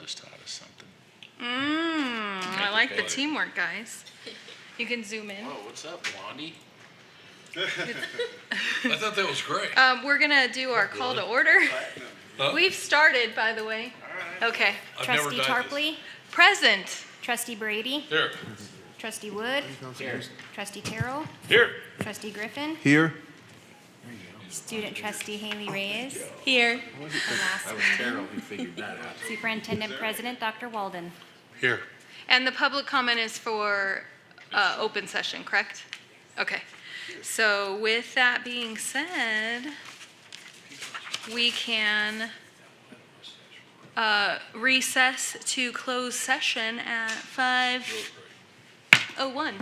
just taught us something. I like the teamwork, guys. You can zoom in. Oh, what's up, Blondie? I thought that was great. We're going to do our call to order. We've started, by the way. Okay. I've never Trustee done this. Tarpley, Present. Trustee Brady, Here. Trustee Wood, Trustee Terrell, Here. Trustee Griffin, Here. Student Trustee Haley Reyes, Here. and last Terrible, we figured that out. Superintendent President Dr. Walden. Here. And the public comment is for open session, correct? Okay. So with that being said, we can recess to close session at 5:01.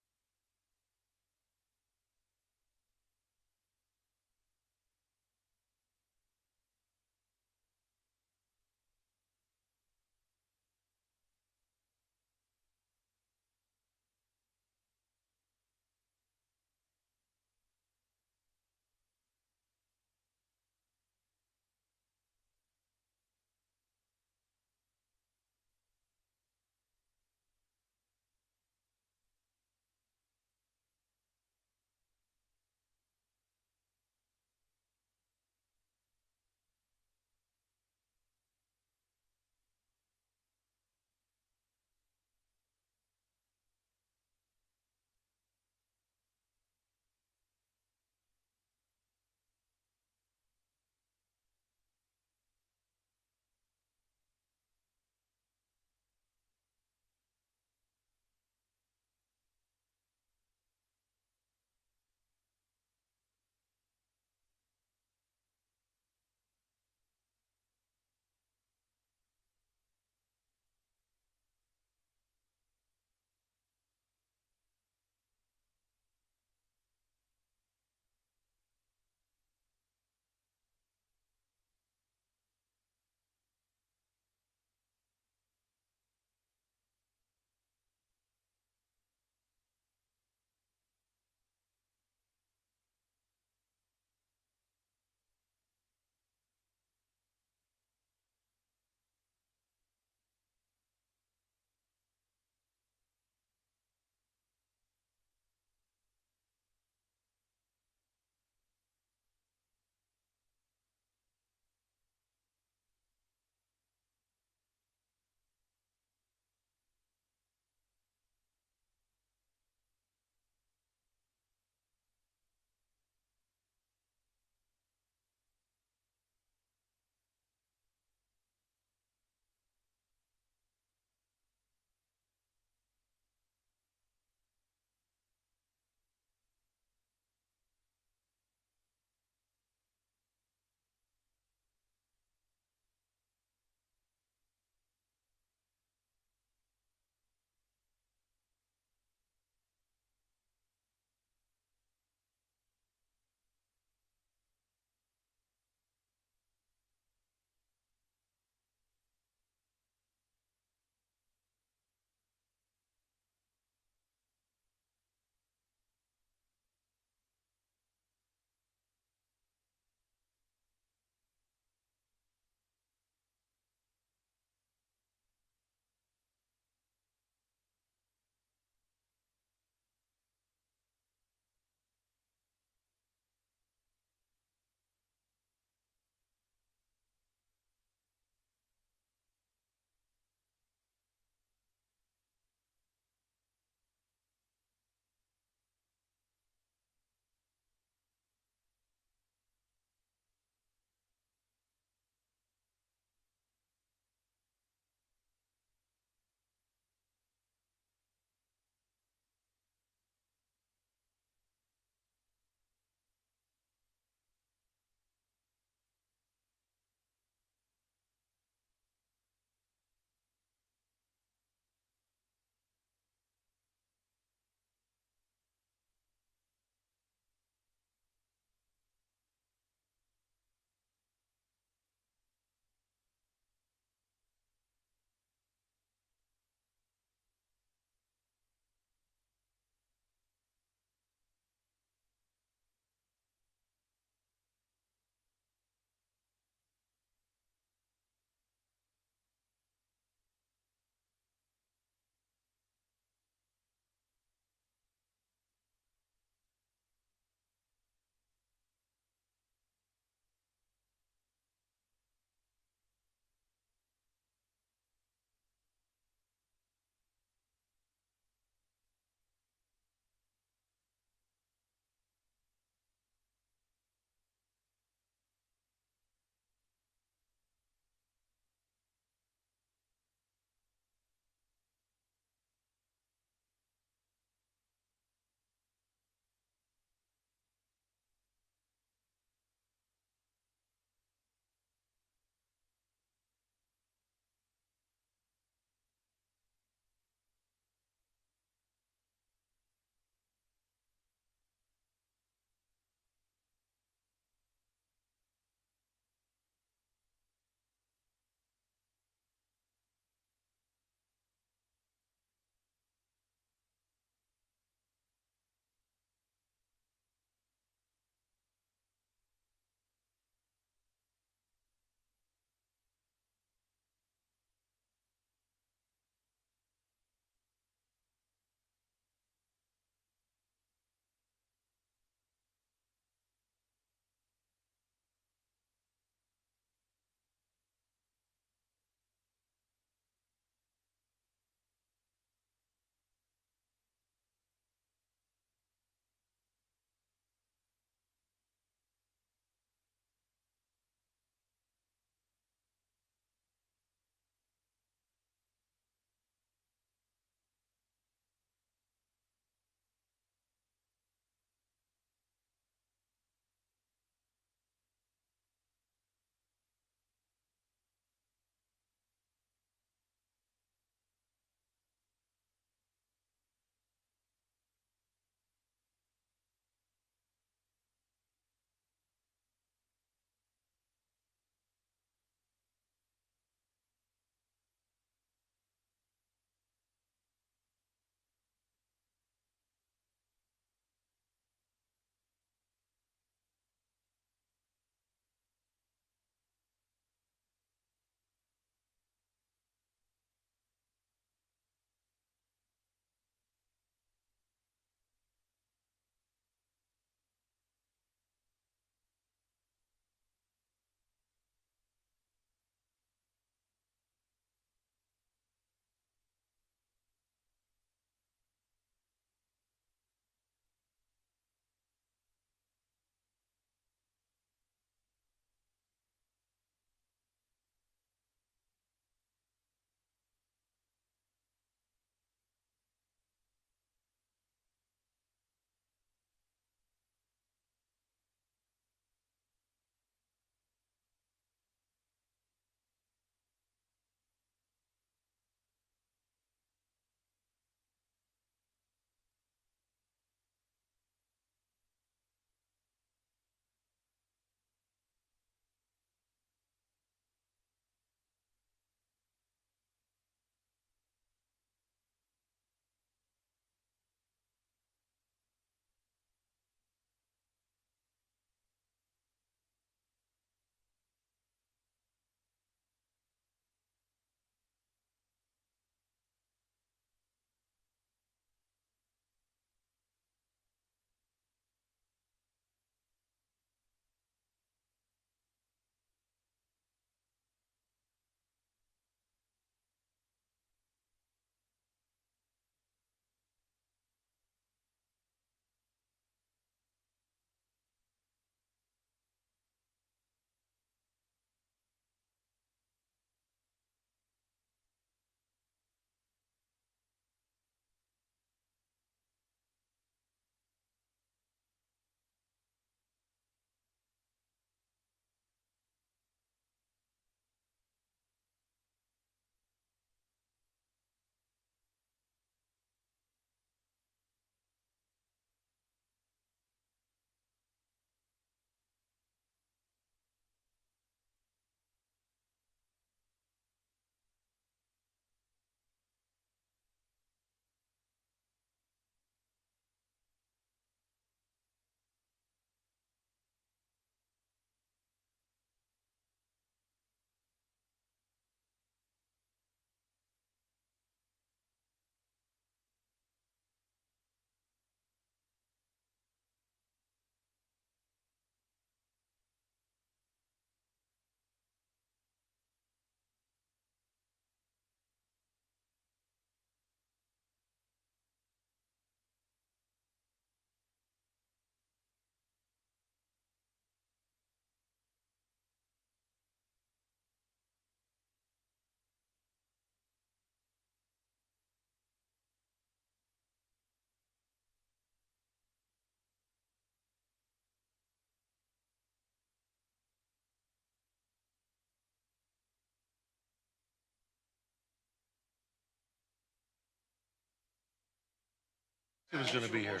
He was going to be here.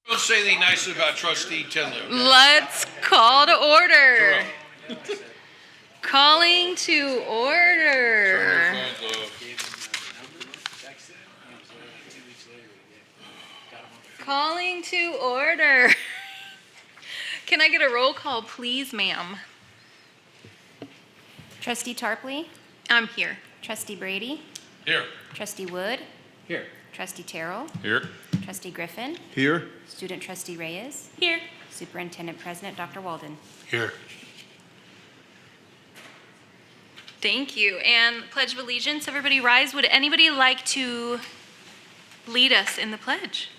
Don't say anything nice about Trustee Tindley. Okay? Let's call to order. Calling to order. Calling to order. Can I get a roll call, please, ma'am? Trustee Tarpley, I'm here. Trustee Brady, Here. Trustee Wood, Here. Trustee Terrell, Here. Trustee Griffin, Here? Student Trustee Reyes, Here. Superintendent President Dr. Walden. Here. Thank you. And Pledge of Allegiance, everybody rise. Would anybody like to lead us in the pledge?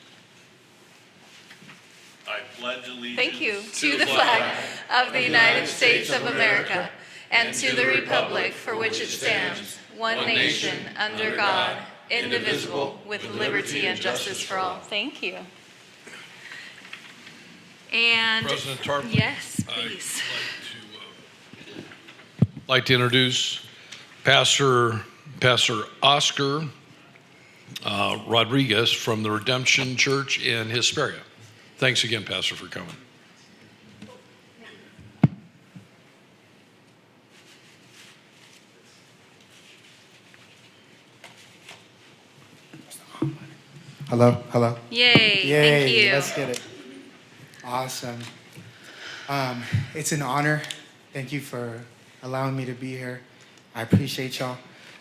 I pledge allegiance. Thank you. To the flag of the United States of America and to the republic for which it stands, one nation, under God, indivisible, with liberty and justice for all. Thank you. And President Tarpley. yes, please. Like to introduce Pastor Oscar Rodriguez from the Redemption Church in Hesperia. Thanks again, Pastor, for coming. Hello, hello. Yay, Yay, thank you. let's get it. Awesome. It's an honor. Thank you for allowing me to be here. I appreciate y'all.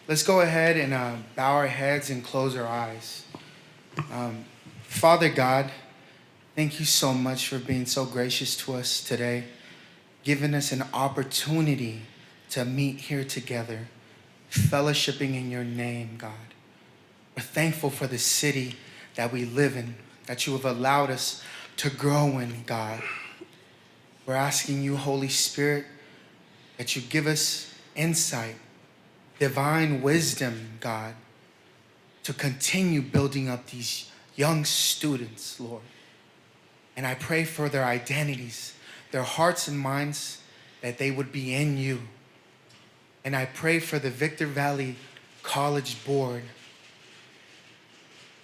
Let's go ahead and bow our heads and close our eyes. Father God, Thank you so much for being so gracious to us today, giving us an opportunity to meet here together, fellowshipping in your name, God. We're thankful for the city that we live in, that you have allowed us to grow in, God. We're asking you, Holy Spirit, that you give us insight, divine wisdom, God, to continue building up these young students, Lord. And I pray for their identities, their hearts and minds, that they would be in you. And I pray for the Victor Valley College Board,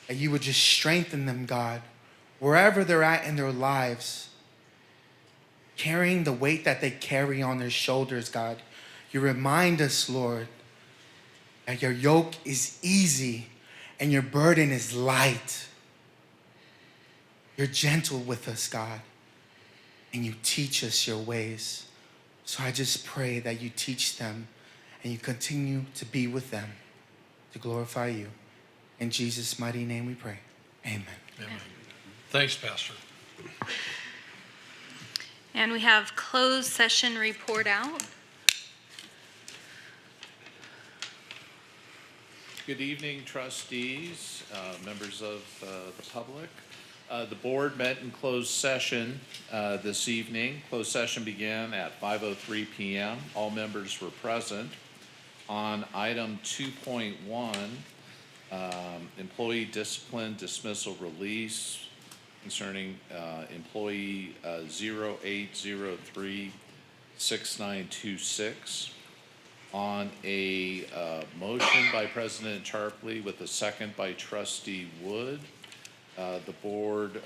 that you would just strengthen them, God, wherever they're at in their lives, carrying the weight that they carry on their shoulders, God. You remind us, Lord, that your yoke is easy and your burden is light. You're gentle with us, God, and you teach us your ways. So I just pray that you teach them and you continue to be with them to glorify you. In Jesus' mighty name we pray. Amen. Amen. Thanks, Pastor. And we have closed session report out. Good evening, trustees, members of the public. The board met in closed session this evening. Closed session began at 5:03 p.m. All members were present. On item 2.1, employee discipline dismissal release concerning employee 08036926. On a motion by President Tarpley with a second by Trustee Wood, the board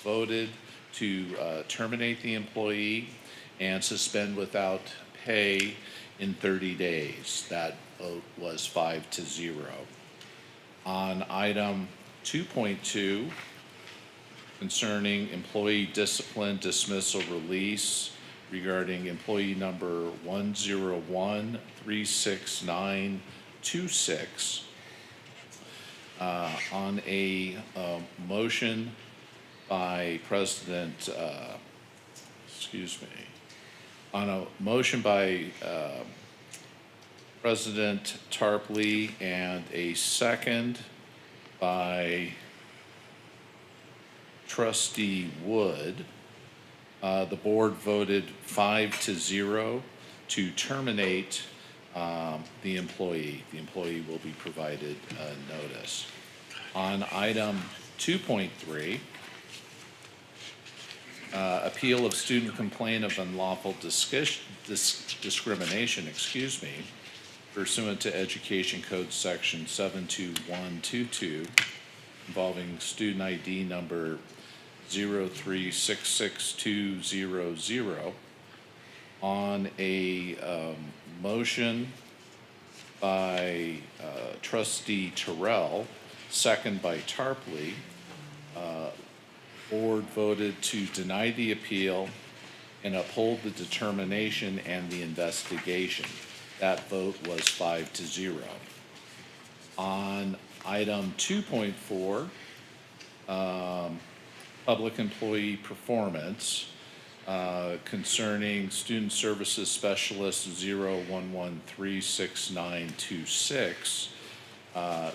voted to terminate the employee and suspend without pay in 30 days. That vote was 5-0. On item 2.2, concerning employee discipline dismissal release regarding employee number 101-36926, on a motion by President, on a motion by President Tarpley and a second by Trustee Wood, the board voted 5-0 to terminate the employee. The employee will be provided notice. On item 2.3, appeal of student complaint of unlawful discrimination, pursuant to Education Code Section 72122, involving student ID number 0366200, on a motion by Trustee Terrell, second by Tarpley, board voted to deny the appeal and uphold the determination and the investigation. That vote was 5-0. On item 2.4, public employee performance, concerning student services specialist 011-36926.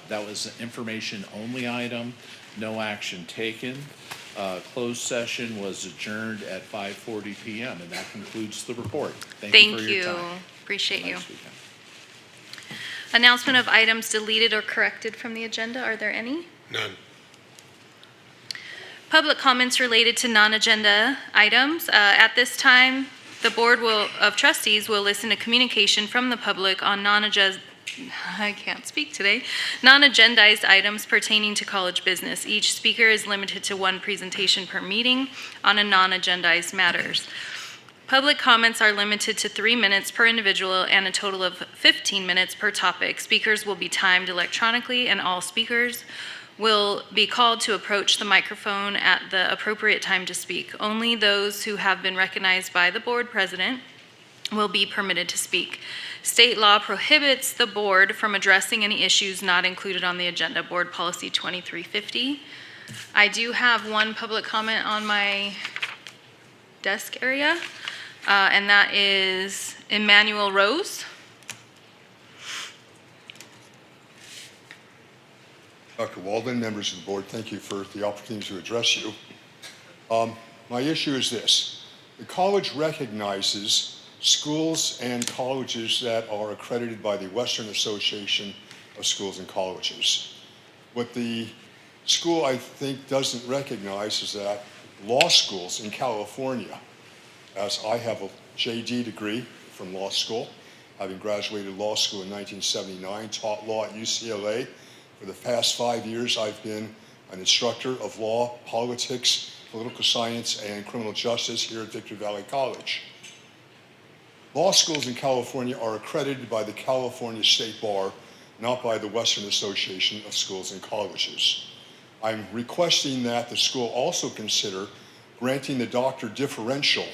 That was an information only item, no action taken. Closed session was adjourned at 5:40 p.m. and that concludes the report. Thank you for your time. Appreciate you. Nice weekend. Announcement of items deleted or corrected from the agenda. Are there any? None. Public comments related to non-agenda items. At this time, the Board of Trustees will listen to communication from the public on non-agendized items pertaining to college business. Each speaker is limited to one presentation per meeting on a non-agendized matters. Public comments are limited to 3 minutes per individual and a total of 15 minutes per topic. Speakers will be timed electronically, and all speakers will be called to approach the microphone at the appropriate time to speak. Only those who have been recognized by the board president will be permitted to speak. State law prohibits the board from addressing any issues not included on the agenda. Board Policy 2350. I do have one public comment on my desk area, and that is Emmanuel Rose. Dr. Walden, members of the board, thank you for the opportunity to address you. My issue is this. The college recognizes schools and colleges that are accredited by the Western Association of Schools and Colleges. What the school, I think, doesn't recognize is that law schools in California, as I have a JD degree from law school, having graduated law school in 1979, taught law at UCLA. For the past 5 years, I've been an instructor of law, politics, political science, and criminal justice here at Victory Valley College. Law schools in California are accredited by the California State Bar, not by the Western Association of Schools and Colleges. I'm requesting that the school also consider granting the doctor differential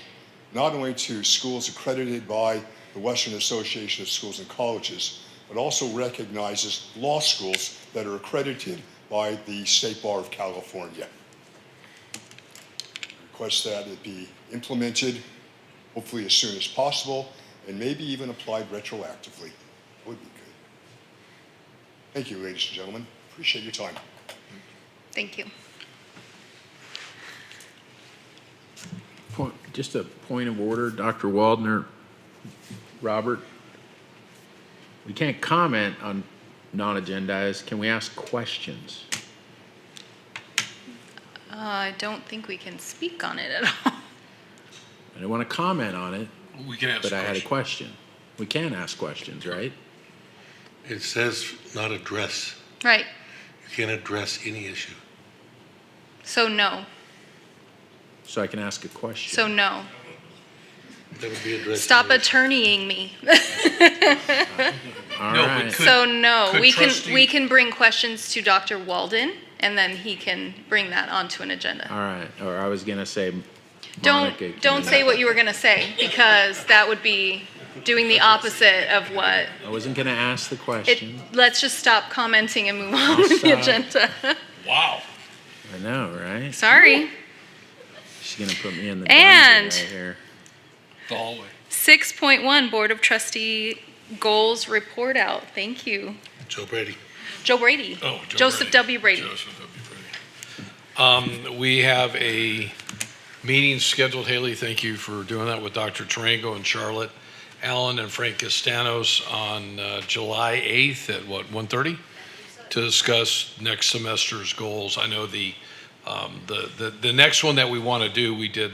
not only to schools accredited by the Western Association of Schools and Colleges, but also recognizes law schools that are accredited by the State Bar of California. Request that it be implemented, hopefully as soon as possible, and maybe even applied retroactively. That would be good. Thank you, ladies and gentlemen. Appreciate your time. Thank you. Just a point of order, Dr. Waldner, Robert. We can't comment on non-agendized. Can we ask questions? I don't think we can speak on it at all. I don't want to comment on it, We can ask but I had a questions. question. We can ask questions, right? It says not address. Right, You can't address any issue. so no, So I can ask a question. so no. That would be addressed. Stop attorneying me. All No, but right. could- So no, could we trustee- can bring questions to Dr. Walden, and then he can bring that onto an agenda. All right. Or I was going to say, Monica, Don't can- say what you were gonna say, because that would be doing the opposite of what, I wasn't going to ask the question. let's just stop commenting and move on I'll with the stop. agenda. Wow. I know, right? Sorry. She's going to put me in the And- dungeon right here. The hallway. 6.1, Board of Trustee Goals Report Out. Thank you. Joe Brady. Joe Brady. Oh, Joe Joseph Brady. W. Brady. Joseph W. Brady. We have a meeting scheduled, Haley, thank you for doing that, with Dr. Tarango and Charlotte Allen and Frank Castanos on July 8th at what, 1:30? To discuss next semester's goals. I know the next one that we want to do, we did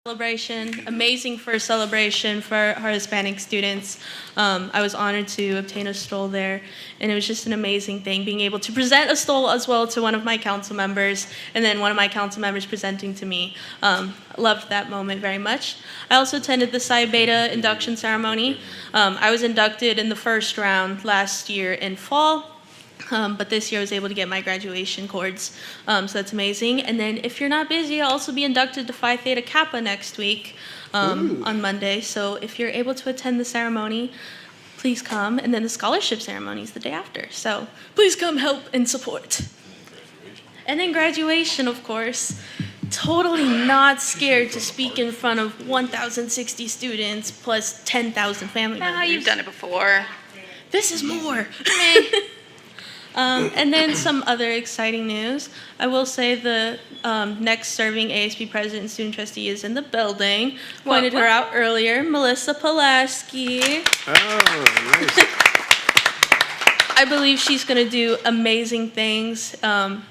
Celebration, amazing first celebration for our Hispanic students. I was honored to obtain a stole there, and it was just an amazing thing, being able to present a stole as well to one of my council members, and then one of my council members presenting to me. Loved that moment very much. I also attended the Psi Beta induction ceremony. I was inducted in the first round last year in fall. But this year I was able to get my graduation cords, so that's amazing. And then if you're not busy, I'll also be inducted to Phi Theta Kappa next week on Monday. So if you're able to attend the ceremony, please come. And then the scholarship ceremony is the day after. So please come help and support. And then graduation, of course. Totally not scared to speak in front of 1,060 students plus 10,000 family members. Nah, you've done it before. This is more. And then some other exciting news. I will say the next serving ASB president and student trustee is in the building. Pointed her out earlier, Melissa Pulaski. Oh, nice. I believe she's going to do amazing things. And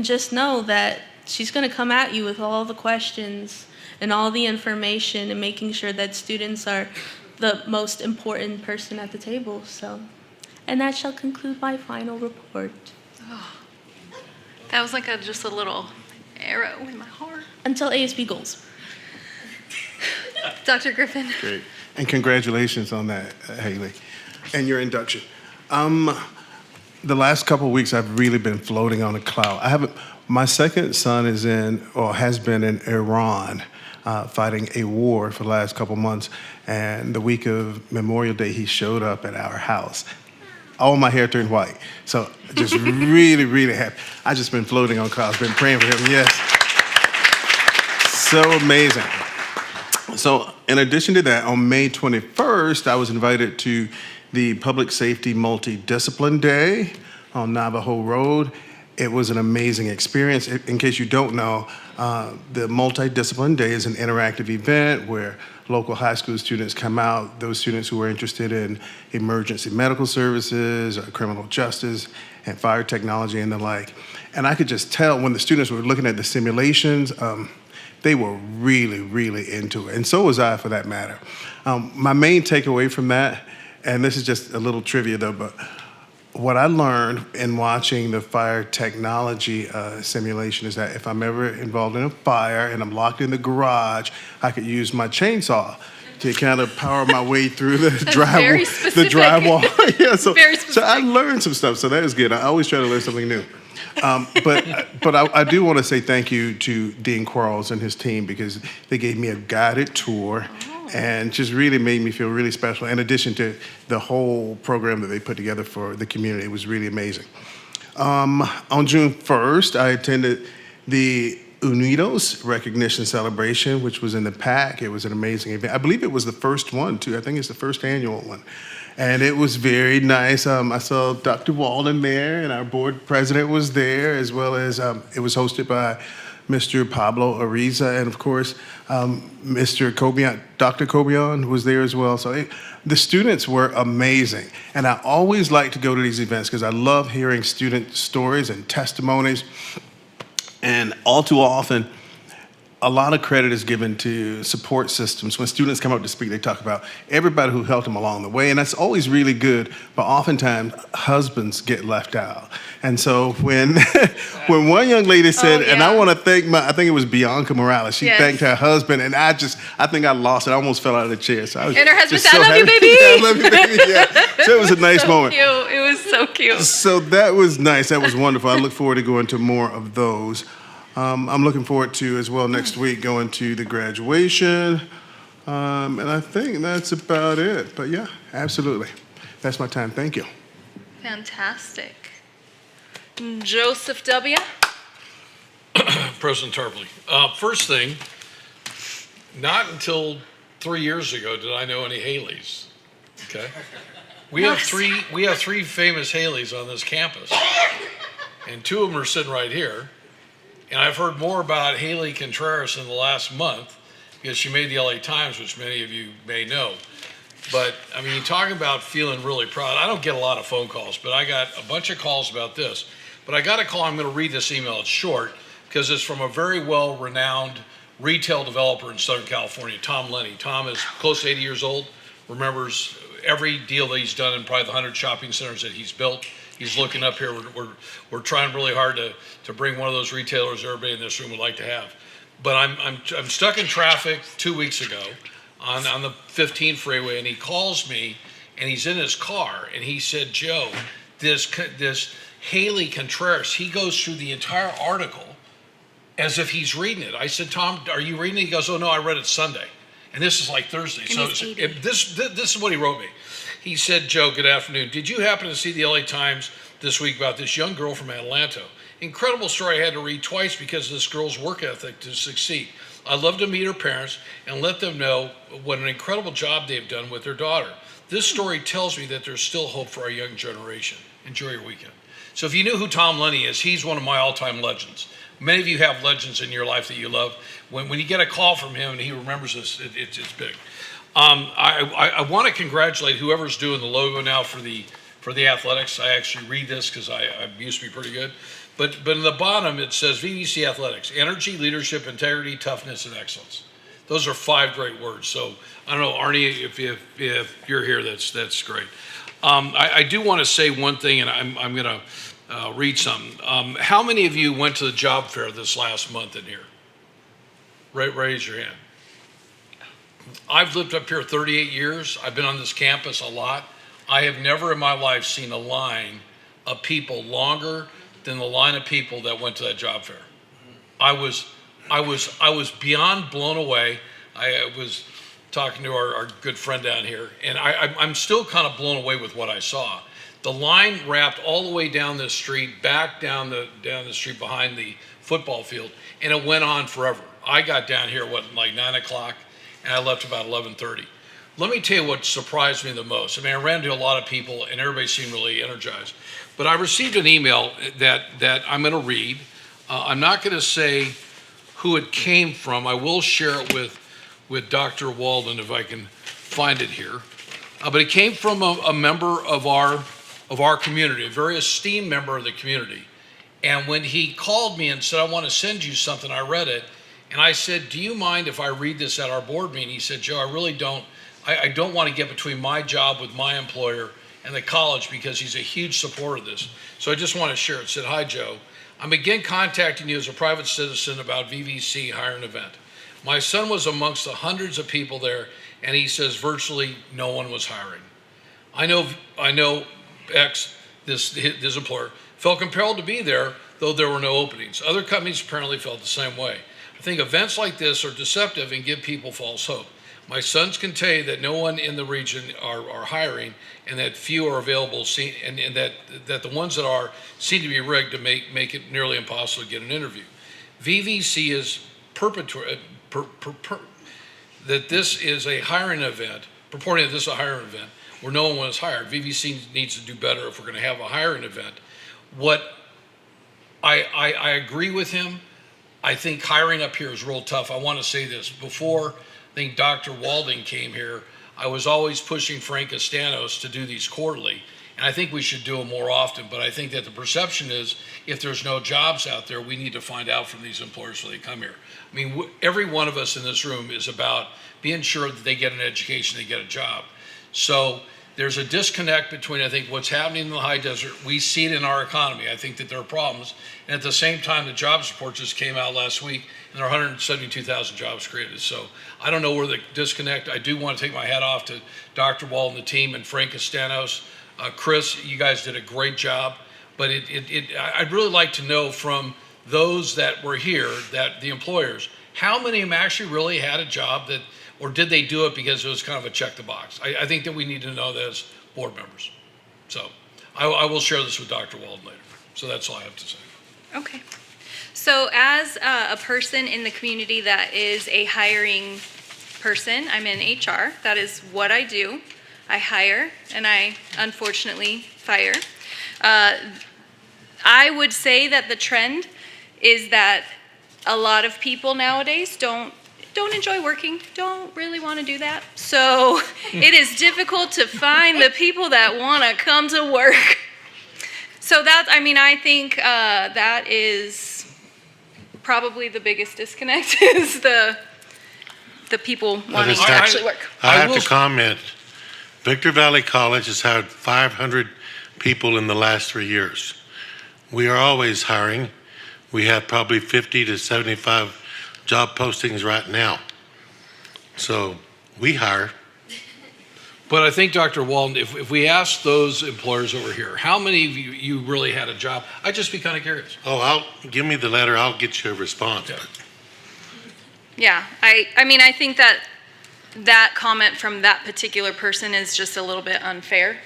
just know that she's going to come at you with all the questions and all the information and making sure that students are the most important person at the table. And that shall conclude my final report. That was like just a little arrow in my heart. Until ASB goals. Dr. Griffin. Great. And congratulations on that, Haley, and your induction. The last couple of weeks, I've really been floating on a cloud. My second son is in, or has been in Iran, fighting a war for the last couple of months. And the week of Memorial Day, he showed up at our house. All my hair turned white. So just really, really happy. I just been floating on clouds, been praying for him, yes. So amazing. So in addition to that, on May 21st, I was invited to the Public Safety Multidiscipline Day on Navajo Road. It was an amazing experience. In case you don't know, the Multidiscipline Day is an interactive event where local high school students come out, those students who are interested in emergency medical services, or criminal justice, and fire technology and the like. And I could just tell when the students were looking at the simulations, they were really, really into it. And so was I, for that matter. My main takeaway from that, and this is just a little trivia though, but what I learned in watching the fire technology simulation is that if I'm ever involved in a fire and I'm locked in the garage, I could use my chainsaw to kind of power my way through the drywall. Yeah, so I learned some stuff, so that is good. I always try to learn something new. But I do want to say thank you to Dean Quarles and his team, because they gave me a guided tour and just really made me feel really special. In addition to the whole program that they put together for the community, it was really amazing. On June 1st, I attended the Unidos recognition celebration, which was in the PAC. It was an amazing event. I believe it was the first one, too. I think it's the first annual one. And it was very nice. I saw Dr. Walden there, and our board president was there, as well as it was hosted by Mr. Pablo Ariza, and of course, Mr. Cobian, Dr. Cobian was there as well. So the students were amazing. And I always like to go to these events because I love hearing student stories and testimonies. And all too often, a lot of credit is given to support systems. When students come up to speak, they talk about everybody who helped them along the way, and that's always really good, but oftentimes husbands get left out. And so when one young lady said, and I want to thank I think it was Bianca Morales, she thanked her husband, and I think I lost it. I almost fell out of the chair. So I was And her husband just said, so I love you, happy. baby. Yeah, I love you, baby. Yeah. So it was a nice moment. Cute. It was so cute. So that was nice. That was wonderful. I look forward to going to more of those. I'm looking forward to, as well, next week going to the graduation. And I think that's about it. But yeah, absolutely. That's my time. Thank you. Fantastic. Joseph W. President Tarpley. First thing, not until 3 years ago did I know any Haleys. Okay, we have three famous Haleys on this campus, and two of them are sitting right here. And I've heard more about Haley Contreras in the last month because she made the LA Times, which many of you may know. But I mean, you're talking about feeling really proud. I don't get a lot of phone calls, but I got a bunch of calls about this. But I got a call. I'm going to read this email. It's short because it's from a very well-renowned retail developer in Southern California, Tom Lenny. Tom is close to 80 years old, remembers every deal that he's done in probably the 100 shopping centers that he's built. He's looking up here. We're trying really hard to bring one of those retailers everybody in this room would like to have. But I'm stuck in traffic 2 weeks ago on the 15 freeway, and he calls me, and he's in his car, and he said, Joe, this Haley Contreras, he goes through the entire article as if he's reading it. I said, Tom, are you reading it? He goes, oh no, I read it Sunday. And this is like Thursday. So this is what he wrote me. He said, Joe, good afternoon. Did you happen to see the LA Times this week about this young girl from Atlanta? Incredible story I had to read twice because of this girl's work ethic to succeed. I'd love to meet her parents and let them know what an incredible job they've done with their daughter. This story tells me that there's still hope for our young generation. Enjoy your weekend. So if you knew who Tom Lenny is, he's one of my all-time legends. Many of you have legends in your life that you love. When you get a call from him and he remembers this, it's big. I want to congratulate whoever's doing the logo now for the athletics. I actually read this because I used to be pretty good. But in the bottom it says VVC Athletics: energy, leadership, integrity, toughness, and excellence. Those are 5 great words. So I don't know, Arnie, if you're here, that's great. I do want to say one thing, and I'm going to read something. How many of you went to the job fair this last month in here? Raise your hand. I've lived up here 38 years. I've been on this campus a lot. I have never in my life seen a line of people longer than the line of people that went to that job fair. I was beyond blown away. I was talking to our good friend down here, and I'm still kind of blown away with what I saw. The line wrapped all the way down this street, back down the street behind the football field, and it went on forever. I got down here, like 9 o'clock, and I left about 11:30. Let me tell you what surprised me the most. I mean, I ran into a lot of people, and everybody seemed really energized. But I received an email that I'm going to read. I'm not going to say who it came from. I will share it with Dr. Walden if I can find it here. But it came from a member of our community, a very esteemed member of the community. And when he called me and said, I want to send you something, I read it. And I said, do you mind if I read this at our board meeting? He said, Joe, I really don't. I don't want to get between my job with my employer and the college because he's a huge supporter of this. So I just want to share it. It said, hi, Joe. I'm again contacting you as a private citizen about VVC hiring event. My son was amongst the hundreds of people there, and he says virtually no one was hiring. I know X, this employer, felt compelled to be there, though there were no openings. Other companies apparently felt the same way. I think events like this are deceptive and give people false hope. My sons can tell you that no one in the region are hiring, and that few are available, and that the ones that are seem to be rigged to make it nearly impossible to get an interview. VVC is that this is a hiring event, purporting that this is a hiring event where no one was hired. VVC needs to do better if we're going to have a hiring event. What I agree with him. I think hiring up here is real tough. I want to say this. Before I think Dr. Walden came here, I was always pushing Frank Castanos to do these quarterly. And I think we should do them more often. But I think that the perception is if there's no jobs out there, we need to find out from these employers when they come here. I mean, every one of us in this room is about being sure that they get an education, they get a job. So there's a disconnect between, I think, what's happening in the high desert. We see it in our economy. I think that there are problems. And at the same time, the jobs report just came out last week, and there are 172,000 jobs created. So I don't know where the disconnect. I do want to take my hat off to Dr. Wall and the team and Frank Castanos. Chris, you guys did a great job. But I'd really like to know from those that were here, that the employers, how many of them actually really had a job that, or did they do it because it was kind of a check the box? I think that we need to know that as board members. So I will share this with Dr. Walden later. So that's all I have to say. Okay. So as a person in the community that is a hiring person, I'm in HR. That is what I do. I hire and I unfortunately fire. I would say that the trend is that a lot of people nowadays don't enjoy working, don't really want to do that. So it is difficult to find the people that want to come to work. So I think that is probably the biggest disconnect is the people wanting to actually work. I have will- to comment, Victor Valley College has had 500 people in the last 3 years. We are always hiring. We have probably 50 to 75 job postings right now. So we hire. But I think, Dr. Walden, if we ask those employers over here, how many of you really had a job? I'd just be kind of curious. Oh, give me the letter, I'll get you a response. Okay. Yeah, I mean, I think that comment from that particular person is just a little bit unfair.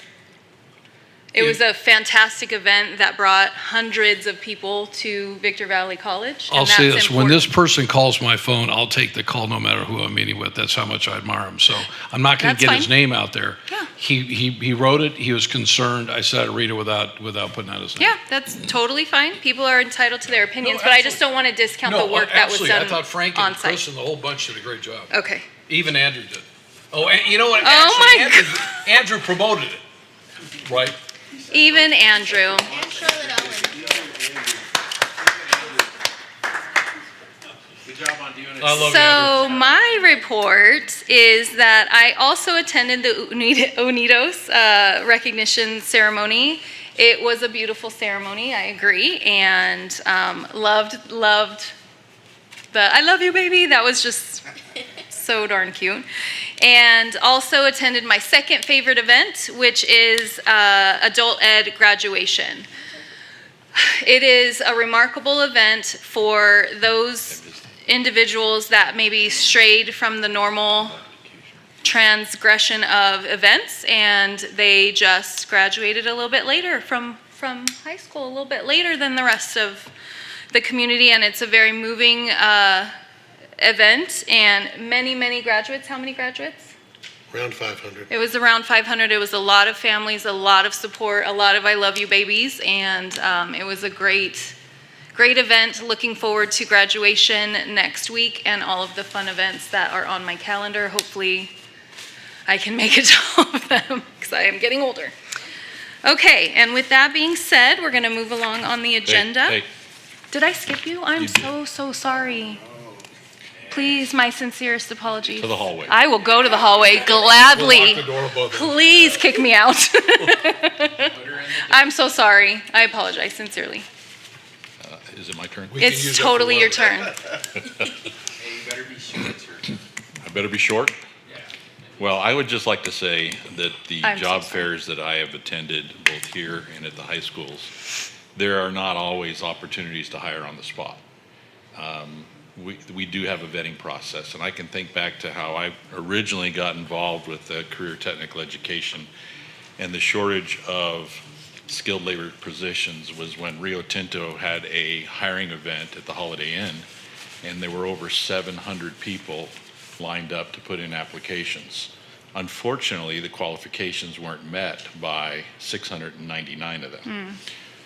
It was a fantastic event that brought hundreds of people to Victor Valley College. and I'll say that's this, when this important. person calls my phone, I'll take the call no matter who I'm meeting with. That's how much I admire him. So I'm not going That's to get his fine. name out there. Yeah. He wrote it, he was concerned. I said I'd read it without putting out his name. Yeah, that's totally fine. People are entitled to their opinions, No, but I just don't want to discount the work that was absolutely. done I thought Frank on and site. Chris and the whole bunch did a great job. Okay. Even Andrew did. Oh, and you know what? Oh, Actually, my Andrew promoted it, right? Even Andrew. I love Andrew. So my report is that I also attended the Unidos recognition ceremony. It was a beautiful ceremony, I agree, and loved the "I love you, baby." That was just so darn cute. And also attended my second favorite event, which is adult ed graduation. It is a remarkable event for those individuals that maybe strayed from the normal transgression of events, and they just graduated a little bit later from high school, a little bit later than the rest of the community, and it's a very moving event, and many graduates. How many graduates? Around 500. It was around 500. It was a lot of families, a lot of support, a lot of I love you babies, and it was a great event. Looking forward to graduation next week and all of the fun events that are on my calendar. Hopefully I can make it to all of them because I am getting older. Okay, and with that being said, we're going to move along on the agenda. Hey, Did I skip you? I'm You did. so sorry. Please, my sincerest apologies. To the hallway. I will go to the hallway gladly. We'll lock the door above them. Please kick me out. I'm so sorry. I apologize sincerely. Is it my turn? We can It's use that totally your forever. turn. I better be short? Well, I would just like to say that the I'm so job sorry. fairs that I have attended, both here and at the high schools, there are not always opportunities to hire on the spot. We do have a vetting process, and I can think back to how I originally got involved with career technical education, and the shortage of skilled labor positions was when Rio Tinto had a hiring event at the Holiday Inn, and there were over 700 people lined up to put in applications. Unfortunately, the qualifications weren't met by 699 of them.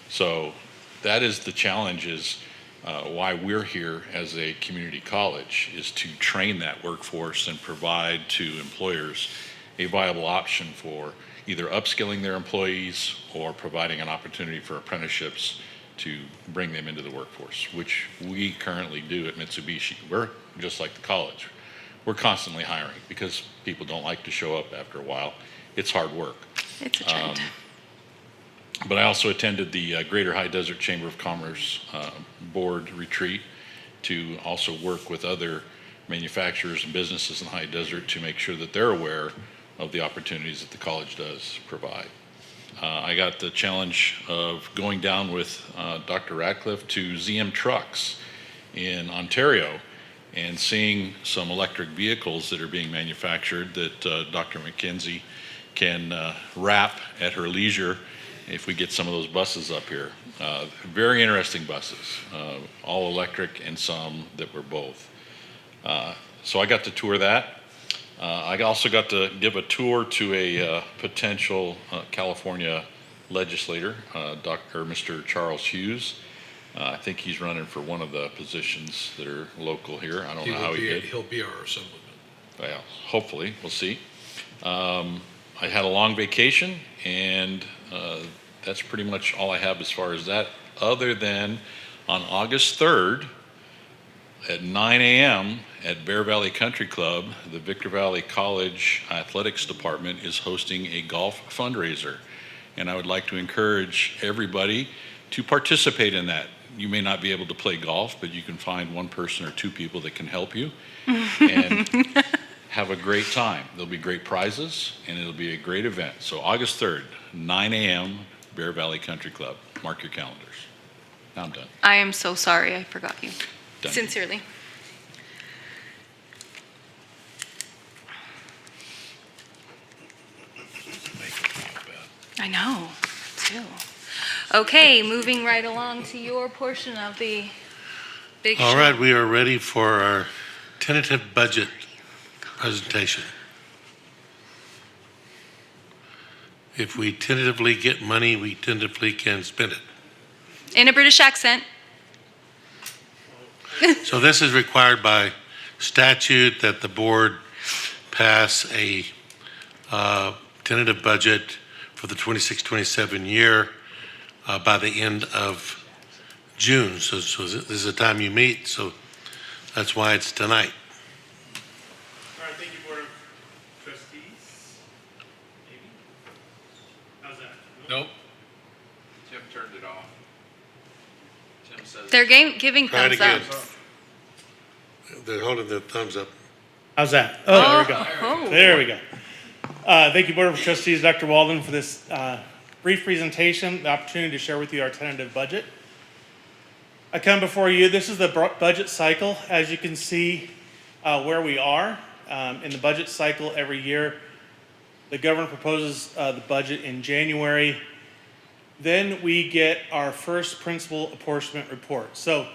So that is the challenge, is why we're here as a community college, is to train that workforce and provide to employers a viable option for either upskilling their employees or providing an opportunity for apprenticeships to bring them into the workforce, which we currently do at Mitsubishi. We're just like the college. We're constantly hiring because people don't like to show up after a while. It's hard work. It's a trend. But I also attended the Greater High Desert Chamber of Commerce Board retreat to also work with other manufacturers and businesses in the High Desert to make sure that they're aware of the opportunities that the college does provide. I got the challenge of going down with Dr. Radcliffe to ZM Trucks in Ontario and seeing some electric vehicles that are being manufactured that Dr. McKenzie can wrap at her leisure if we get some of those buses up here. Very interesting buses, all electric and some that were both. So I got to tour that. I also got to give a tour to a potential California legislator, Mr. Charles Hughes. I think he's running for one of the positions that are local here. I don't know how he did. He'll be our assemblyman. Well, hopefully, we'll see. I had a long vacation, and that's pretty much all I have as far as that, other than on August 3rd, at 9 a.m. at Bear Valley Country Club, the Victor Valley College Athletics Department is hosting a golf fundraiser. And I would like to encourage everybody to participate in that. You may not be able to play golf, but you can find one person or two people that can help you and have a great time. There'll be great prizes, and it'll be a great event. So August 3rd, 9 a.m., Bear Valley Country Club. Mark your calendars. Now I'm done. I am so sorry I forgot you. Done. Sincerely. I know, too. Okay, moving right along to your portion of the big show. All right, we are ready for our tentative budget presentation. If we tentatively get money, we tentatively can spend it. In a British accent. So this is required by statute that the board pass a tentative budget for the 26-27 year by the end of June. So this is the time you meet, so that's why it's tonight. All right, thank you, Board of Trustees. Maybe? How's that? Nope. Tim turned it off. Tim says. They're giving Try it thumbs again. up. They're holding their thumbs up. How's that? Oh, there we go. Oh. There we go. Thank you, Board of Trustees, Dr. Walden, for this brief presentation, the opportunity to share with you our tentative budget. I come before you. This is the budget cycle. As you can see where we are in the budget cycle every year, the governor proposes the budget in January. Then we get our first principal apportionment report. So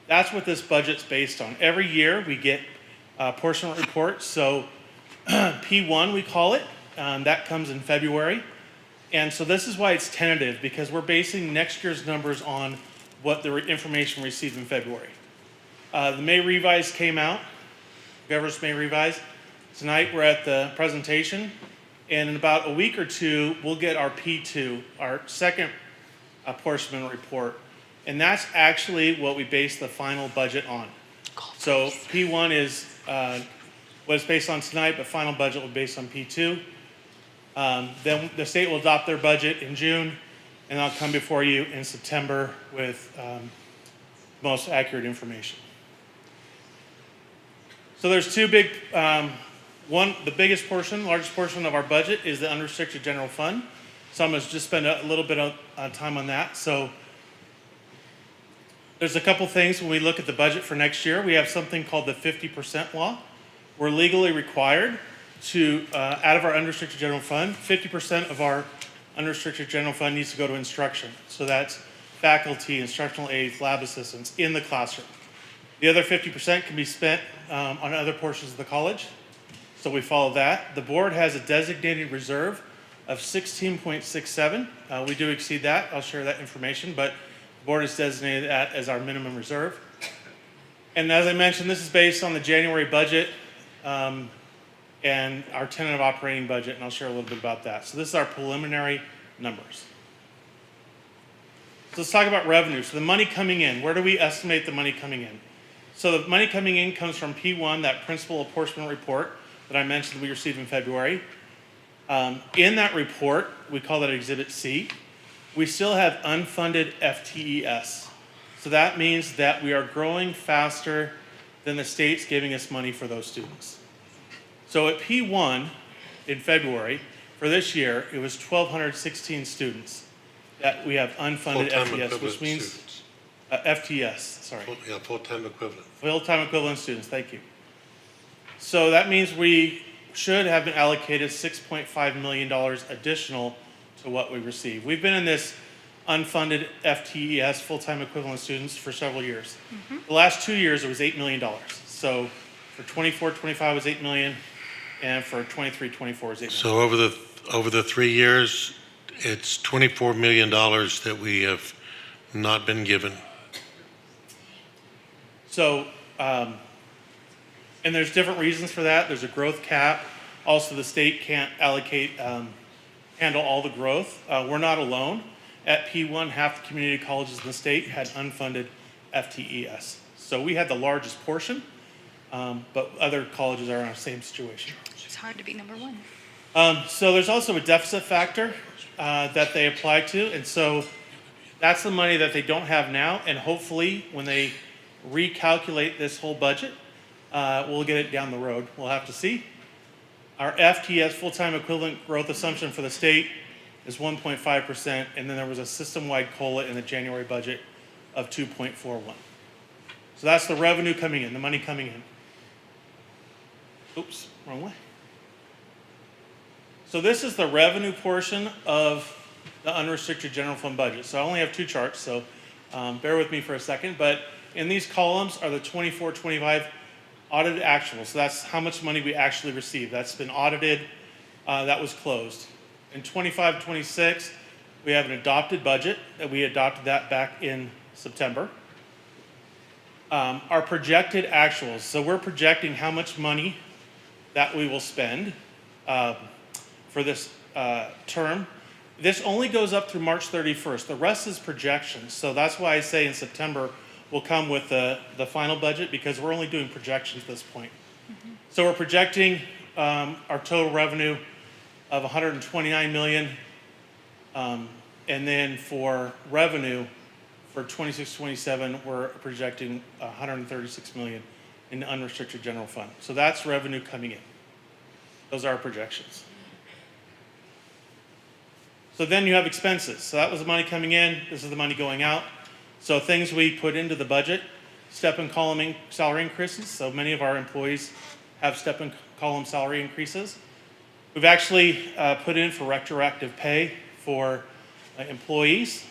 that's what this budget's based on. Every year we get apportionment reports. So P1 we call it. That comes in February. And so this is why it's tentative, because we're basing next year's numbers on what the information received in February. The May revise came out, governor's May revise. Tonight we're at the presentation, and in about a week or two, we'll get our P2, our second apportionment report. And that's actually what we base the final budget on. So P1 is what it's based on tonight, but final budget will be based on P2. Then the state will adopt their budget in June, and I'll come before you in September with most accurate information. So there's two big, the biggest portion, largest portion of our budget is the unrestricted general fund. So I'm going to just spend a little bit of time on that. So there's a couple things when we look at the budget for next year. We have something called the 50% law. We're legally required to, out of our unrestricted general fund, 50% of our unrestricted general fund needs to go to instruction. So that's faculty, instructional aides, lab assistants in the classroom. The other 50% can be spent on other portions of the college. So we follow that. The board has a designated reserve of 16.67. We do exceed that. I'll share that information, but the board has designated that as our minimum reserve. And as I mentioned, this is based on the January budget and our tentative operating budget, and I'll share a little bit about that. So this is our preliminary numbers. So let's talk about revenue. So the money coming in, where do we estimate the money coming in? So the money coming in comes from P1, that principal apportionment report that I mentioned we received in February. In that report, we call that Exhibit C, we still have unfunded FTES. So that means that we are growing faster than the state's giving us money for those students. So at P1 in February, for this year, it was 1,216 students that we have unfunded Full-time FTES, which equivalent means students. FTS, sorry. Yeah, full-time equivalent. Full-time equivalent students, thank you. So that means we should have been allocated $6.5 million additional to what we received. We've been in this unfunded FTES, full-time equivalent students, for several years. The last 2 years, it was $8 million. So for 24-25 it was $8 million, and for 23-24 it was $8 million. So over the 3 years, it's $24 million that we have not been given. So, and there's different reasons for that. There's a growth cap. Also, the state can't allocate, handle all the growth. We're not alone. At P1, half the community colleges in the state had unfunded FTES. So we had the largest portion, but other colleges are in the same situation. It's hard to be number one. So there's also a deficit factor that they apply to, and so that's the money that they don't have now, and hopefully when they recalculate this whole budget, we'll get it down the road. We'll have to see. Our FTS, full-time equivalent growth assumption for the state, is 1.5%, and then there was a system-wide COLA in the January budget of 2.41. So that's the revenue coming in, the money coming in. Oops, wrong way. So this is the revenue portion of the unrestricted general fund budget. So I only have two charts, so bear with me for a second. But in these columns are the 24-25 audited actuals. So that's how much money we actually received. That's been audited. That was closed. In 25-26, we have an adopted budget. We adopted that back in September. Our projected actuals. So we're projecting how much money that we will spend for this term. This only goes up through March 31st. The rest is projections. So that's why I say in September we'll come with the final budget, because we're only doing projections at this point. So we're projecting our total revenue of $129 million. And then for revenue for 26-27, we're projecting $136 million in the unrestricted general fund. So that's revenue coming in. Those are our projections. So then you have expenses. So that was the money coming in. This is the money going out. So things we put into the budget, step and column salary increases. So many of our employees have step and column salary increases. We've actually put in for retroactive pay for employees.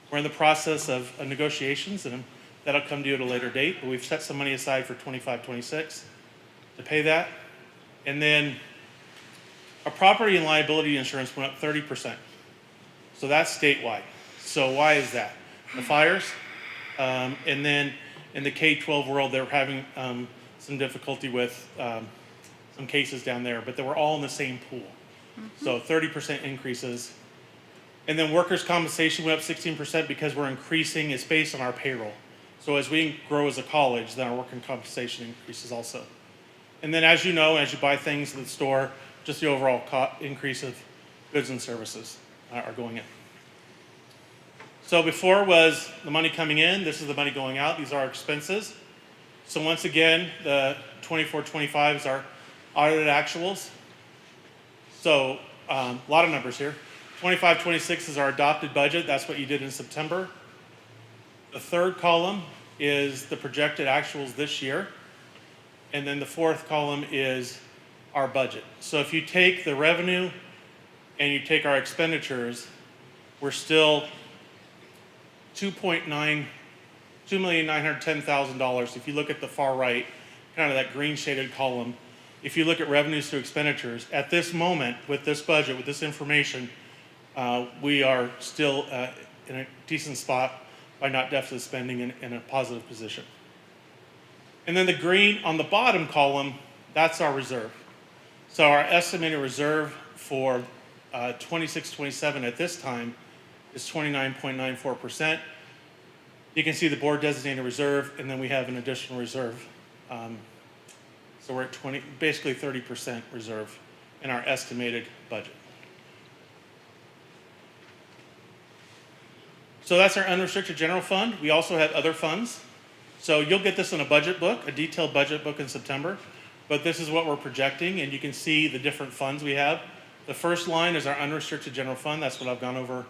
We're in the process of negotiations, and that'll come to you at a later date. But we've set some money aside for 25-26 to pay that. And then our property and liability insurance went up 30%. So that's statewide. So why is that? The fires, and then in the K-12 world, they're having some difficulty with some cases down there, but they were all in the same pool. So 30% increases. And then workers' compensation went up 16% because we're increasing, it's based on our payroll. So as we grow as a college, then our workers' compensation increases also. And then as you know, as you buy things at the store, just the overall increase of goods and services are going in. So before was the money coming in, this is the money going out, these are our expenses. So once again, the 24-25 is our audited actuals. So a lot of numbers here. 25-26 is our adopted budget, that's what you did in September. The third column is the projected actuals this year. And then the fourth column is our budget. So if you take the revenue and you take our expenditures, we're still $2,910,000. If you look at the far right, kind of that green shaded column, if you look at revenues to expenditures, at this moment, with this budget, with this information, we are still in a decent spot by not deficit spending in a positive position. And then the green on the bottom column, that's our reserve. So our estimated reserve for 26-27 at this time is 29.94%. You can see the board designated reserve, and then we have an additional reserve. So we're at basically 30% reserve in our estimated budget. So that's our unrestricted general fund. We also have other funds. So you'll get this in a budget book, a detailed budget book in September. But this is what we're projecting, and you can see the different funds we have. The first line is our unrestricted general fund. That's what I've gone over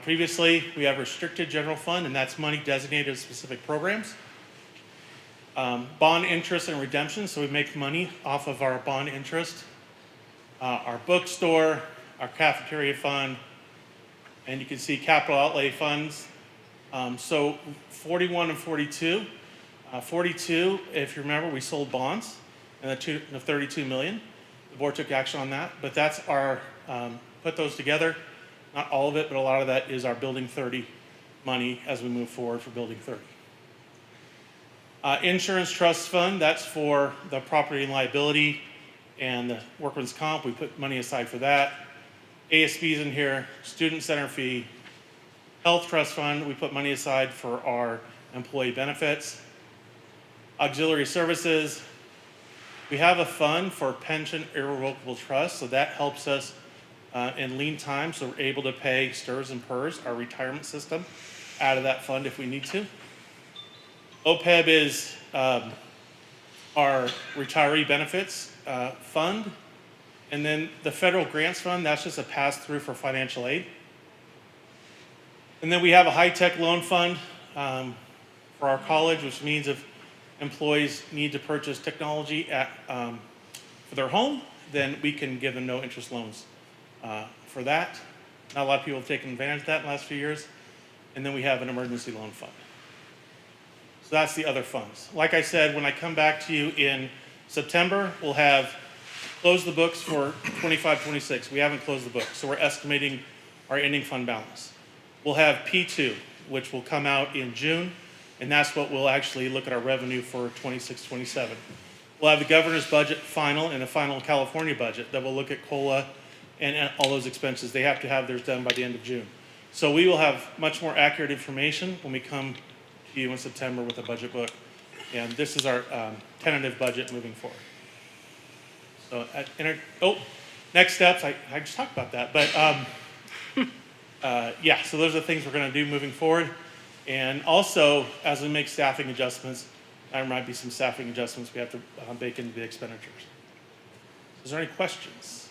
previously. We have restricted general fund, and that's money designated to specific programs. Bond interest and redemption, so we make money off of our bond interest. Our bookstore, our cafeteria fund, and you can see capital outlay funds. So 41 and 42. 42, if you remember, we sold bonds and the 32 million. The board took action on that, but that's our, put those together. Not all of it, but a lot of that is our Building 30 money as we move forward for Building 30. Insurance trust fund, that's for the property and liability and the workman's comp. We put money aside for that. ASB's in here, student center fee. Health trust fund, we put money aside for our employee benefits. Auxiliary services, we have a fund for pension irrevocable trust, so that helps us in lean time, so we're able to pay STRS and PERS, our retirement system, out of that fund if we need to. OPEB is our retiree benefits fund, and then the federal grants fund, that's just a pass-through for financial aid. And then we have a high-tech loan fund for our college, which means if employees need to purchase technology for their home, then we can give them no interest loans for that. Not a lot of people have taken advantage of that in the last few years. And then we have an emergency loan fund. So that's the other funds. Like I said, when I come back to you in September, we'll have closed the books for 25-26. We haven't closed the books, so we're estimating our ending fund balance. We'll have P2, which will come out in June, and that's what we'll actually look at our revenue for 26-27. We'll have the governor's budget final and a final California budget that will look at COLA and all those expenses. They have to have theirs done by the end of June. So we will have much more accurate information when we come to you in September with a budget book. And this is our tentative budget moving forward. So, next steps, I just talked about that. But yeah, so those are the things we're going to do moving forward. And also, as we make staffing adjustments, there might be some staffing adjustments we have to bake into the expenditures. Is there any questions?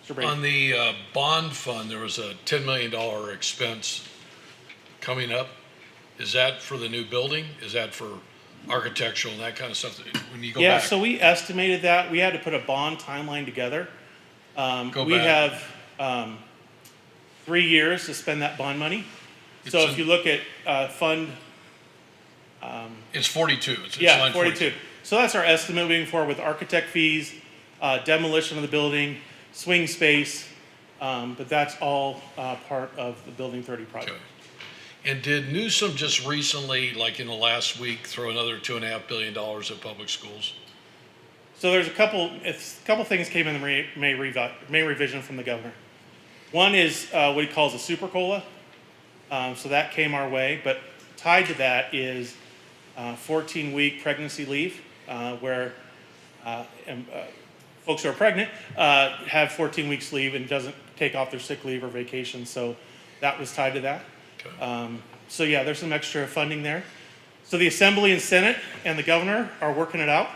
Mr. Brady? On the bond fund, there was a $10 million expense coming up. Is that for the new building? Is that for architectural and that kind of stuff? When you go Yeah, back, so we estimated that. We had to put a bond timeline together. We have 3 years to spend that bond money. So if you look at fund, it's 42. It's yeah, line 42. So that's our estimate moving forward with architect fees, demolition of the building, swing space, but that's all part of the Building 30 project. Okay. And did Newsom just recently, like in the last week, throw another $2.5 billion at public schools? So there's a couple things came in the May revision from the governor. One is what he calls a super COLA. So that came our way, but tied to that is 14-week pregnancy leave, where folks who are pregnant have 14 weeks leave and doesn't take off their sick leave or vacation. So that was tied to that. Okay. So yeah, there's some extra funding there. So the Assembly and Senate and the governor are working it out.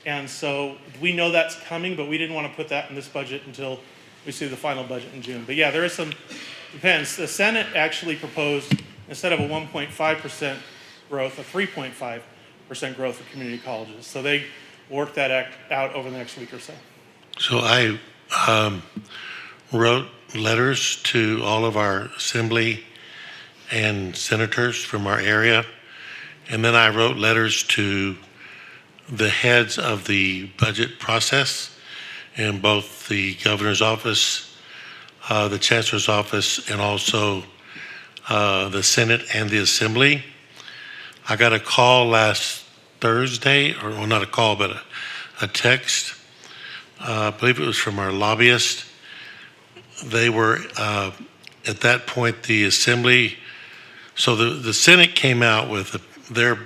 And so we know that's coming, but we didn't want to put that in this budget until we see the final budget in June. But yeah, there is some, depends. The Senate actually proposed, instead of a 1.5% growth, a 3.5% growth for community colleges. So they work that out over the next week or so. So I wrote letters to all of our assembly and senators from our area, and then I wrote letters to the heads of the budget process in both the governor's office, the chancellor's office, and also the Senate and the Assembly. I got a call last Thursday, or well, not a call, but a text. I believe it was from our lobbyist. They were, at that point, the Assembly, so the Senate came out with their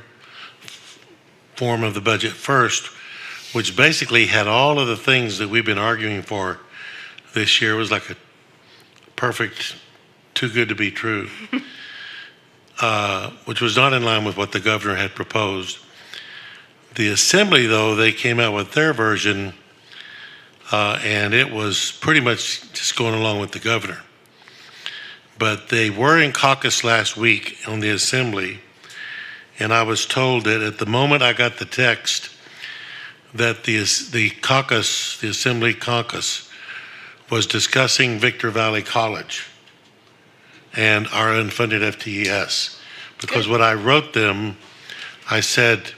form of the budget first, which basically had all of the things that we've been arguing for this year. It was like a perfect, too good to be true, which was not in line with what the governor had proposed. The Assembly, though, they came out with their version, and it was pretty much just going along with the governor. But they were in caucus last week on the Assembly, and I was told that at the moment I got the text that the caucus, the Assembly caucus, was discussing Victor Valley College and our unfunded FTES. Because what I wrote them, I said,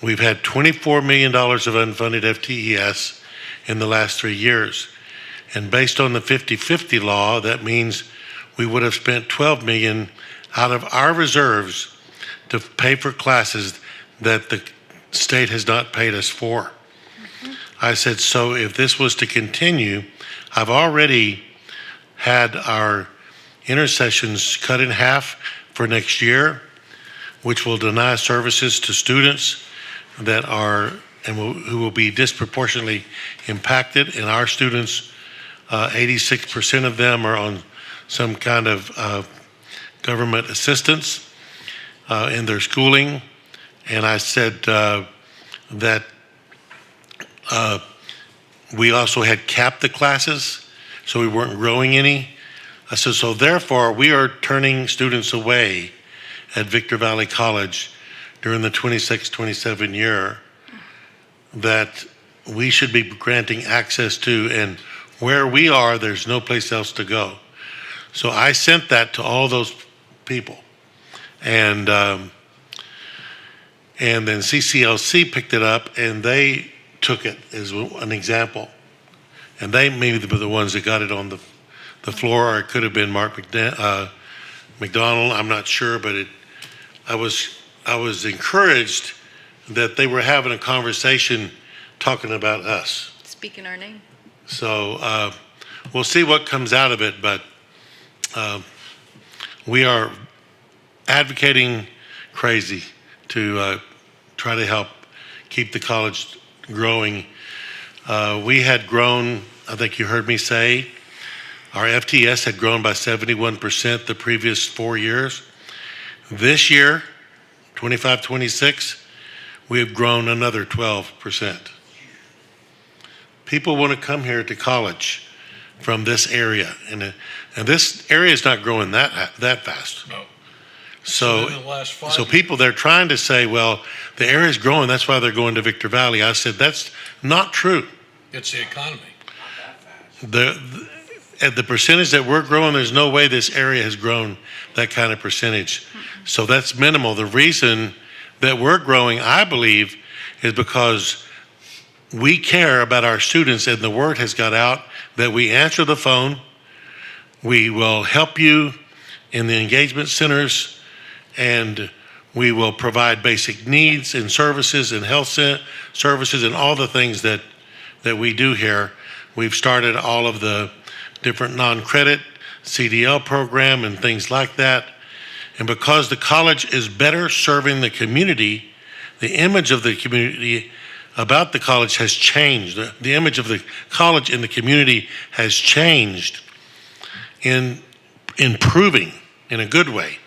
we've had $24 million of unfunded FTES in the last 3 years. And based on the 50-50 law, that means we would have spent $12 million out of our reserves to pay for classes that the state has not paid us for. I said, so if this was to continue, I've already had our intercessions cut in half for next year. which will deny services to students that are who will be disproportionately impacted. And our students, 86% of them are on some kind of government assistance in their schooling. And I said that we also had capped the classes, so we weren't growing any. I said, so therefore, we are turning students away at Victor Valley College during the 26-27 year that we should be granting access to, and where we are, there's no place else to go. So I sent that to all those people. And then CCLC picked it up, and they took it as an example. And they maybe were the ones that got it on the floor, or it could have been Mark McDonald, I'm not sure, but I was encouraged that they were having a conversation talking about us. Speaking our name. So we'll see what comes out of it, but we are advocating crazy to try to help keep the college growing. We had grown, I think you heard me say, our FTS had grown by 71% the previous 4 years. This year, 25-26, we have grown another 12%. People want to come here to college from this area, and this area is not growing that fast. No. So, in the last 5 so years- people, they're trying to say, well, the area is growing, that's why they're going to Victor Valley. I said, that's not true. It's the economy. At the percentage that we're growing, there's no way this area has grown that kind of percentage. So that's minimal. The reason that we're growing, I believe, is because we care about our students, and the word has got out that we answer the phone, we will help you in the engagement centers, and we will provide basic needs and services and health services and all the things that we do here. We've started all of the different non-credit CDL program and things like that. And because the college is better serving the community, the image of the community about the college has changed. The image of the college in the community has changed in improving in a good way.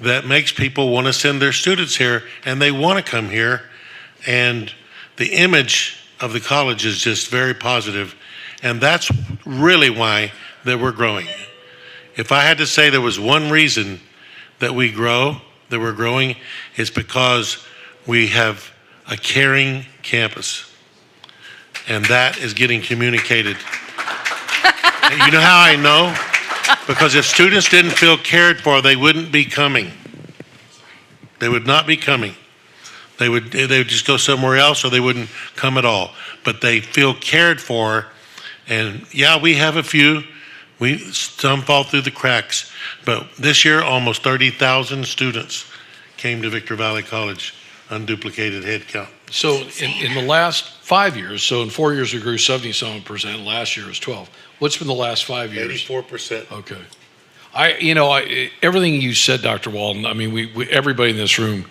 That makes people want to send their students here, and they want to come here. And the image of the college is just very positive. And that's really why that we're growing. If I had to say there was one reason that we're growing, it's because we have a caring campus. And that is getting communicated. You know how I know? Because if students didn't feel cared for, they wouldn't be coming. They would not be coming. They would just go somewhere else, or they wouldn't come at all. But they feel cared for, and yeah, we have a few. Some fall through the cracks. But this year, almost 30,000 students came to Victor Valley College, unduplicated head count. So in the last 5 years, so in 4 years we grew 77%, last year was 12. What's been the last 5 years? 84%. Okay. Everything you said, Dr. Walden, I mean, we everybody in this room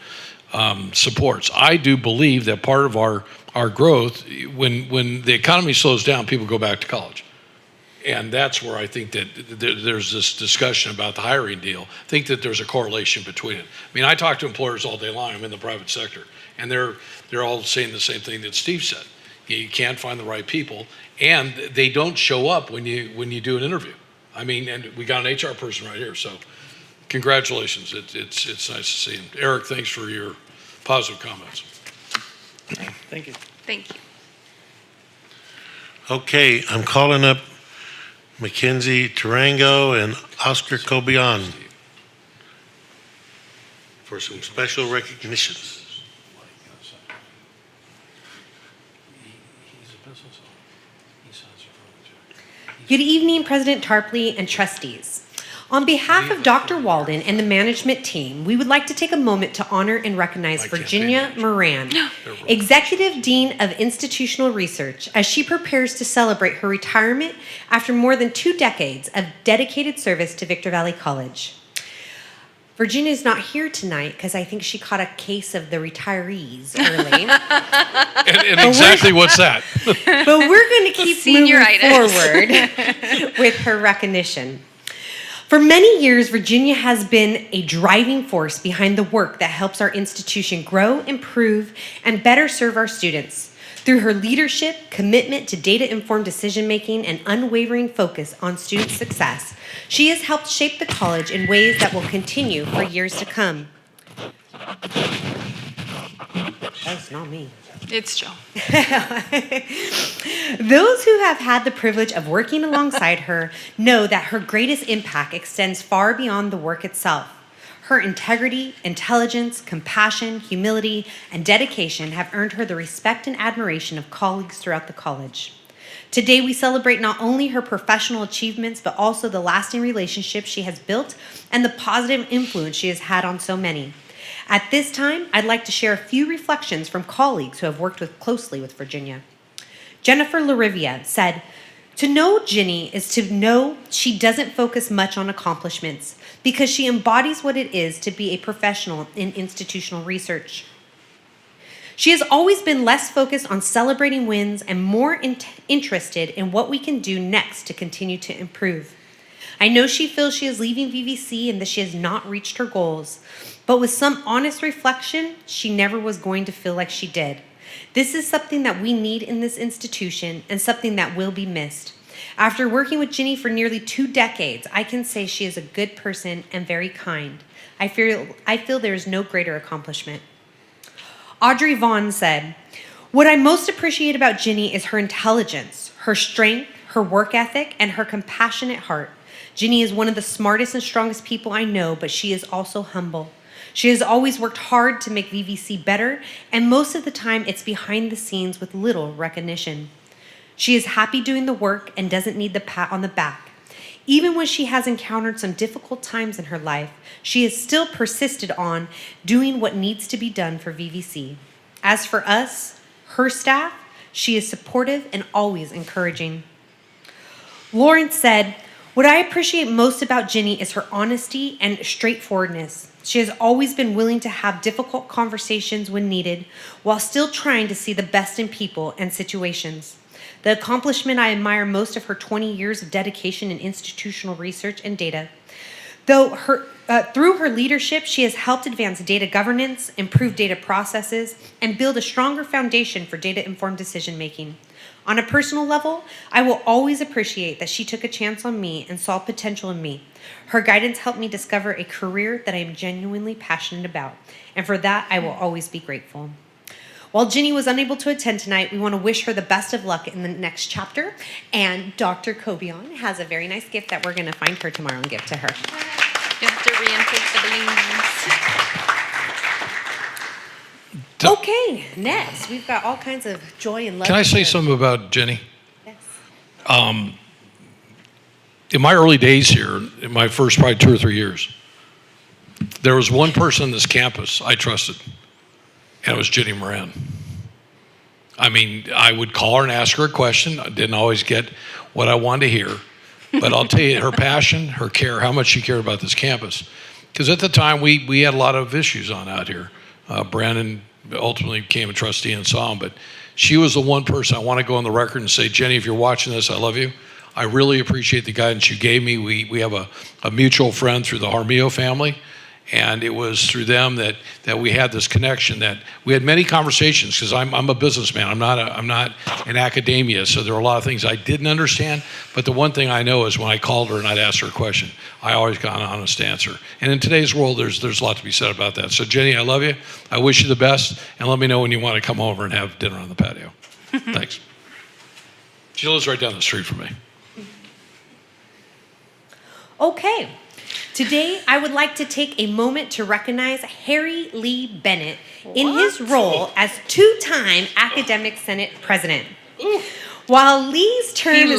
supports. I do believe that part of our growth, when the economy slows down, people go back to college. And that's where I think that there's this discussion about the hiring deal. I think that there's a correlation between it. I mean, I talk to employers all day long. I'm in the private sector, and they're all saying the same thing that Steve said. You can't find the right people, and they don't show up when you do an interview. I mean, and we got an HR person right here, so congratulations. It's nice to see him. Eric, thanks for your positive comments. Thank you. Thank you. Okay, I'm calling up Mackenzie Tarango and Oscar Cobian for some special recognitions. Good evening, President Tarpley and trustees. On behalf of Dr. Walden and the management team, we would like to take a moment to honor and recognize Virginia Moran, Executive Dean of Institutional Research, as she prepares to celebrate her retirement after more than 2 decades of dedicated service to Victor Valley College. Virginia's not here tonight because I think she caught a case of the retirees early. And exactly what's that? But we're going to keep moving Senioritis. forward with her recognition. For many years, Virginia has been a driving force behind the work that helps our institution grow, improve, and better serve our students. Through her leadership, commitment to data-informed decision-making, and unwavering focus on student success, she has helped shape the college in ways that will continue for years to come. That's not me. It's Joe. Those who have had the privilege of working alongside her know that her greatest impact extends far beyond the work itself. Her integrity, intelligence, compassion, humility, and dedication have earned her the respect and admiration of colleagues throughout the college. Today, we celebrate not only her professional achievements, but also the lasting relationships she has built and the positive influence she has had on so many. At this time, I'd like to share a few reflections from colleagues who have worked closely with Virginia. Jennifer Larivia said, "To know Ginny is to know she doesn't focus much on accomplishments because she embodies what it is to be a professional in institutional research. She has always been less focused on celebrating wins and more interested in what we can do next to continue to improve. I know she feels she is leaving VVC and that she has not reached her goals, but with some honest reflection, she never was going to feel like she did. This is something that we need in this institution and something that will be missed. After working with Ginny for nearly 2 decades, I can say she is a good person and very kind. I feel there is no greater accomplishment." Audrey Vaughn said, "What I most appreciate about Ginny is her intelligence, her strength, her work ethic, and her compassionate heart. Ginny is one of the smartest and strongest people I know, but she is also humble. She has always worked hard to make VVC better, and most of the time it's behind the scenes with little recognition. She is happy doing the work and doesn't need the pat on the back. Even when she has encountered some difficult times in her life, she has still persisted on doing what needs to be done for VVC. As for us, her staff, she is supportive and always encouraging." Lawrence said, "What I appreciate most about Ginny is her honesty and straightforwardness. She has always been willing to have difficult conversations when needed, while still trying to see the best in people and situations. The accomplishment I admire most of her 20 years of dedication in institutional research and data. Through her leadership, she has helped advance data governance, improve data processes, and build a stronger foundation for data-informed decision-making. On a personal level, I will always appreciate that she took a chance on me and saw potential in me. Her guidance helped me discover a career that I am genuinely passionate about, and for that, I will always be grateful." While Ginny was unable to attend tonight, we want to wish her the best of luck in the next chapter, and Dr. Cobian has a very nice gift that we're going to find her tomorrow and give to her. You have to reinflate the balloons. Okay, next, we've got all kinds of joy and love. Can I say something about Jenny? Yes. In my early days here, in my first probably 2 or 3 years, there was one person on this campus I trusted, and it was Ginny Moran. I mean, I would call her and ask her a question. I didn't always get what I wanted to hear, but I'll tell you, her passion, her care, how much she cared about this campus. Because at the time, we had a lot of issues on out here. Brandon ultimately became a trustee and saw him, but she was the one person I want to go on the record and say, Jenny, if you're watching this, I love you. I really appreciate the guidance you gave me. We have a mutual friend through the Harmio family, and it was through them that we had this connection, that we had many conversations, because I'm a businessman. I'm not in academia, so there are a lot of things I didn't understand, but the one thing I know is when I called her and I'd ask her a question, I always got an honest answer. And in today's world, there's a lot to be said about that. So Jenny, I love you. I wish you the best, and let me know when you want to come over and have dinner on the patio. Thanks. She lives right down the street from me. Okay. Today, I would like to take a moment to recognize Harry Lee Bennett in his role as 2-time Academic Senate President. While Lee's term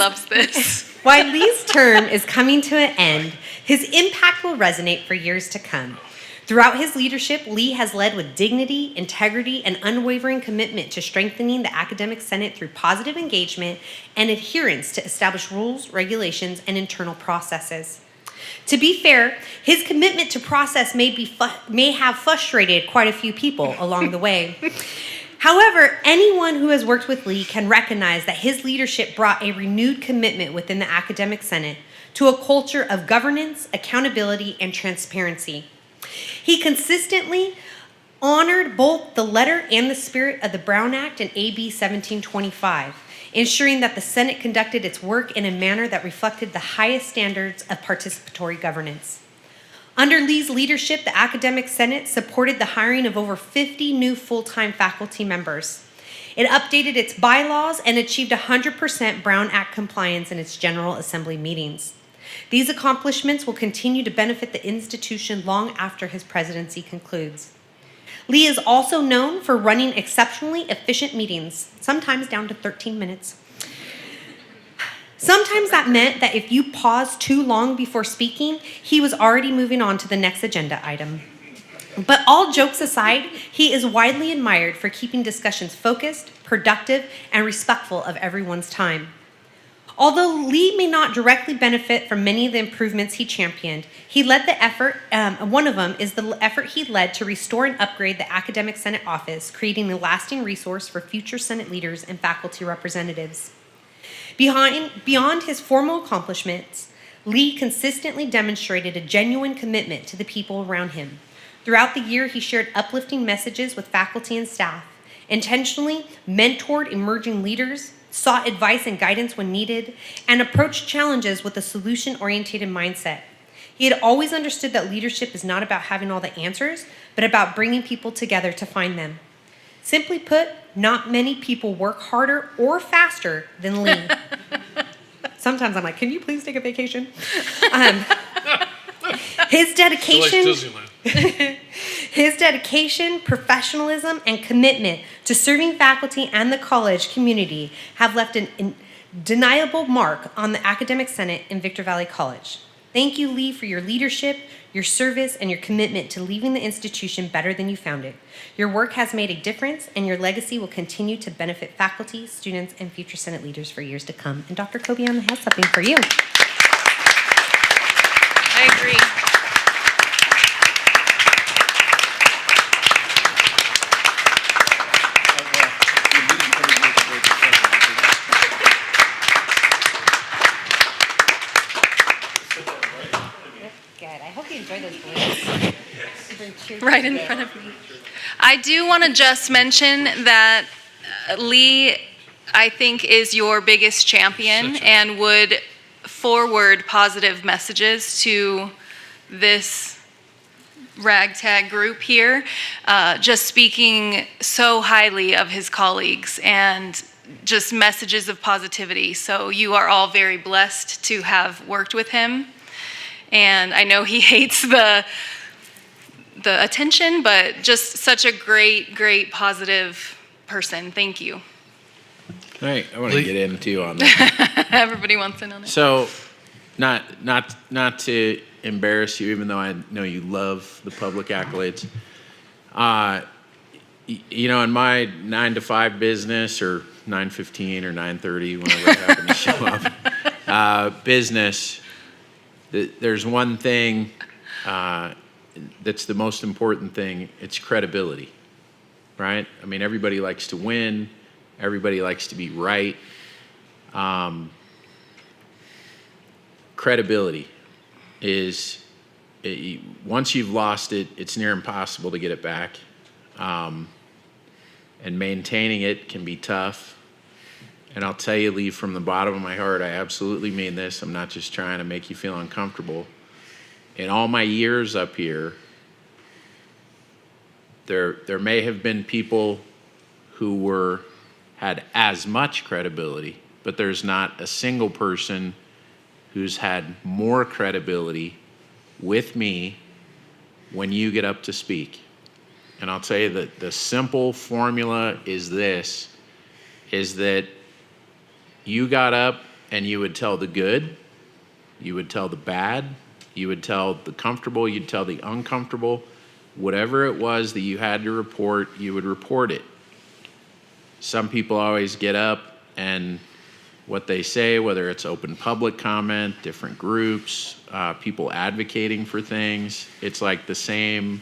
is coming to an end, his impact will resonate for years to come. Throughout his leadership, Lee has led with dignity, integrity, and unwavering commitment to strengthening the Academic Senate through positive engagement and adherence to established rules, regulations, and internal processes. To be fair, his commitment to process may have frustrated quite a few people along the way. However, anyone who has worked with Lee can recognize that his leadership brought a renewed commitment within the Academic Senate to a culture of governance, accountability, and transparency. He consistently honored both the letter and the spirit of the Brown Act and AB 1725, ensuring that the Senate conducted its work in a manner that reflected the highest standards of participatory governance. Under Lee's leadership, the Academic Senate supported the hiring of over 50 new full-time faculty members. It updated its bylaws and achieved 100% Brown Act compliance in its General Assembly meetings. These accomplishments will continue to benefit the institution long after his presidency concludes. Lee is also known for running exceptionally efficient meetings, sometimes down to 13 minutes. Sometimes that meant that if you paused too long before speaking, he was already moving on to the next agenda item. But all jokes aside, he is widely admired for keeping discussions focused, productive, and respectful of everyone's time. Although Lee may not directly benefit from many of the improvements he championed, he led the effort. One of them is the effort he led to restore and upgrade the Academic Senate office, creating a lasting resource for future Senate leaders and faculty representatives. Beyond his formal accomplishments, Lee consistently demonstrated a genuine commitment to the people around him. Throughout the year, he shared uplifting messages with faculty and staff, intentionally mentored emerging leaders, sought advice and guidance when needed, and approached challenges with a solution-oriented mindset. He had always understood that leadership is not about having all the answers, but about bringing people together to find them. Simply put, not many people work harder or faster than Lee. Sometimes I'm like, can you please take a vacation? His dedication, his dedication, professionalism, and commitment to serving faculty and the college community have left an undeniable mark on the Academic Senate in Victor Valley College. Thank you, Lee, for your leadership, your service, and your commitment to leaving the institution better than you found it. Your work has made a difference, and your legacy will continue to benefit faculty, students, and future Senate leaders for years to come. And Dr. Kobian has something for you. I agree. Good. I hope you enjoy those balloons. Right in front of me. I do want to just mention that Lee, I think, is your biggest champion and would forward positive messages to this ragtag group here, just speaking so highly of his colleagues and just messages of positivity. So you are all very blessed to have worked with him. And I know he hates the attention, but just such a great positive person. Thank you. Right, I want to get into on that. Everybody wants in on it. So, not to embarrass you, even though I know you love the public accolades. You know, in my 9 to 5 business, or 9:15 or 9:30, whenever I happen to show up, business, there's one thing that's the most important thing. It's credibility, right? I mean, everybody likes to win. Everybody likes to be right. Credibility is, once you've lost it, it's near impossible to get it back. And maintaining it can be tough. And I'll tell you, Lee, from the bottom of my heart, I absolutely mean this. I'm not just trying to make you feel uncomfortable. In all my years up here, there may have been people who had as much credibility, but there's not a single person who's had more credibility with me when you get up to speak. And I'll tell you that the simple formula is this, is that you got up and you would tell the good, you would tell the bad, you would tell the comfortable, you'd tell the uncomfortable. Whatever it was that you had to report, you would report it. Some people always get up and what they say, whether it's open public comment, different groups, people advocating for things. It's like the same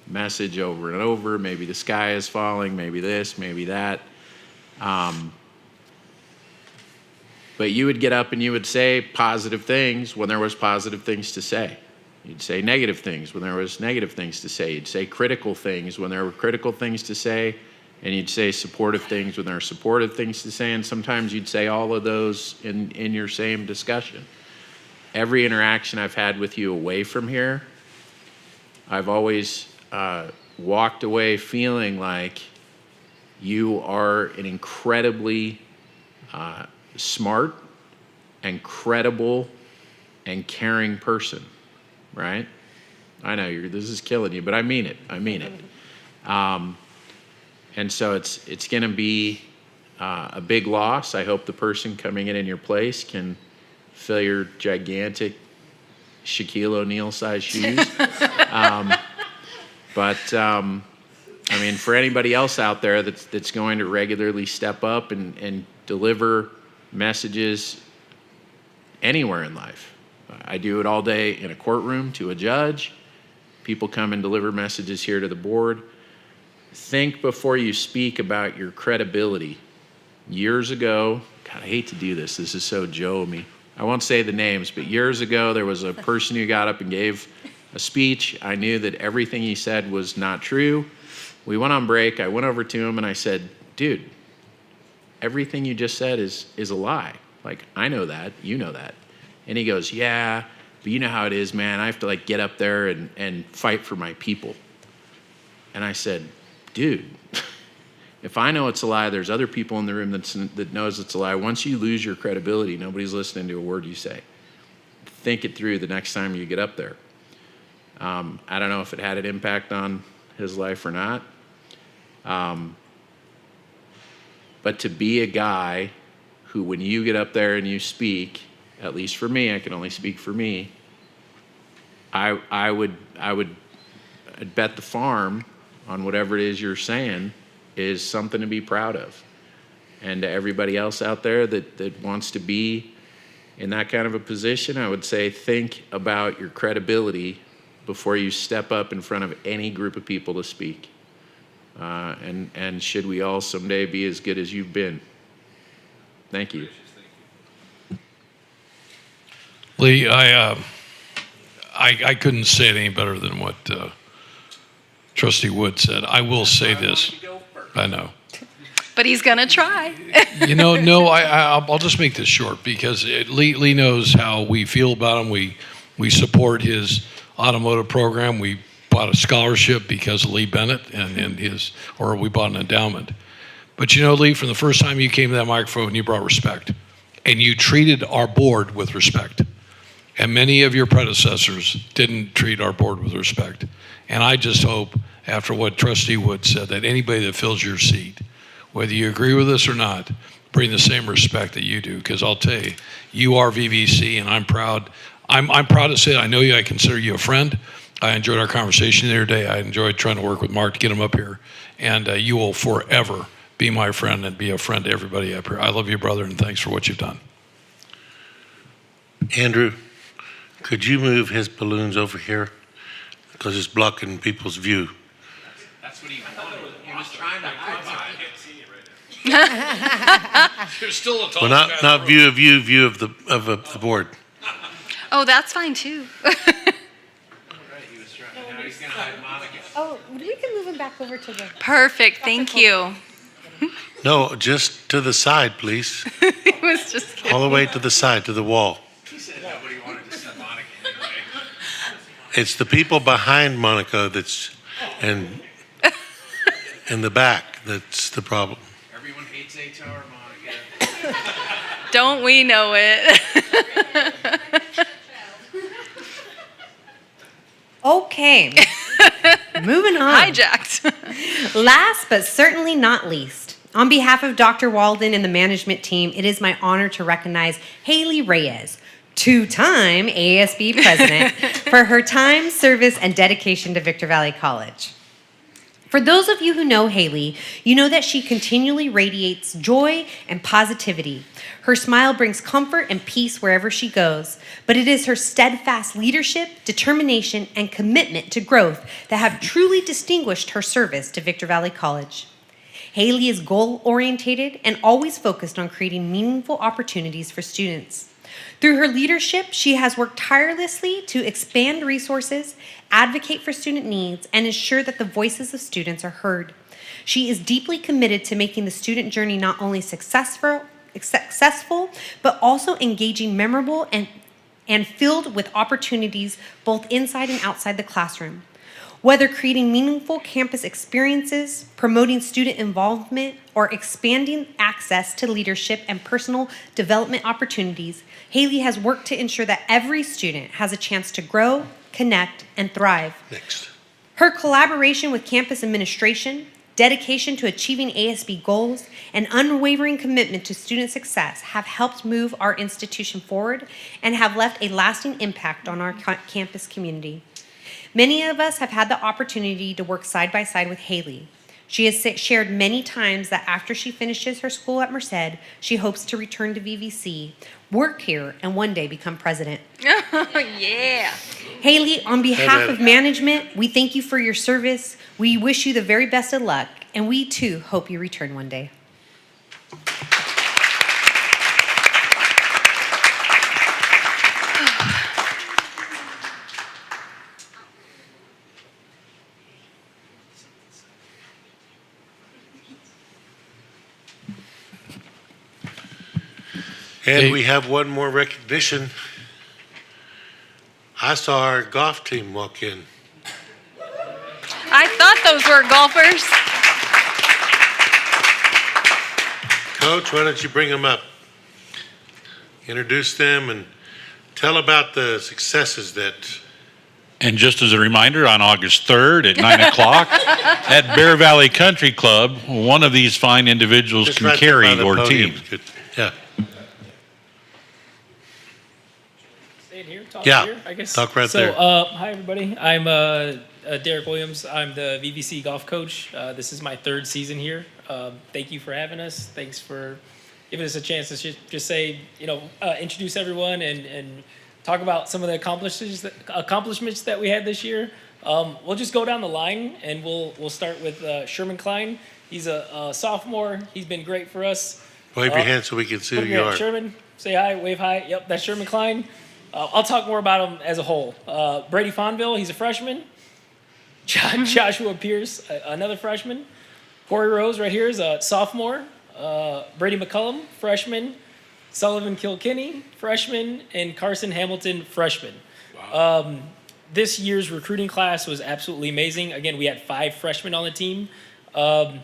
message over and over. Maybe the sky is falling, maybe this, maybe that. But you would get up and you would say positive things when there was positive things to say. You'd say negative things when there was negative things to say. You'd say critical things when there were critical things to say. And you'd say supportive things when there are supportive things to say. And sometimes you'd say all of those in your same discussion. Every interaction I've had with you away from here, I've always walked away feeling like you are an incredibly smart and credible and caring person, right? I know this is killing you, but I mean it. I mean it. And so it's going to be a big loss. I hope the person coming in your place can fill your gigantic Shaquille O'Neal size shoes. But I mean, for anybody else out there that's going to regularly step up and deliver messages anywhere in life. I do it all day in a courtroom to a judge. People come and deliver messages here to the board. Think before you speak about your credibility. Years ago, God, I hate to do this. This is so Joe-me. I won't say the names, but years ago, there was a person who got up and gave a speech. I knew that everything he said was not true. We went on break. I went over to him and I said, dude, everything you just said is a lie. Like, I know that, you know that. And he goes, yeah, but you know how it is, man. I have to get up there and fight for my people. And I said, dude, if I know it's a lie, there's other people in the room that knows it's a lie. Once you lose your credibility, nobody's listening to a word you say. Think it through the next time you get up there. I don't know if it had an impact on his life or not. But to be a guy who, when you get up there and you speak, at least for me, I can only speak for me, I would bet the farm on whatever it is you're saying is something to be proud of. And to everybody else out there that wants to be in that kind of a position, I would say think about your credibility before you step up in front of any group of people to speak. And should we all someday be as good as you've been? Thank you. Lee, I couldn't say it any better than what Trustee Wood said. I will say this. I know. But he's going to try. No, I'll just make this short because Lee knows how we feel about him. We support his automotive program. We bought a scholarship because of Lee Bennett and we bought an endowment. But Lee, from the first time you came to that microphone, you brought respect. And you treated our board with respect. And many of your predecessors didn't treat our board with respect. And I just hope, after what Trustee Wood said, that anybody that fills your seat, whether you agree with us or not, bring the same respect that you do. Because I'll tell you, you are VVC, and I'm proud. I'm proud to say it. I know you. I consider you a friend. I enjoyed our conversation the other day. I enjoyed trying to work with Mark to get him up here. And you will forever be my friend and be a friend to everybody up here. I love you, brother, and thanks for what you've done. Andrew, could you move his balloons over here? Because it's blocking people's view. That's what he wanted. He was trying to There's still a tall Well, not view of you, view of the board. Oh, that's fine too. Oh, we can move him back over to the... Perfect. Thank you. No, just to the side, please. He was just kidding. All the way to the side, to the wall. He said nobody wanted to see Monica anyway. It's the people behind Monica that's in the back that's the problem. Everyone hates A-Tower, Monica. Don't we know it? Okay. Moving on. Hijacked. Last but certainly not least, on behalf of Dr. Walden and the management team, it is my honor to recognize Haley Reyes, two-time ASB president, for her time, service, and dedication to Victor Valley College. For those of you who know Haley, you know that she continually radiates joy and positivity. Her smile brings comfort and peace wherever she goes, but it is her steadfast leadership, determination, and commitment to growth that have truly distinguished her service to Victor Valley College. Haley is goal-oriented and always focused on creating meaningful opportunities for students. Through her leadership, she has worked tirelessly to expand resources, advocate for student needs, and ensure that the voices of students are heard. She is deeply committed to making the student journey not only successful, but also engaging, memorable, and filled with opportunities both inside and outside the classroom. Whether creating meaningful campus experiences, promoting student involvement, or expanding access to leadership and personal development opportunities, Haley has worked to ensure that every student has a chance to grow, connect, and thrive. Next. Her collaboration with campus administration, dedication to achieving ASB goals, and unwavering commitment to student success have helped move our institution forward and have left a lasting impact on our campus community. Many of us have had the opportunity to work side by side with Haley. She has shared many times that after she finishes her school at Merced, she hopes to return to VVC, work here, and one day become president. Yeah. Haley, on behalf of management, we thank you for your service. We wish you the very best of luck, and we too hope you return one day. And we have one more recognition. I saw our golf team walk in. I thought those were golfers. Coach, why don't you bring them up? Introduce them and tell about the successes that. And just as a reminder, on August 3rd at 9 o'clock at Bear Valley Country Club, one of these fine individuals Just can right there carry by the your podium. team. Good. Yeah. Staying here, talk Yeah, here, I guess. talk right there. Hi everybody. I'm Derek Williams. I'm the VVC golf coach. This is my third season here. Thank you for having us. Thanks for giving us a chance to just say, introduce everyone and talk about some of the accomplishments that we had this year. We'll just go down the line, and we'll start with Sherman Klein. He's a sophomore. He's been great for us. Wave your hand so we can see who you are. Sherman, say hi, wave hi. Yep, that's Sherman Klein. I'll talk more about him as a whole. Brady Fonville, he's a freshman. Joshua Pierce, another freshman. Corey Rose right here is a sophomore. Brady McCullum, freshman. Sullivan Kilkenny, freshman, and Carson Hamilton, freshman. Wow. This year's recruiting class was absolutely amazing. Again, we had 5 freshmen on the team. The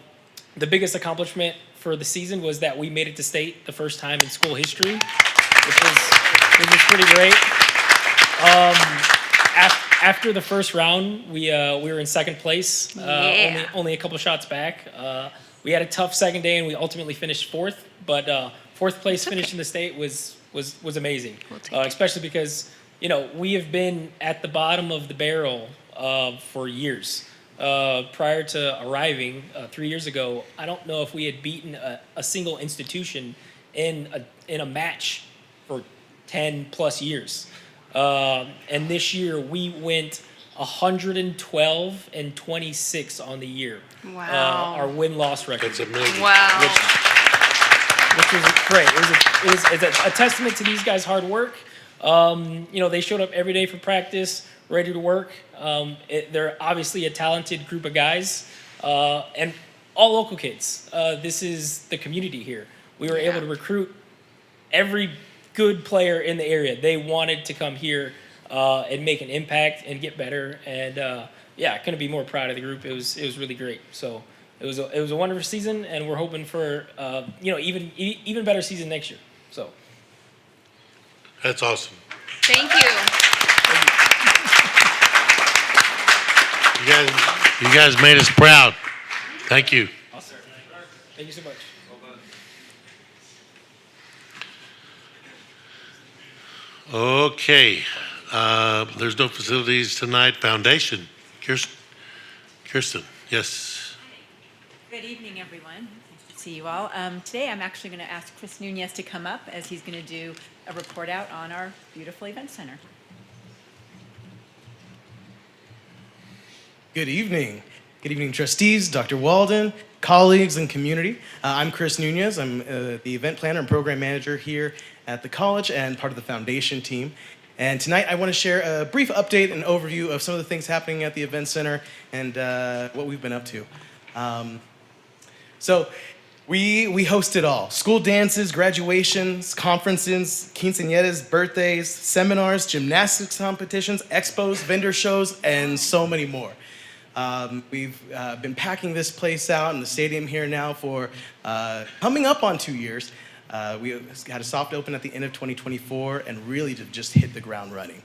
biggest accomplishment for the season was that we made it to state the first time in school history, which was pretty great. After the first round, we were in second place, only a couple shots back. We had a tough second day, and we ultimately finished 4th, but fourth place finish in the state was amazing, especially because we have been at the bottom of the barrel for years. Prior to arriving 3 years ago, I don't know if we had beaten a single institution in a match for 10 plus years. And this year we went 112-26 on the year. Wow. Our win-loss record. That's amazing. Wow. Which was great. It was a testament to these guys' hard work. They showed up every day for practice, ready to work. They're obviously a talented group of guys, and all local kids. This is the community here. We were able to recruit every good player in the area. They wanted to come here and make an impact and get better. And couldn't be more proud of the group. It was really great. So. It was a wonderful season, and we're hoping for even better season next year. So That's awesome. Thank you. You guys made us proud. Thank you. awesome. Thank you so much. Okay. There's no facilities tonight. Foundation. Kirsten. Yes. Good evening, everyone. Nice to see you all. Today, I'm actually going to ask Chris Nunez to come up as he's going to do a report out on our beautiful event center. Good evening. Good evening, trustees, Dr. Walden, colleagues, and community. I'm Chris Nunez. I'm the event planner and program manager here at the college and part of the foundation team. And tonight I want to share a brief update and overview of some of the things happening at the event center and what we've been up to. So we host it all. School dances, graduations, conferences, quinceañeras, birthdays, seminars, gymnastics competitions, expos, vendor shows, and so many more. We've been packing this place out in the stadium here now for coming up on 2 years. We had a soft open at the end of 2024 and really just hit the ground running.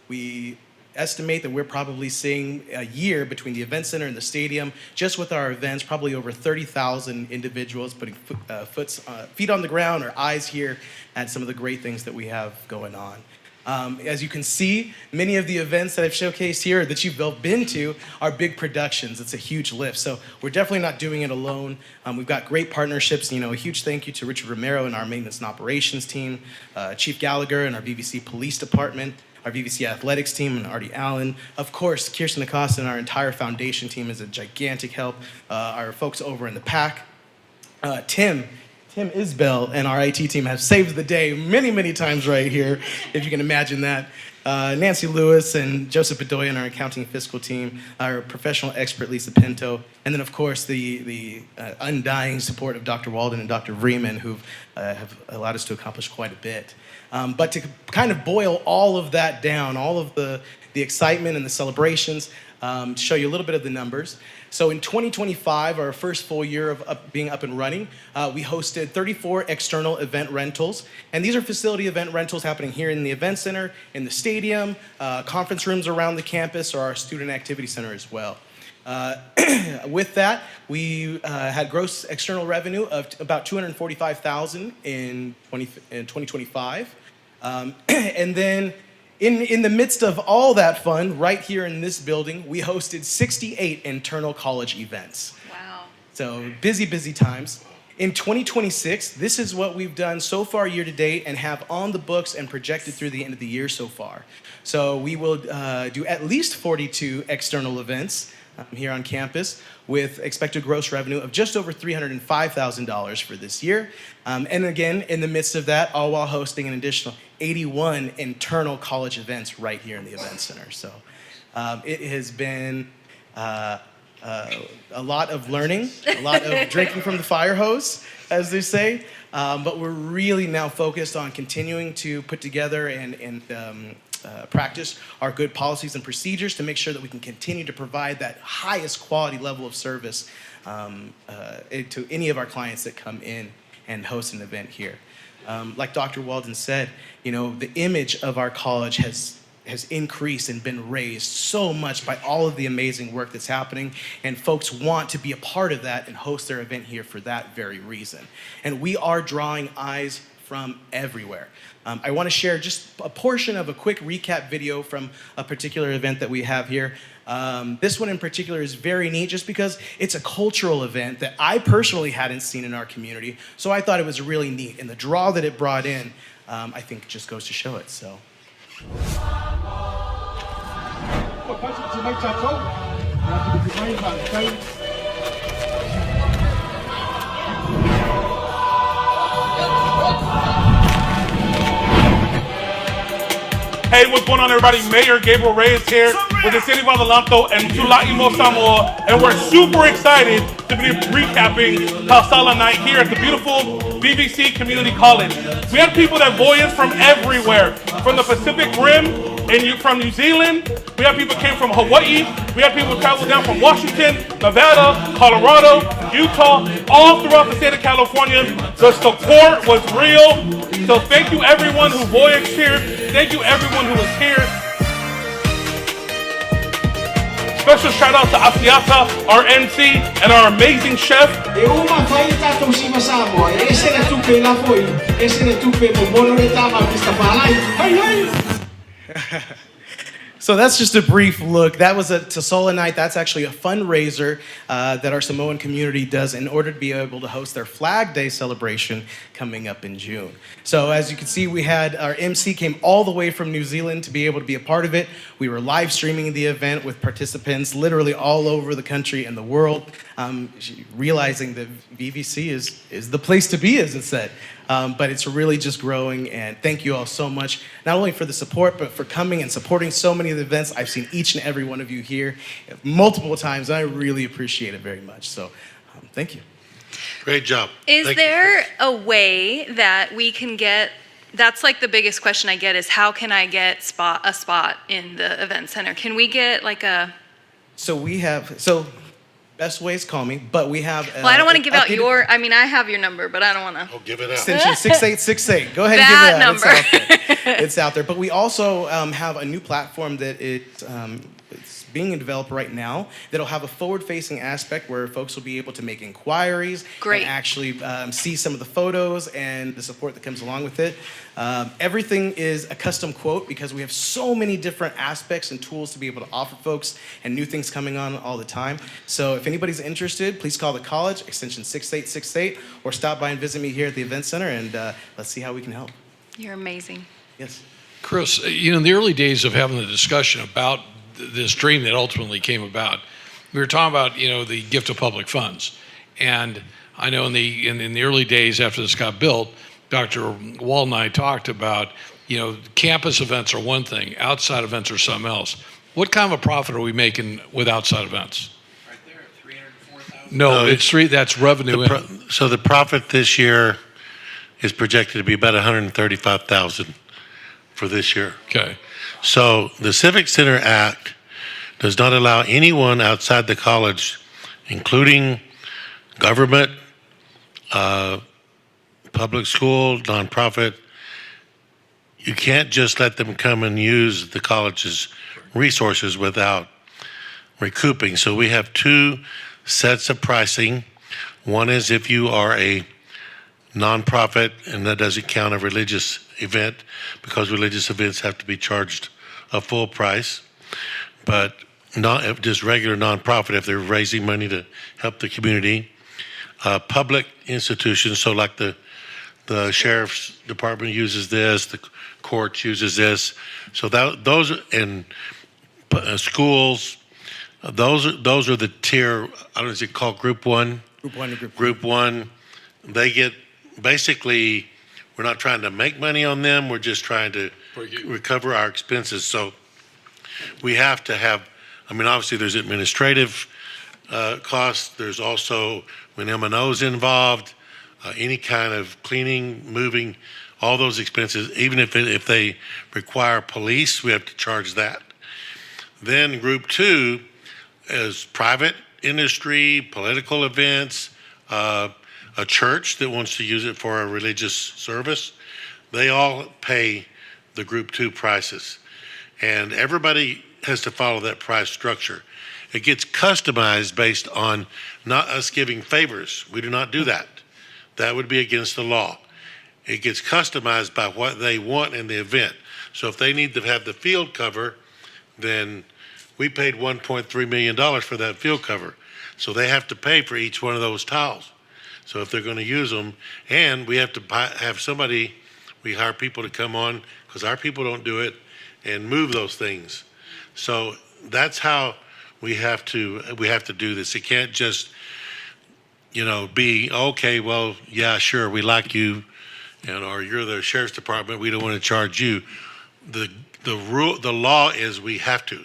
We estimate that we're probably seeing a year between the event center and the stadium, just with our events, probably over 30,000 individuals putting feet on the ground or eyes here at some of the great things that we have going on. As you can see, many of the events that I've showcased here that you've been to are big productions. It's a huge lift. So we're definitely not doing it alone. We've got great partnerships. You know, a huge thank you to Richard Romero and our maintenance and operations team, Chief Gallagher and our VVC Police Department, our VVC Athletics team, and Artie Allen. Of course, Kirsten Acosta and our entire foundation team is a gigantic help. Our folks over in the PAC. Tim Isbell and our IT team have saved the day many, many times right here, if you can imagine that. Nancy Lewis and Joseph Bedoya and our accounting and fiscal team, our professional expert Lisa Pinto, and then of course the undying support of Dr. Walden and Dr. Vreeman, who have allowed us to accomplish quite a bit. But to kind of boil all of that down, all of the excitement and the celebrations, to show you a little bit of the numbers. So in 2025, our first full year of being up and running, we hosted 34 external event rentals. And these are facility event rentals happening here in the event center, in the stadium, conference rooms around the campus, or our student activity center as well. With that, we had gross external revenue of about $245,000 in 2025. And then in the midst of all that fun, right here in this building, we hosted 68 internal college events. Wow. So busy, busy times. In 2026, this is what we've done so far year to date and have on the books and projected through the end of the year so far. So we will do at least 42 external events here on campus with expected gross revenue of just over $305,000 for this year. And again, in the midst of that, all while hosting an additional 81 internal college events right here in the event center. So it has been a lot of learning, a lot of drinking from the fire hose, as they say. But we're really now focused on continuing to put together and practice our good policies and procedures to make sure that we can continue to provide that highest quality level of service to any of our clients that come in and host an event here. Like Dr. Walden said, you know, the image of our college has increased and been raised so much by all of the amazing work that's happening, and folks want to be a part of that and host their event here for that very reason. And we are drawing eyes from everywhere. I want to share just a portion of a quick recap video from a particular event that we have here. This one in particular is very neat just because it's a cultural event that I personally hadn't seen in our community. So I thought it was really neat. And the draw that it brought in, I think just goes to show it. So. Hey, what's going on, everybody? Mayor Gabriel Reyes here with the City of Adelanto and Tulaimo, Samoa, and we're super excited to be recapping Pausala Night here at the beautiful VVC Community College. We had people that voyaged from everywhere, from the Pacific Rim and from New Zealand. We had people came from Hawaii. We had people travel down from Washington, Nevada, Colorado, Utah, all throughout the state of California. The support was real. So thank you everyone who voyaged here. Thank you everyone who was here. Special shout out to Asiata, our MC, and our amazing chef. So that's just a brief look. That was a Tosola night. That's actually a fundraiser that our Samoan community does in order to be able to host their Flag Day celebration coming up in June. So as you can see, we had our MC came all the way from New Zealand to be able to be a part of it. We were live streaming the event with participants literally all over the country and the world, realizing that VVC is the place to be, as it said. But it's really just growing, and thank you all so much, not only for the support, but for coming and supporting so many of the events. I've seen each and every one of you here multiple times, and I really appreciate it very much. So thank you. Great job. Is Thank you, there Chris. a way that we can get, that's like the biggest question I get is how can I get a spot in the event center? Can we get like a... Best ways, call me, but we have... Well, I don't want to give out I have your number, but I don't want to. Oh, give it out. Extension 6868. Go ahead That and give it out. number. It's out there. But we also have a new platform that it's being developed right now that'll have a forward-facing aspect where folks will be able to make inquiries Great. and actually see some of the photos and the support that comes along with it. Everything is a custom quote because we have so many different aspects and tools to be able to offer folks and new things coming on all the time. So if anybody's interested, please call the college, extension 6868, or stop by and visit me here at the event center, and let's see how we can help. You're amazing. Yes. Chris, in the early days of having the discussion about this dream that ultimately came about, we were talking about, the gift of public funds. And I know in the early days after this got built, Dr. Wald and I talked about, campus events are one thing, outside events are something else. What kind of a profit are we making with outside events? Right there, 304,000. No, that's revenue. So the profit this year is projected to be about 135,000 for this year. Okay. So the Civic Center Act does not allow anyone outside the college, including government, public school, nonprofit. You can't just let them come and use the college's resources without recouping. So we have two sets of pricing. One is if you are a nonprofit, and that doesn't count a religious event because religious events have to be charged a full price. But not if just regular nonprofit, if they're raising money to help the community. Public institutions, so like the sheriff's department uses this, the courts uses this. So those and schools, those are the tier. I don't know, is it called Group 1? Group 1 to Group 1. They get basically. We're not trying to make money on them. We're just trying to recover our expenses. So we have to have. Obviously, there's administrative costs. There's also when M&O's involved, any kind of cleaning, moving, all those expenses. Even if they require police, we have to charge that. Then Group 2 is private industry, political events, a church that wants to use it for a religious service. They all pay the Group 2 prices. And everybody has to follow that price structure. It gets customized based on not us giving favors. We do not do that. That would be against the law. It gets customized by what they want in the event. So if they need to have the field cover, then we paid $1.3 million for that field cover. So they have to pay for each one of those tiles. So if they're going to use them, and we have to have somebody, we hire people to come on because our people don't do it and move those things. So that's how we have to do this. It can't just, be okay. Well, yeah, sure, we like you, or you're the sheriff's department. We don't want to charge you. The law is we have to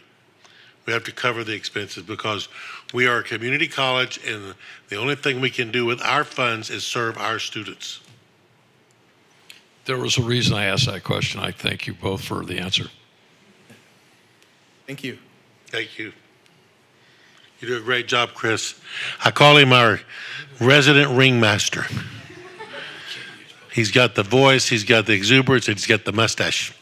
cover the expenses because we are a community college, and the only thing we can do with our funds is serve our students. There was a reason I asked that question. I thank you both for the answer. Thank you. Thank you. You do a great job, Chris. I call him our resident ringmaster. He's got the voice, he's got the exuberance, and he's got the mustache.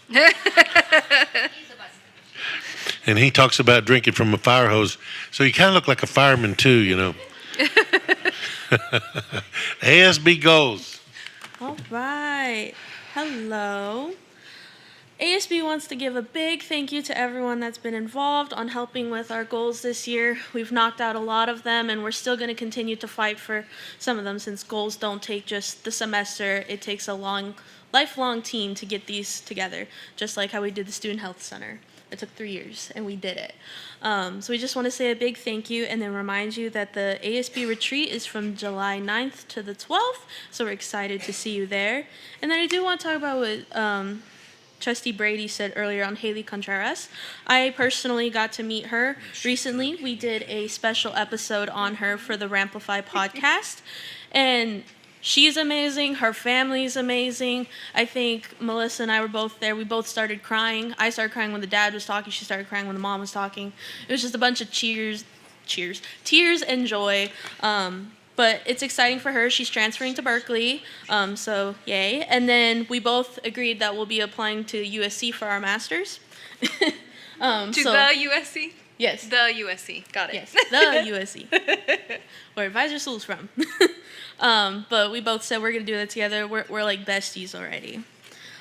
And he talks about drinking from a fire hose. So you kind of look like a fireman too, ASB goals. All right. Hello. ASB wants to give a big thank you to everyone that's been involved on helping with our goals this year. We've knocked out a lot of them, and we're still going to continue to fight for some of them, since goals don't take just the semester. It takes a lifelong team to get these together, just like how we did the Student Health Center. It took 3 years, and we did it. So we just want to say a big thank you, and then remind you that the ASB retreat is from July 9th to the 12th, so we're excited to see you there. And then I do want to talk about what Trustee Brady said earlier on Haley Contreras. I personally got to meet her recently. We did a special episode on her for the Ramplify podcast, and she's amazing. Her family's amazing. I think Melissa and I were both there. We both started crying. I started crying when the dad was talking. She started crying when the mom was talking. It was just a bunch of tears and joy. But it's exciting for her. She's transferring to Berkeley, so yay. And then we both agreed that we'll be applying to USC for our masters. To the USC? Yes. The USC. Got it. Yes, the USC. Where Advisor School's from. But we both said we're going to do that together. We're like besties already.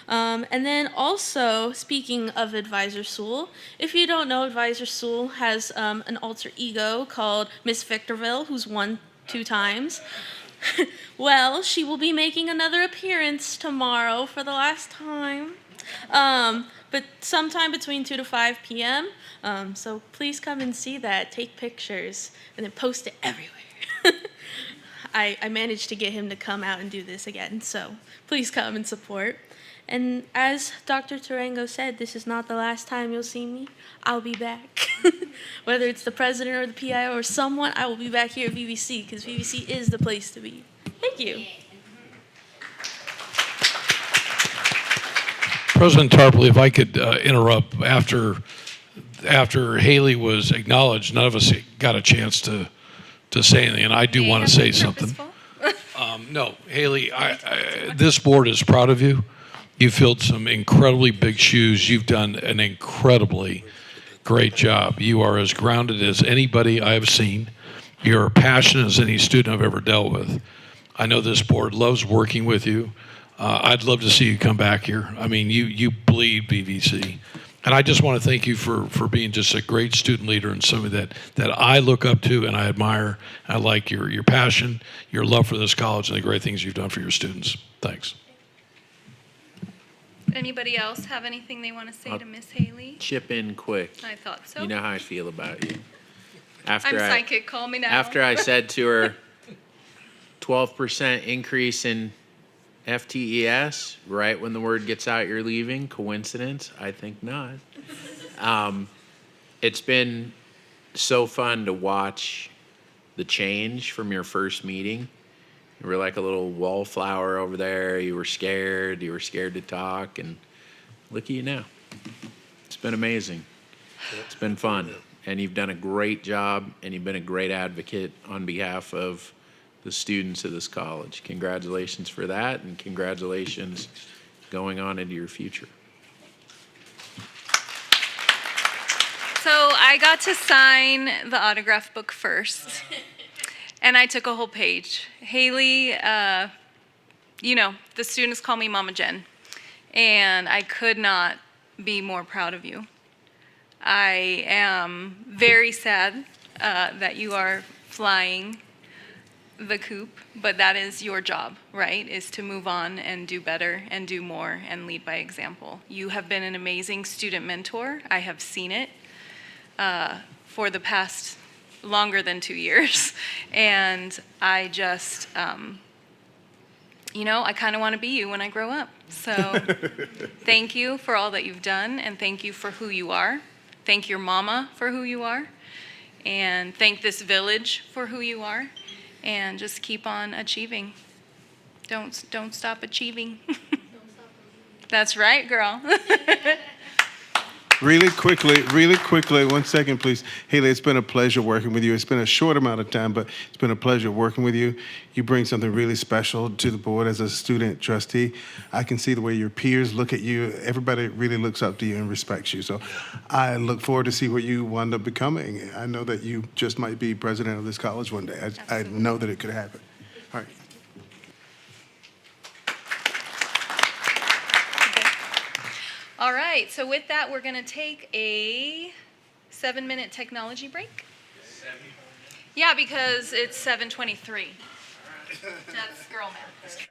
And then also, speaking of Advisor Sewell, if you don't know, Advisor Sewell has an alter ego called Miss Victorville, who's won 2 times. Well, she will be making another appearance tomorrow for the last time. But sometime between 2 to 5 p.m. So please come and see that, take pictures, and then post it everywhere. I managed to get him to come out and do this again, so please come and support. And as Dr. Tarango said, this is not the last time you'll see me. I'll be back. Whether it's the president or the PIO or someone, I will be back here at VVC, because VVC is the place to be. Thank you. President Tarpley, if I could interrupt, after Haley was acknowledged, none of us got a chance to say anything, and I do want to say something. No, Haley, this board is proud of you. You filled some incredibly big shoes. You've done an incredibly great job. You are as grounded as anybody I have seen. You're passionate as any student I've ever dealt with. I know this board loves working with you. I'd love to see you come back here. I mean, you bleed BVC. And I just want to thank you for being just a great student leader and somebody that I look up to and I admire. I like your passion, your love for this college, and the great things you've done for your students. Thanks. Anybody else have anything they want to say to Miss Haley? Chip in quick. I thought so. You know how I feel about you. I'm psychic. Call me now. After I said to her, 12% increase in FTES, right when the word gets out you're leaving, coincidence? I think not. It's been so fun to watch the change from your first meeting. You were like a little wallflower over there. You were scared to talk, and look at you now. It's been amazing. It's been fun, and you've done a great job, and you've been a great advocate on behalf of the students of this college. Congratulations for that, and congratulations going on into your future. So I got to sign the autograph book first, and I took a whole page. Haley, the students call me Mama Jen, and I could not be more proud of you. I am very sad that you are flying the coop, but that is your job, right? Is to move on and do better and do more and lead by example. You have been an amazing student mentor. I have seen it for the past longer than 2 years. And I just, I kind of want to be you when I grow up. So thank you for all that you've done, and thank you for who you are. Thank your mama for who you are, and thank this village for who you are. And just keep on achieving. Don't stop achieving. That's right, girl. Really quickly, 1 second, please. Haley, it's been a pleasure working with you. It's been a short amount of time, but it's been a pleasure working with you. You bring something really special to the board as a student trustee. I can see the way your peers look at you. Everybody really looks up to you and respects you. So I look forward to see what you wind up becoming. I know that you just might be president of this college one day. I know that it could happen. All right. All right, so with that, we're going to take a 7-minute technology break. Yeah, because it's 7:23. That's girl math.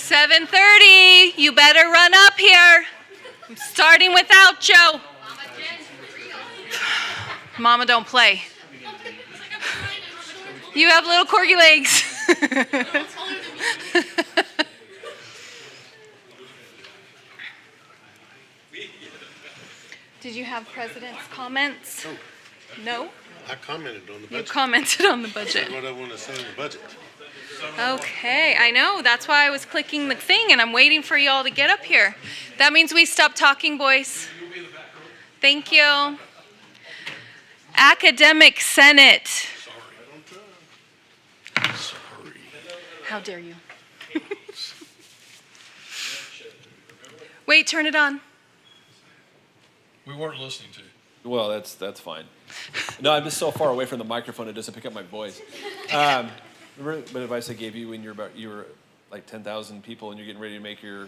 7:30, you better run up here. I'm starting without Joe. Mama, don't play. You have little corgi legs. Did you have president's comments? No? I commented on the You budget. commented on the budget. What I want to say on the budget. Okay, I know. That's why I was clicking the thing and I'm waiting for y'all to get up here. That means we stop talking, boys. Thank you. Academic Senate. How dare you? Wait, turn it on. We weren't listening to you. Well, that's fine. No, I'm just so far away from the microphone it doesn't pick up my voice. Remember what advice I gave you when you were like 10,000 people and you're getting ready to make your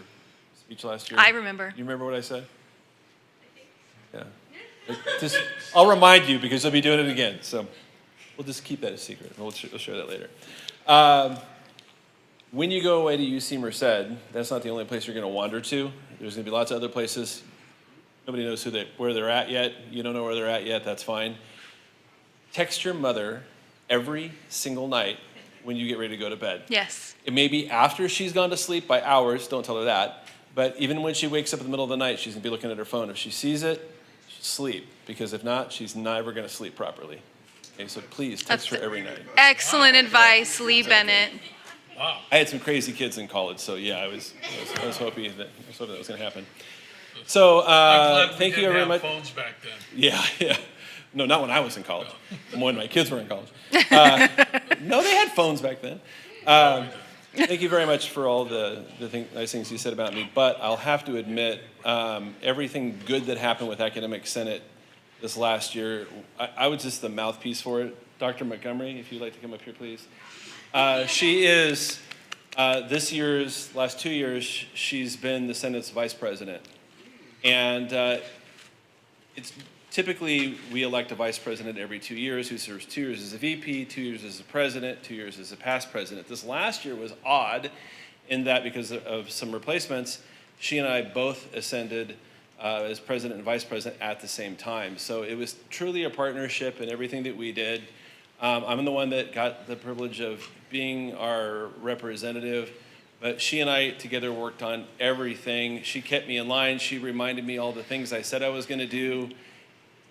speech last year? I remember. You remember what I said? Yeah. Just, I'll remind you because I'll be doing it again. So we'll just keep that a secret. We'll share that later. When you go away to UC Merced, that's not the only place you're going to wander to. There's going to be lots of other places. Nobody knows where they're at yet. You don't know where they're at yet. That's fine. Text your mother every single night when you get ready to go to bed. Yes. It may be after she's gone to sleep by hours. Don't tell her that. But even when she wakes up in the middle of the night, she's going to be looking at her phone. If she sees it, she'll sleep. Because if not, she's never going to sleep properly. Okay, so please text her every night. Excellent advice, Lee Bennett. Wow. I had some crazy kids in college, so yeah, I was hoping that was going to happen. So thank you very much. Phones back then. Yeah. No, not when I was in college. When my kids were in college. No, they had phones back then. Thank you very much for all the nice things you said about me. But I'll have to admit, everything good that happened with Academic Senate this last year, I was just the mouthpiece for it. Dr. Montgomery, if you'd like to come up here, please. She is, last 2 years, she's been the Senate's vice president. And it's typically we elect a vice president every 2 years who serves 2 years as a VP, 2 years as a president, 2 years as a past president. This last year was odd in that because of some replacements, she and I both ascended as president and vice president at the same time. So it was truly a partnership in everything that we did. I'm the one that got the privilege of being our representative, but she and I together worked on everything. She kept me in line. She reminded me all the things I said I was going to do,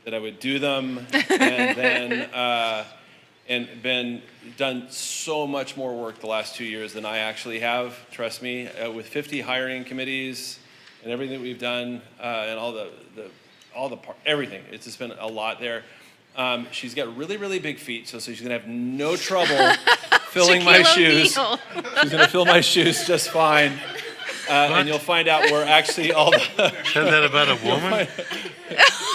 that I would do them, and then and been done so much more work the last 2 years than I actually have. Trust me, with 50 hiring committees and everything that we've done, and everything. It's just been a lot there. She's got really, really big feet, so she's gonna have no trouble filling my shoes. She's gonna fill my shoes just fine. And you'll find out where actually all the... Said that about a woman?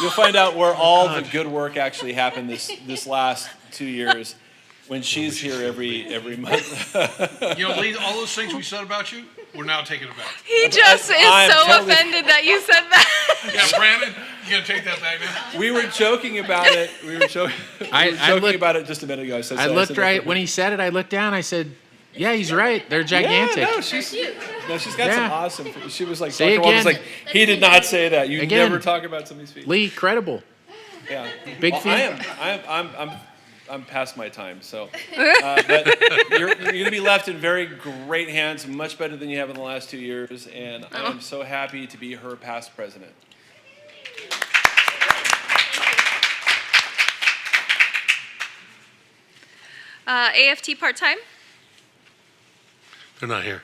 You'll find out where all the good work actually happened this last 2 years when she's here every month. You know, Lee, all those things we said about you, we're now taking it back. He just is so offended that you said that. Yeah, Brandon, you gonna take that back now? We were joking about it. We were joking about it just a minute ago. I looked right when he said it. I looked down. I said, "Yeah, he's right. They're gigantic." Yeah, she's got some awesome. She was like, Say Dr. Wall was again. like, he did not say that. You Again. never talk about somebody's feet. Lee, credible. Yeah, Big well, feet. I'm past my time. So, but you're going to be left in very great hands, much better than you have in the last 2 years, and I am so happy to be her past president. AFT part-time. They're not here.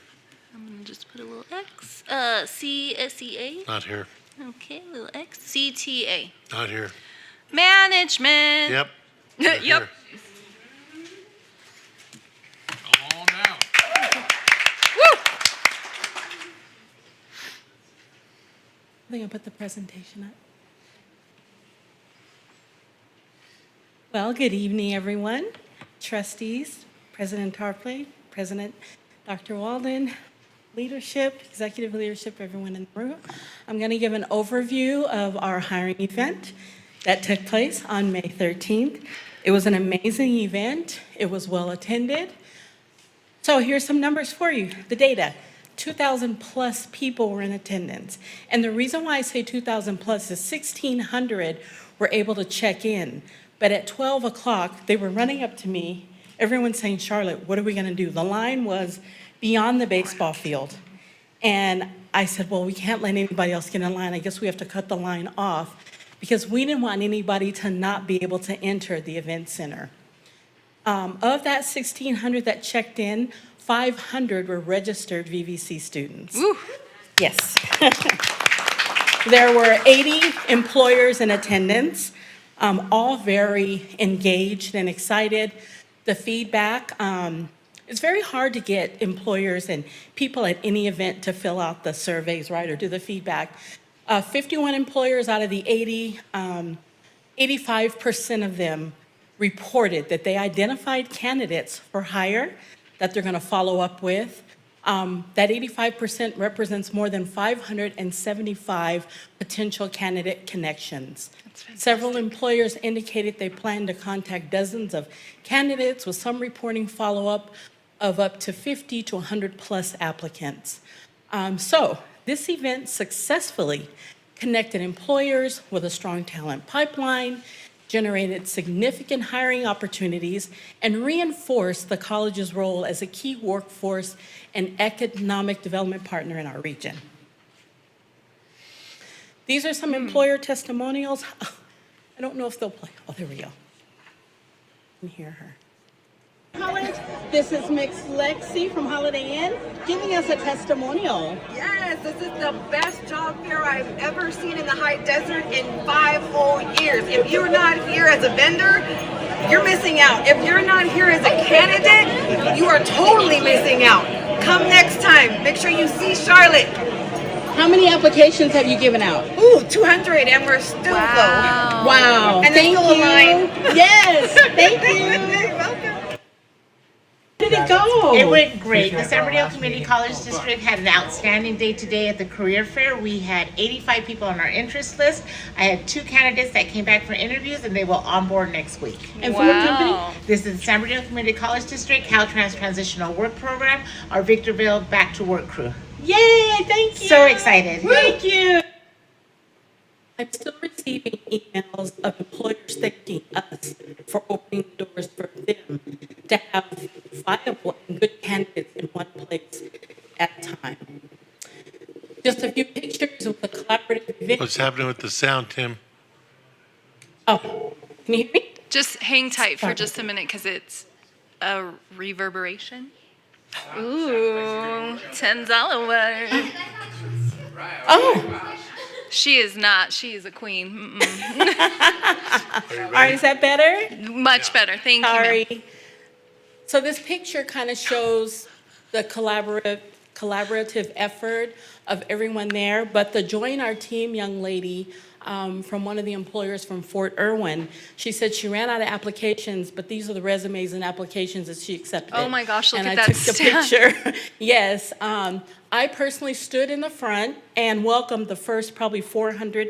I'm going to just put a little X. CSEA. Not here. Okay, little X. CTA. Not here. Management. Yep. Yep. Come on now. Woo! I think I'll put the presentation up. Well, good evening, everyone. Trustees, President Tarpley, President Dr. Walden, leadership, executive leadership, everyone in the room. I'm going to give an overview of our hiring event that took place on May 13th. It was an amazing event. It was well attended. So here's some numbers for you, the data. 2,000 plus people were in attendance. And the reason why I say 2,000 plus is 1,600 were able to check in. But at 12 o'clock, they were running up to me, everyone saying, Charlotte, what are we gonna do? The line was beyond the baseball field. And I said, well, we can't let anybody else get in line. I guess we have to cut the line off because we didn't want anybody to not be able to enter the event center. Of that 1,600 that checked in, 500 were registered VVC students. Woo. Yes. There were 80 employers in attendance, all very engaged and excited. The feedback, it's very hard to get employers and people at any event to fill out the surveys, right, or do the feedback. 51 employers out of the 80, 85% of them reported that they identified candidates for hire that they're going to follow up with. That 85% represents more than 575 potential candidate connections. Several employers indicated they plan to contact dozens of candidates with some reporting follow-up of up to 50 to 100 plus applicants. So this event successfully connected employers with a strong talent pipeline, generated significant hiring opportunities, and reinforced the college's role as a key workforce and economic development partner in our region. These are some employer testimonials. I don't know if they'll play. Oh, there we go. I can hear her. College, this is Mix Lexi from Holiday Inn giving us a testimonial. Yes, this is the best job fair I've ever seen in the high desert in 5 whole years. If you're not here as a vendor, you're missing out. If you're not here as a candidate, you are totally missing out. Come next time. Make sure you see Charlotte. How many applications have you given out? Ooh, 200, and we're still low. Wow. And there's Thank still a you. line. Yes, thank you. How did it go? It went great. The San Bernardino Community College District had an outstanding day today at the career fair. We had 85 people on our interest list. I had 2 candidates that came back for interviews, and they will onboard next week. And from what company? This is the San Bernardino Community College District Caltrans Transitional Work Program, our Victorville Back to Work crew. Yay, thank you. So excited. Thank you. I'm still receiving emails of employers thanking us for opening doors for them to have viable and good candidates in one place at a time. Just a few pictures of the collaborative event. What's happening with the sound, Tim? Oh, can you hear me? Just hang tight for just a minute because it's a reverberation. Ooh, $10 word. Oh. She is not. She is a queen. All right, is that better? Much better. Thank you, ma'am. Sorry. So this picture kind of shows the collaborative effort of everyone there, but the Join Our Team young lady from one of the employers from Fort Irwin, she said she ran out of applications, but these are the resumes and applications that she accepted. Oh my gosh, look and at I that took the stack. picture. Yes, I personally stood in the front and welcomed the first probably 400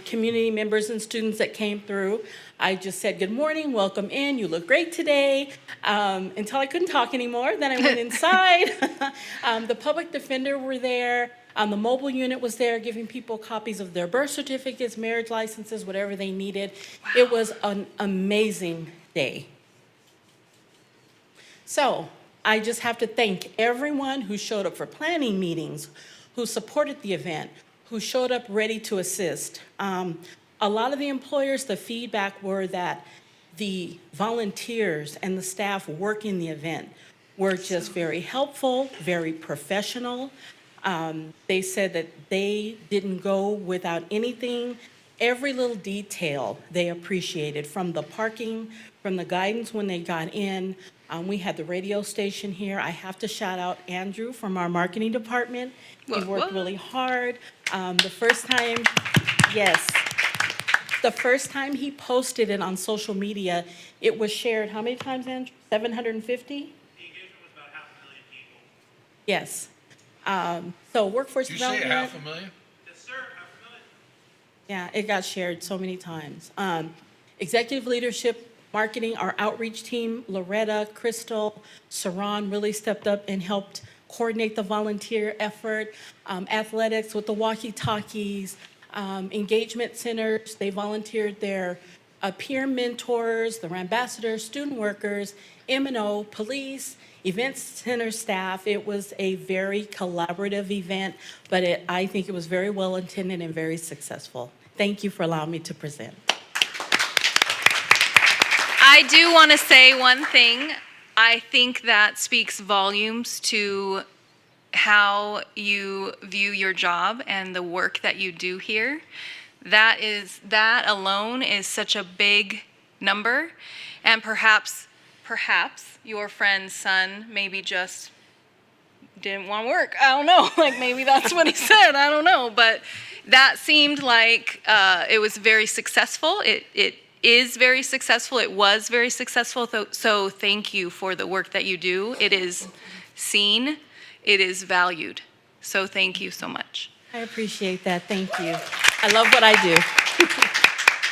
community members and students that came through. I just said, good morning, welcome in, you look great today, until I couldn't talk anymore. Then I went inside. The public defender were there. The mobile unit was there giving people copies of their birth certificates, marriage licenses, whatever they needed. Wow. It was an amazing day. So I just have to thank everyone who showed up for planning meetings, who supported the event, who showed up ready to assist. A lot of the employers, the feedback were that the volunteers and the staff working the event were just very helpful, very professional. They said that they didn't go without anything. Every little detail they appreciated, from the parking, from the guidance when they got in. We had the radio station here. I have to shout out Andrew from our marketing department. He worked really hard. The first time he posted it on social media, it was shared how many times, Andrew? 750? The engagement was about 500,000 people. Yes. So workforce Did you say development. 500,000? Yes, sir, 500,000. Yeah, it got shared so many times. Executive leadership, marketing, our outreach team, Loretta, Crystal, Saran really stepped up and helped coordinate the volunteer effort, athletics with the walkie-talkies, engagement centers. They volunteered their peer mentors, their ambassadors, student workers, M&O, police, events center staff. It was a very collaborative event, but I think it was very well attended and very successful. Thank you for allowing me to present. I do want to say one thing. I think that speaks volumes to how you view your job and the work that you do here. That alone is such a big number, and perhaps your friend's son maybe just didn't want to work. I don't know. Like maybe that's what he said. I don't know. But that seemed like it was very successful. It is very successful. It was very successful. So thank you for the work that you do. It is seen. It is valued. So thank you so much. I appreciate that. Thank you. I love what I do.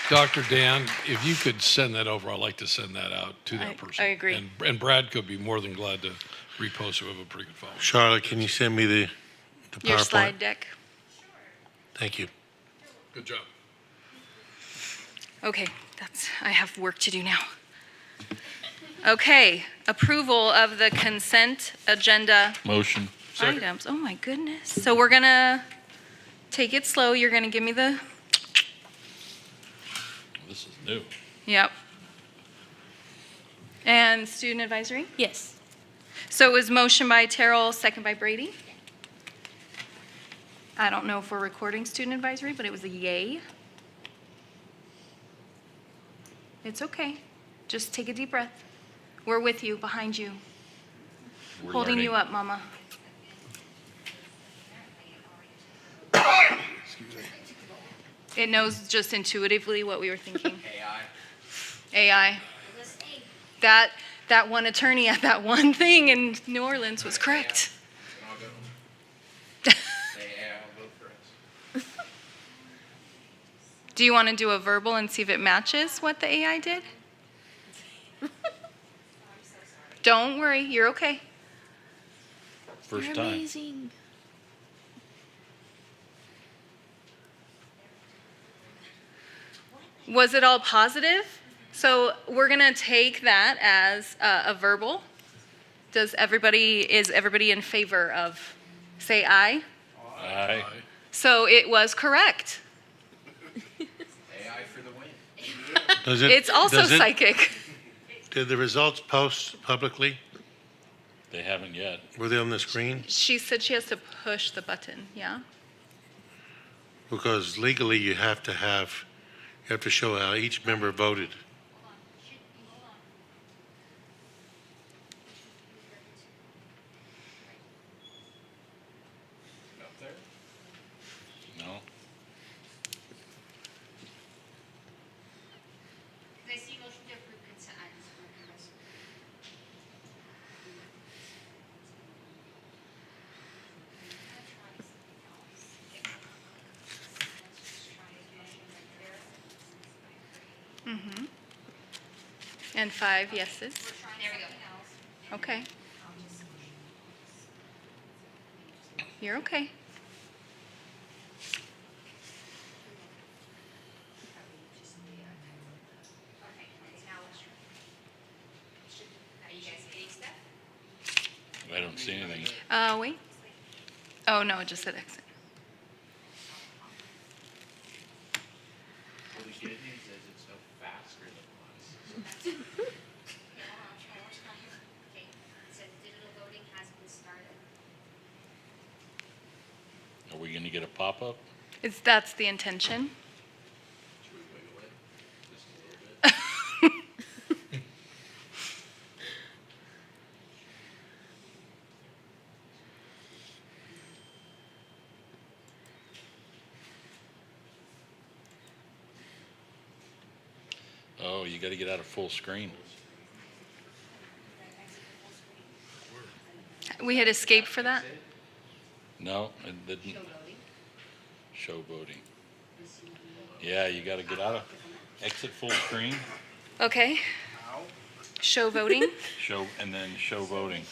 Dr. Dan, if you could send that over, I'd like to send that out to that person. I agree. And Brad could be more than glad to repost it. We have a pretty good follow. Charlotte, can you send me the PowerPoint? Your slide deck. Thank you. Good job. Okay, I have work to do now. Okay, approval of the consent agenda Motion. items. Oh my goodness. So we're gonna take it slow. You're gonna give me the, This is new. yep. And student advisory? Yes. So it was motion by Terrell, second by Brady. I don't know if we're recording student advisory, but it was a yay. It's okay. Just take a deep breath. We're with you, behind you. We're Holding you learning. up, Mama. It knows just intuitively what we were thinking. AI. That one attorney at that one thing in New Orleans was correct. Do you want to do a verbal and see if it matches what the AI did? Don't worry, you're okay. First You're time. amazing. Was it all positive? So we're gonna take that as a verbal. Is everybody in favor of, say aye? Aye. So it was correct. AI for the win. Does It's also psychic. Did the results post publicly? They haven't yet. Were they on the screen? She said she has to push the button, yeah? Because legally you have to show how each member voted. No. Can I see a motion to approve consent items? Mm-hmm. And 5 yeses. There we go. Okay. You're okay. Are you guys getting stuff? I don't see anything. Wait. Oh, no, it just said exit. The good news is it's no faster than us. Okay, it says digital voting has been started. Are we gonna get a pop-up? That's the intention. Oh, you gotta get out of full screen. We had escape for that? No, it didn't. Show voting. Yeah, you gotta get out of, exit full screen, Okay. Show voting. show, and then show voting.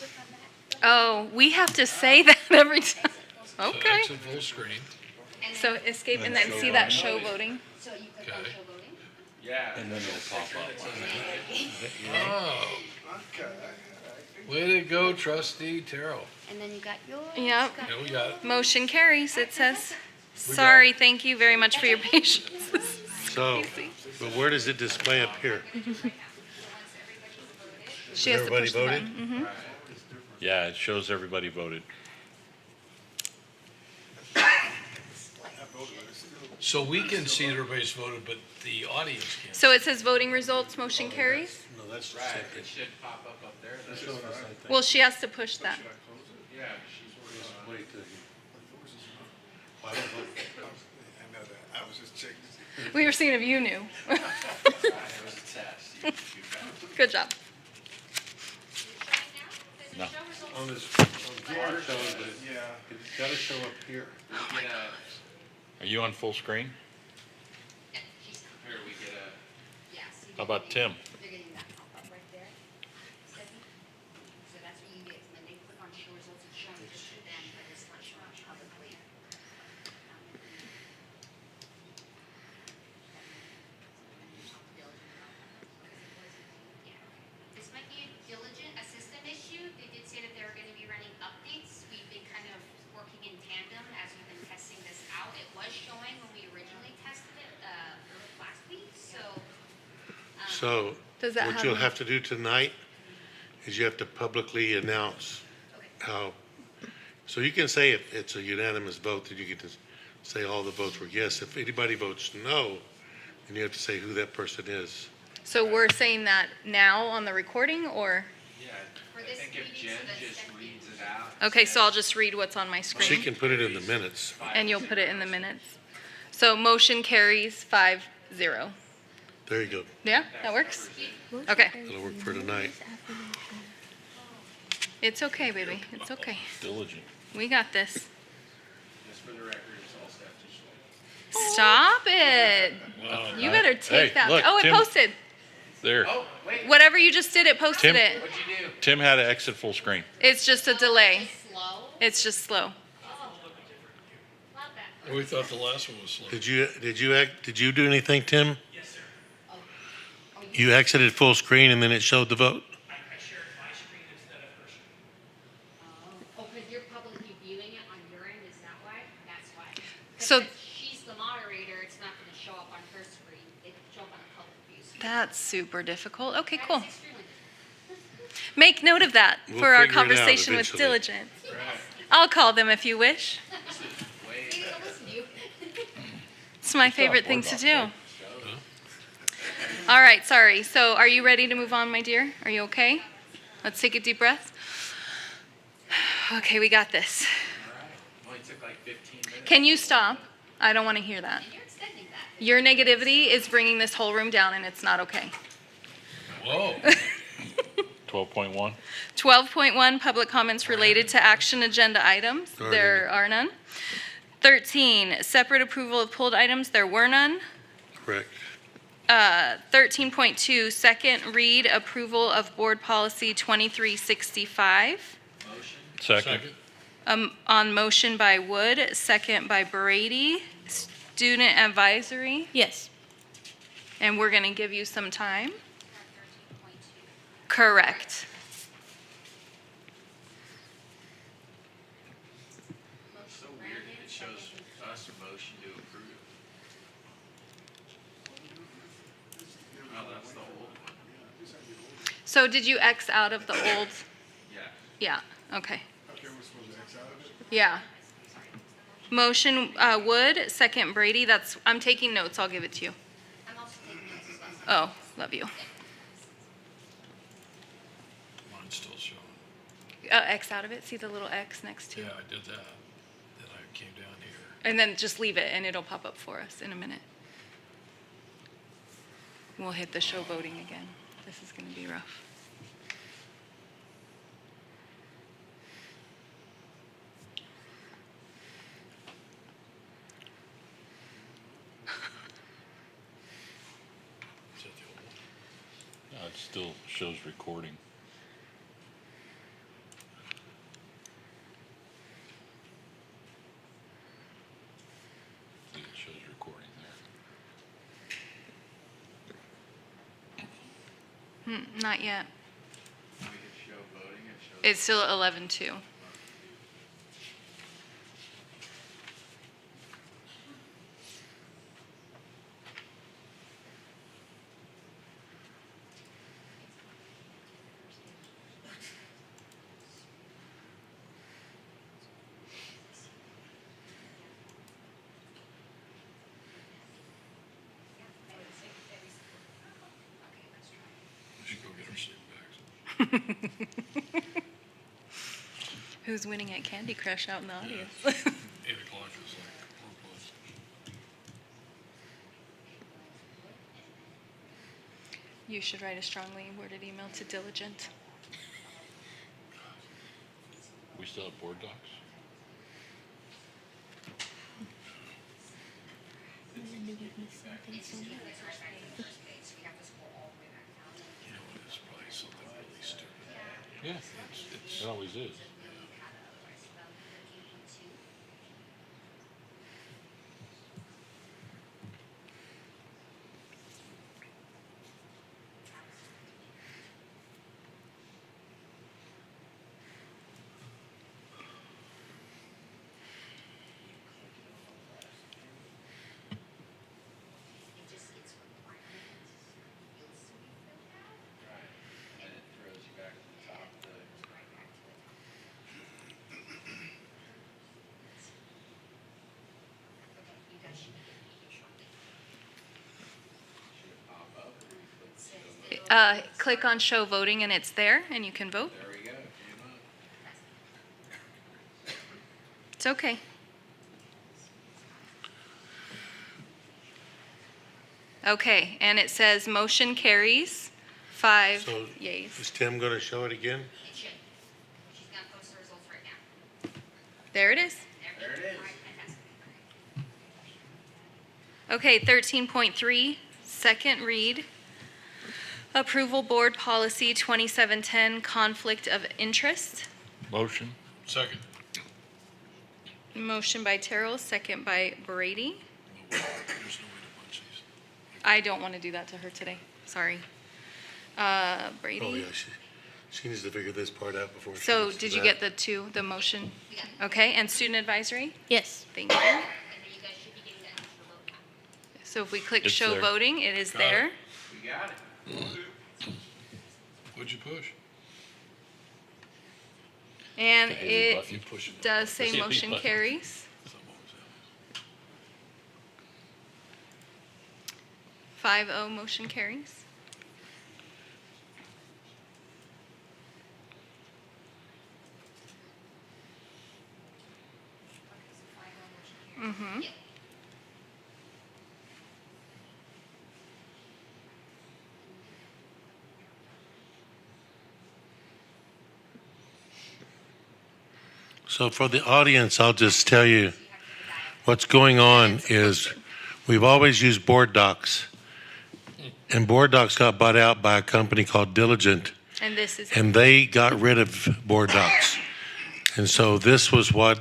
Oh, we have to say that every time. So Okay. exit full screen. So escape and then see that show voting. Okay. And then it'll pop up. Oh. Way to go, trustee Terrell. And then you got yours. Yep. Yeah, we got it. Motion carries, it says. Sorry, thank you very much for your patience. So, but where does it display up here? She has to Everybody push the voted? button. Mhm. Yeah, it shows everybody voted. So we can see that everybody's voted, but the audience can't. So it says voting results, motion carries? No, that's Right, it should pop up there. That's right. Well, she has to push that. Yeah, she's Wait till I know that. I was just checking. We were seeing if you knew. Good job. No. On this, on here it shows, but it's gotta show up here. Are you on full screen? Here we get a. How about Tim? They're getting that pop up right there. Stephanie? So that's what you get. When they click on show results, it's showing just to them, but it's not showing publicly. This might be a diligent, a system issue. They did say that they were going to be running updates. We've been kind of working in tandem as we've been testing this out. It was showing when we originally tested it last week, so. So, Does that what have you'll a- have to do tonight is you have to publicly announce how, so you can say if it's a unanimous vote, that you get to say all the votes were yes. If anybody votes no, then you have to say who that person is. So we're saying that now on the recording, or? Yeah, I think if Jen just reads it out. Okay, so I'll just read what's on my She screen, can put it in the minutes. and you'll put it in the minutes. So motion carries 5-0. There you go. Yeah, that works? Okay. That'll work for tonight. It's okay, baby. It's okay. Diligent. We got this. Just for the record, it's all staff digital. Stop it. Wow, You nice. better take Hey, that. look, Oh, it Tim- posted. There. Oh, wait. Whatever you just did, it posted Tim- it. What'd you do? Tim had to exit full screen. It's just a delay. It's just slow. We thought the last one was slow. Did you do anything, Tim? Yes, sir. You exited full screen and then it showed the vote? I shared my screen instead of her screen. Oh, because you're publicly viewing it on your end, is that why? That's why. 'Cause So- since she's the moderator, it's not gonna show up on her screen, it'll show up on the public view. So That's super difficult. Okay, that cool. is extremely difficult. Make note of that We'll for our figure it out conversation with eventually. Diligent. I'll call them if you wish. Maybe they'll listen to you. It's my favorite thing to do. All right, sorry. So are you ready to move on, my dear? Are you okay? Let's take a deep breath. Okay, we got this. Only took like 15 minutes. Can you stop? I don't want to hear that. And you're extending that. Your negativity is bringing this whole room down, and it's not okay. Whoa. 12.1. 12.1, public comments related to action agenda items. There are none. 13, separate approval of pulled items. There were none. Correct. 13.2, second read approval of board policy 2365. Second. On motion by Wood, second by Brady. Student advisory, Yes. and we're going to give you some time. Correct. It's so weird. It shows us a motion to approve. Oh, that's the old one. So did you X out of the old? Yeah. Yeah, okay. Okay, we're supposed to X out of it? Yeah. Motion Wood, second Brady. That's, I'm taking notes. I'll give it to you. I'm also taking notes as well. Oh, love you. Mine's still showing. X out of it. See the little X next to? Yeah, I did that. Then I came down here. And then just leave it and it'll pop up for us in a minute. We'll hit the show voting again. This is going to be rough. Is that the old one? It still shows recording. Not yet. It's still 11:02. We should go get our sleeping bags. Who's winning at Candy Crush out in the audience? 8 o'clock is like 4+. You should write a strongly worded email to Diligent. We still have board docs? You know what, it's probably something really stupid. Yeah, it always is. Click on show voting and it's there and you can vote. There we go. It's okay. Okay, and it says motion carries 5 So yeas. is Tim going to show it again? It should. She's gonna post the results right now. There it is. There it is. Okay, 13.3, second read. Approval Board Policy 2710, Conflict of Interest. Motion? Second. Motion by Terrell, second by Brady. There's no way to punch these. I don't want to do that to her today. Sorry. Brady. Oh, yeah, she needs to figure this part out before she So gets to did you that. get the motion? Okay, and student advisory? Yes. Thank you. And then you guys should be getting that into the vote now. So if we click It's show there. voting, it is Got there. it. We got it. What'd you push? And The Haley it button. You push it. does say Haley motion button. carries. Some always have. 5-0 motion carries. Mm-hmm. So for the audience, I'll just tell you what's going on is we've always used board docs. And board docs got bought out by a company called Diligent, And this is and they got rid of board docs. And so this was what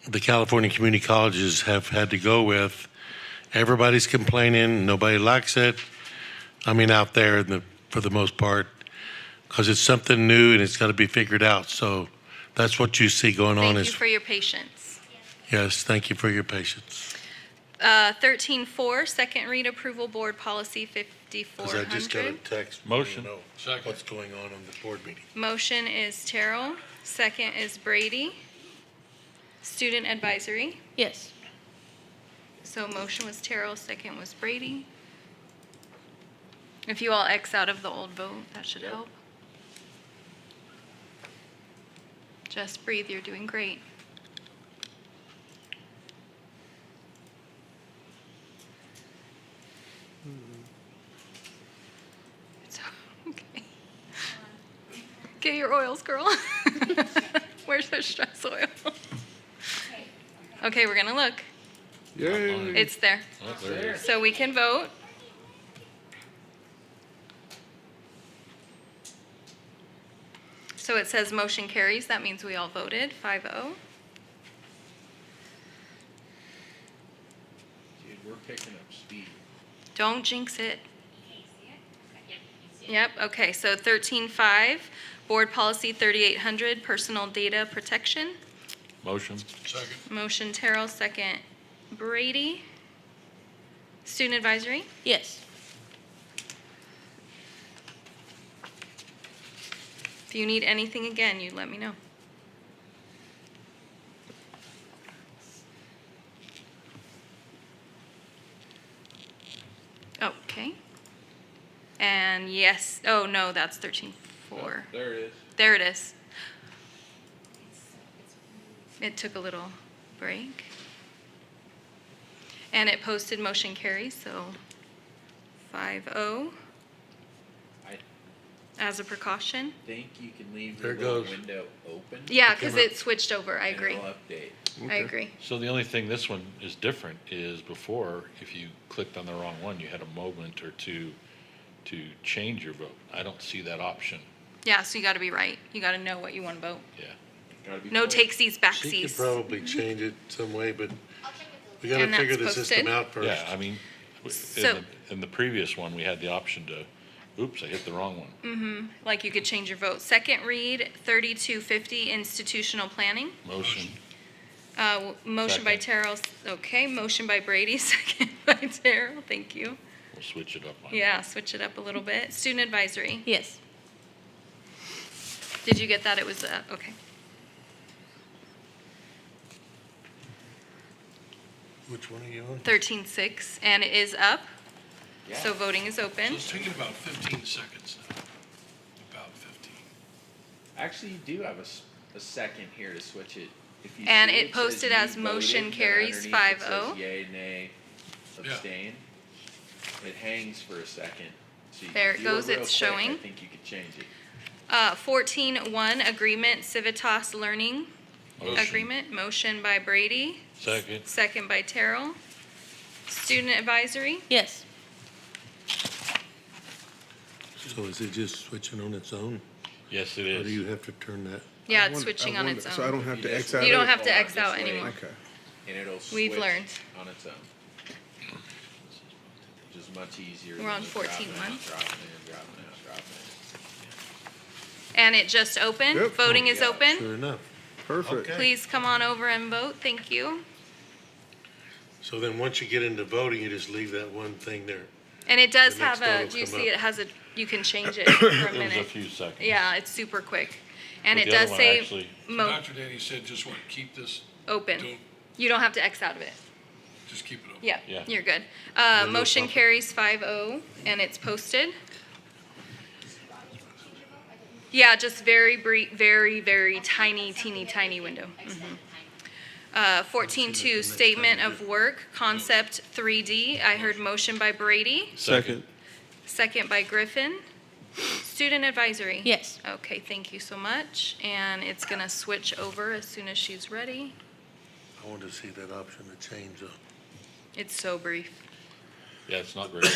the California community colleges have had to go with. Everybody's complaining, nobody likes it. I mean, out there for the most part, because it's something new and it's got to be figured out. So that's what you see going on. Thank you for your patience. Yes, thank you for your patience. 13-4, second read approval board policy Because I just got a 5400. text. Motion. Know Second. what's going on the board meeting. Motion is Terrell, second is Brady. Student advisory. Yes. So motion was Terrell, second was Brady. If you all X out of the old vote, that should help. Just breathe, you're doing great. It's okay. Get your oils, girl. Where's the stress oil? Okay, we're gonna look. Yay. It's there. Oh, there it is. So we can vote. So it says motion carries. That means we all voted 5-0. Dude, we're picking up speed. Don't jinx it. Okay, see it? Okay, yep, you can Yep, okay, so 13.5, Board Policy 3800, Personal Data Protection. Motion. Second. Motion Terrell, second Brady. Student Advisory? Yes. If you need anything again, you let me know. Okay. And yes, oh no, that's 13.4. There it is. There it is. It took a little break. And it posted motion carries, so 5-0 I as a precaution. think you can leave the There little goes. window open. Yeah, because it switched over, I and agree. it'll update. I agree. So the only thing this one is different is before, if you clicked on the wrong one, you had a moment or two to change your vote. I don't see that option. Yeah, so you gotta be right. You gotta know what you wanna vote. Yeah. Gotta be No quick. takesies, She backsies. could probably change it some way, but we gotta And figure the that's system posted? out first. Yeah, I mean, So- in the previous one, we had the option to, oops, I hit the wrong one. Mm-hmm, like you could change your vote. Second read, 3250, institutional planning. Motion. Motion by Second. Terrell, okay, motion by Brady, second by Terrell, thank you. We'll switch it up. on Yeah, switch it up a little bit. Student Advisory, Yes. did you get that? It was, okay. Which one are you on? 13.6, and it is up, so Yeah. voting is So open. it's taking about 15 seconds now. About 15. Actually, you do have a second here to switch it. If you And see it says posted you as voted, motion then carries underneath it 5-0. says Yay, nay, abstain. It hangs for a second. So There if it you were goes, real it's quick, showing. I think you could change it. 14.1, agreement Civitas Learning Motion. Agreement, motion by Brady, Second. second by Terrell. Student Advisory, Yes. So is it just switching on its own? Yes, it Or do is. you have to turn that? yeah, I it's wonder- switching I on wonder- its own. So I don't have to You X just out? You don't of it? have to hold X on out this way, anymore. Okay. And it'll switch We've learned. on its own. Which is much easier. We're than on the dropping 14.1. out, dropping in, dropping out, dropping And it just opened, Yep. voting is Yeah, open. Sure enough. Perfect. Okay. Please come on over and vote, thank you. So then once you get into voting, you just leave that one thing there. And it does The next have a, vote will do you come see up. it has a, you can change it for a It was a minute. few seconds. Yeah, it's super quick. And But it the other does one say actually- So Dr. Danny said just what, keep this, open. don't, You don't have to X out of it. just keep it open. Yeah, Yeah. you're good. no Motion problem. carries 5-0, and it's posted. Yeah, just very brief, very tiny, teeny tiny window. 14.2, statement of work, concept 3D. I heard motion by Brady, Second. second by Griffin. Student Advisory. Yes. Okay, thank you so much. And it's gonna switch over as soon as she's ready. I want to see that option to change though. It's so brief. Yeah, it's not very long.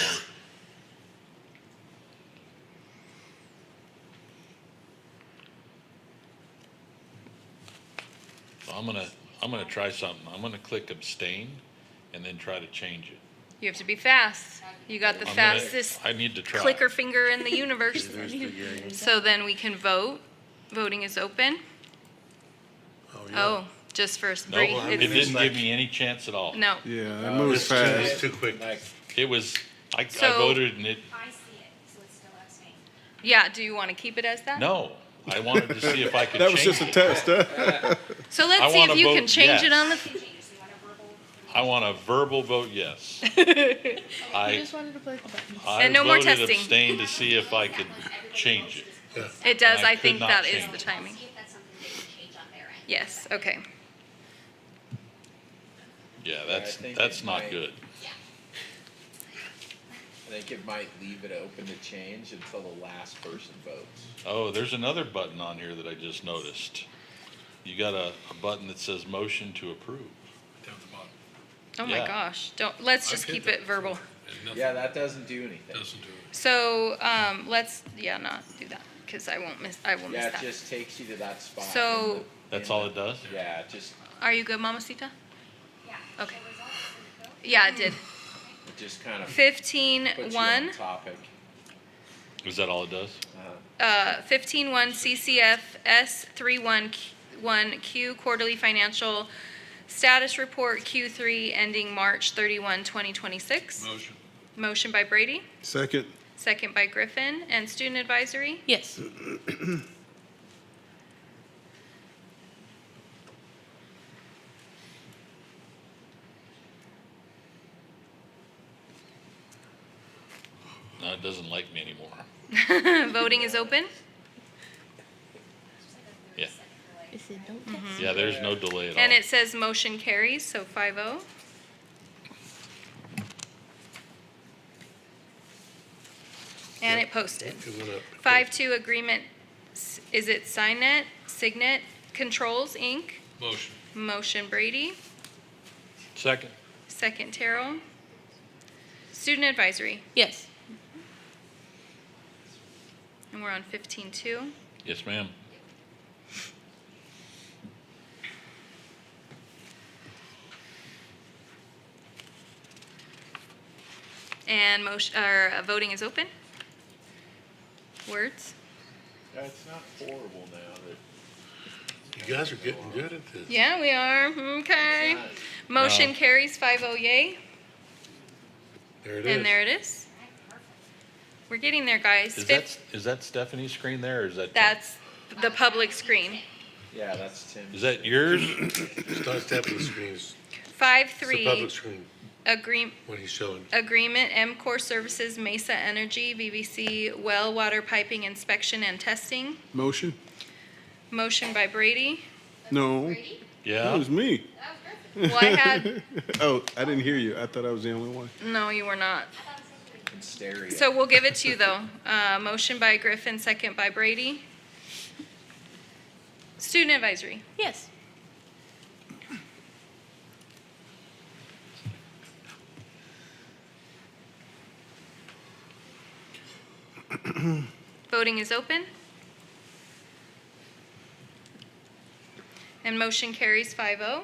So I'm gonna try something. I'm gonna click abstain and then try to change it. You have to be fast. You got the I'm gonna- fastest I need to try. clicker finger in the universe. There's the yay. So then we can vote. Voting is open. Oh, yeah. Oh, just for Nope, brief. it didn't give me any chance at all. No. Yeah, it moves It's fast. too quick. It was, I So- voted and it, I see it, so it's still abstaining. Yeah, do you want to keep it as that? no, I wanted to see if I could That was change just a it. test, huh? So I let's see wanna if you can vote change it yes. on the. I want a verbal vote yes. I I, just wanted to play the buttons. I And no more voted testing. abstain to see if I could change it. It does. And I I could think not that is change the it. timing. See if that's something they can change on their end. Yes. Okay. Yeah, I think that's it not might- good. I think it might leave it open to change until the last person votes. Oh, there's another button on here that I just noticed. You got a button that says motion to approve. Down at the bottom. Oh my Yeah. gosh. Don't. Let's just I've hit keep that it verbal. And nothing, Yeah, that doesn't do anything. doesn't do it. So let's not do that because I will miss Yeah, that. it just takes you to that spot. in So- the- That's in all the- it does? Yeah, just, Are you good, Mamacita? Yeah. Okay. The results, did it go? Yeah, it did. it just kind of puts you 15.1. on topic. Is that all it does? 15-1 CCFS 311Q Quarterly Financial Status Report Q3 ending March 31, 2026. Motion. Motion by Brady, Second. second by Griffin. And student advisory? Yes. No, it doesn't like me anymore. Voting is open. Yeah. It said don't text. Yeah, there's no delay at all. And it says motion carries, so 5-0. And it posted. It went up. 5-2 agreement, is it Signet Controls, Inc.? Motion. Motion Brady, Second. second Terrell. Student advisory, Yes. and we're on 15-2. Yes, ma'am. And voting is open. Words? It's not horrible now that You guys are getting good at this. Yeah, we are. Okay. Motion carries 5-0 yay. There it is. And there it is. We're getting there, guys. Is that Stephanie's screen there, or is that? That's the public screen. Yeah, that's Tim. Is that yours? It's not Stephanie's screen, it's the 5-3 public screen, agreement. what he's showing. Agreement, MCOR Services, Mesa Energy, VVC, well water piping inspection and testing. Motion? Motion by Brady. No. That Yeah. was me. Well, I had, Oh, I didn't hear you. I thought I was the only one. no, you were not. In stereo. So we'll give it to you, though. Motion by Griffin, second by Brady. Student advisory. Yes. Voting is open. And motion carries 5-0.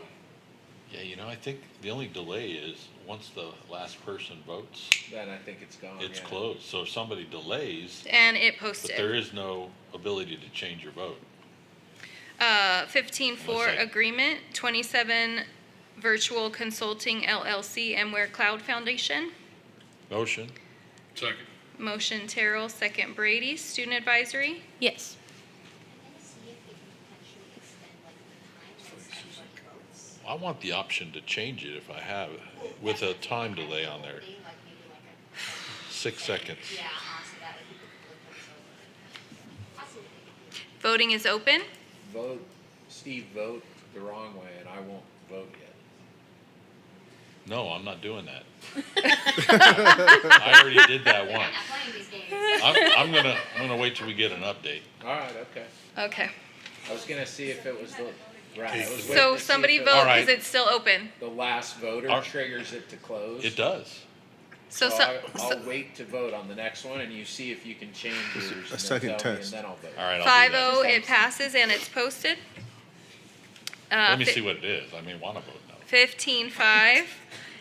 Yeah, I think the only delay is once the last person votes, Then I think it's gone. it's yeah. closed. So if somebody delays, And it but posted. there is no ability to change your vote. 15-4 One second. agreement, 27 Virtual Consulting LLC, Mware Cloud Foundation. Motion. Second. Motion Terrell, second Brady. Student advisory. Yes. I want the option to change it if I have it, with a time delay on there. 6 seconds. Voting is open. Vote the wrong way and I won't vote yet. No, I'm not doing that. I already did that once. I'm gonna wait till we get an update. All right, okay. Okay. I was gonna see if it was the, right. I was waiting So to see somebody if it vote, was All right. is it still open? The last voter Our- triggers it to close. It does. So I'll wait to vote on the next one and you see if you can change yours. and then second tell me, test. And then I'll vote. All right, I'll do that. 5-0, it passes and it's posted. Let me see what it is. I may wanna vote no. 15-5,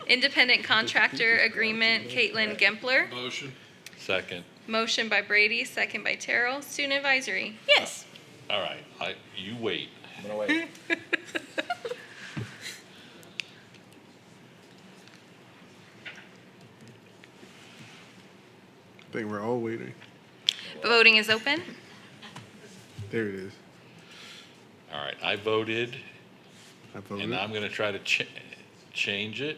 Independent Contractor Agreement, Caitlin Gempler. Motion. Second. Motion by Brady, second by Terrell. Student advisory. Yes. All right, you wait. I'm gonna wait. I think we're all waiting. Voting is open. There it is. All right, I voted, I voted. and I'm gonna try to change it.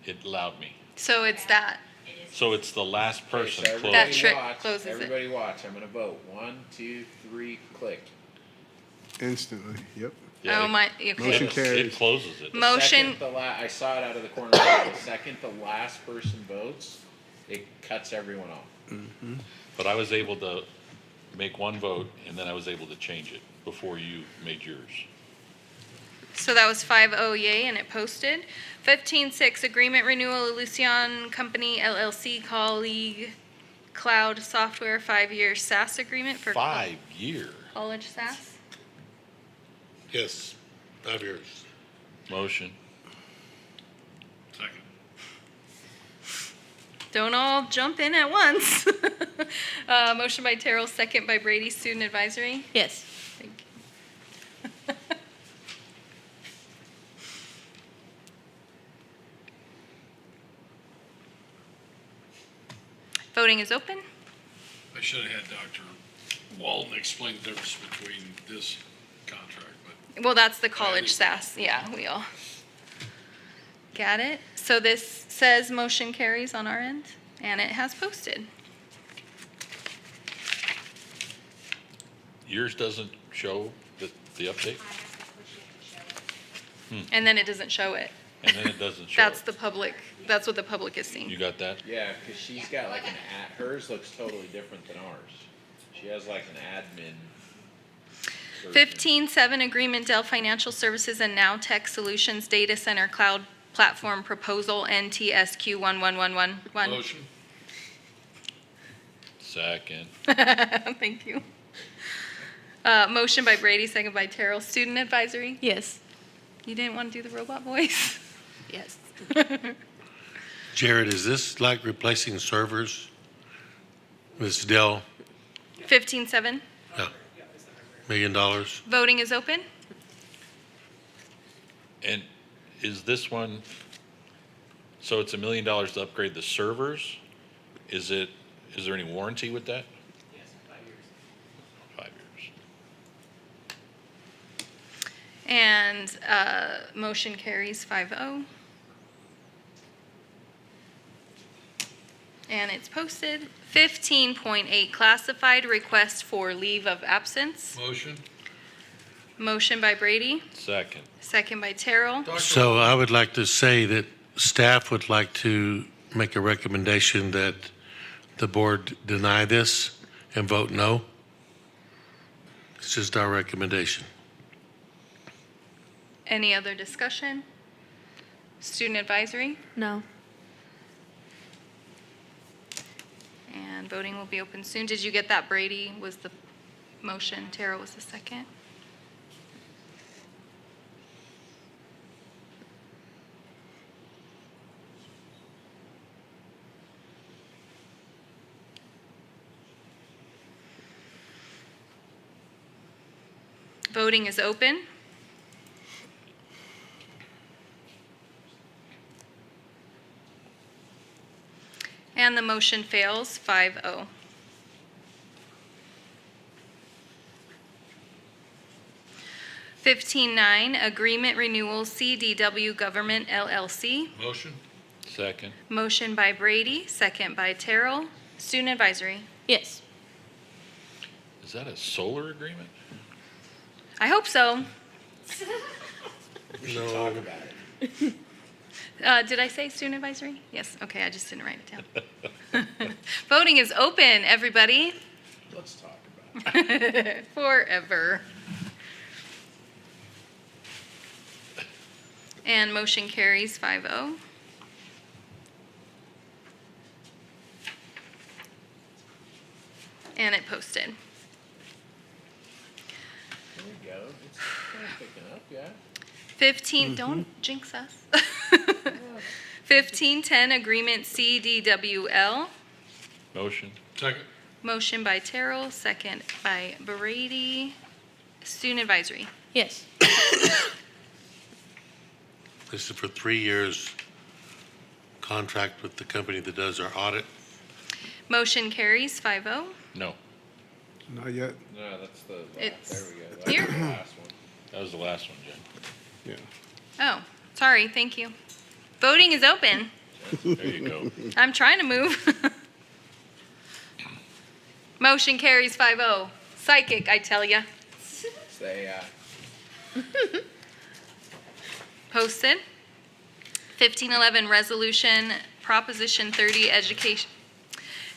It allowed me. So it's that. So it's the last person Okay, so closed. That trick watch. closes it. Everybody watch. I'm gonna vote. 1, 2, 3, click. Instantly. Yep. Yeah, Oh, my, Motion okay. It carries. closes it. Motion, I saw it out of the corner. of my eye. The second the last person votes, it cuts everyone off. But I was able to make one vote, and then I was able to change it before you made yours. so that was 5-0 yay and it posted. 15-6, Agreement Renewal, Lucian Company LLC, Colleague Cloud Software, 5-year SaaS agreement for 5-year. college SaaS. Yes, 5 years. Motion. Second. Don't all jump in at once. Motion by Terrell, second by Brady, Student Advisory. Yes. Thank you. Voting is open. I should have had Dr. Walden explain the difference between this contract, but Well, that's the college SAS. Yeah, we all got it. So this says motion carries on our end, and it has posted. Yours doesn't show the update? And then it doesn't show it. And then it doesn't show That's it. the public, that's what the public is seeing. You got that? Yeah, because she's got like an hers looks totally different than ours. She has like an admin. version. 15.7 Agreement Dell Financial Services and Now Tech Solutions Data Center Cloud Platform Proposal NTSQ 11111. motion. Second. Thank you. Motion by Brady, second by Terrell. Student Advisory? Yes. You didn't want to do the robot voice? Yes. Jared, is this like replacing servers? This Dell, 15.7. $1 million? Voting is open. And is this one, so it's $1 million to upgrade the servers? Is there any warranty with that? Yes, 5 years. 5 years. And motion carries 5-0. And it's posted. 15.8 Classified Request for Leave of Absence. Motion. Motion by Brady, Second. second by Terrell. So I would like to say that staff would like to make a recommendation that the board deny this and vote no. It's just our recommendation. Any other discussion? Student Advisory? No. And voting will be open soon. Did you get that? Brady was the motion, Terrell was the second. Voting is open. And the motion fails 5-0. $15.9 Agreement Renewal CDW Government LLC. Motion. Second. Motion by Brady, second by Terrell. Student Advisory. Yes. Is that a solar agreement? I hope so. We should talk about it. Did I say Student Advisory? Yes, okay, I just didn't write it down. Voting is open, everybody. Let's talk about it. Forever. And motion carries 5-0. And it posted. There we go. It's kind of picking up, yeah. 15, don't jinx us. 1510 Agreement CDWL. Motion. Second. Motion by Terrell, second by Brady. Student Advisory. Yes. This is for 3 years contract with the company that does our audit. Motion carries 5-0. No. Not yet. No, that's the, It's there we go. That's here. the last one. That was the last one, Jen. Yeah. Oh, sorry, thank you. Voting is open. There you go. I'm trying to move. Motion carries 5-0. Psychic, I tell ya. They, Posted. 1511 Resolution Proposition 30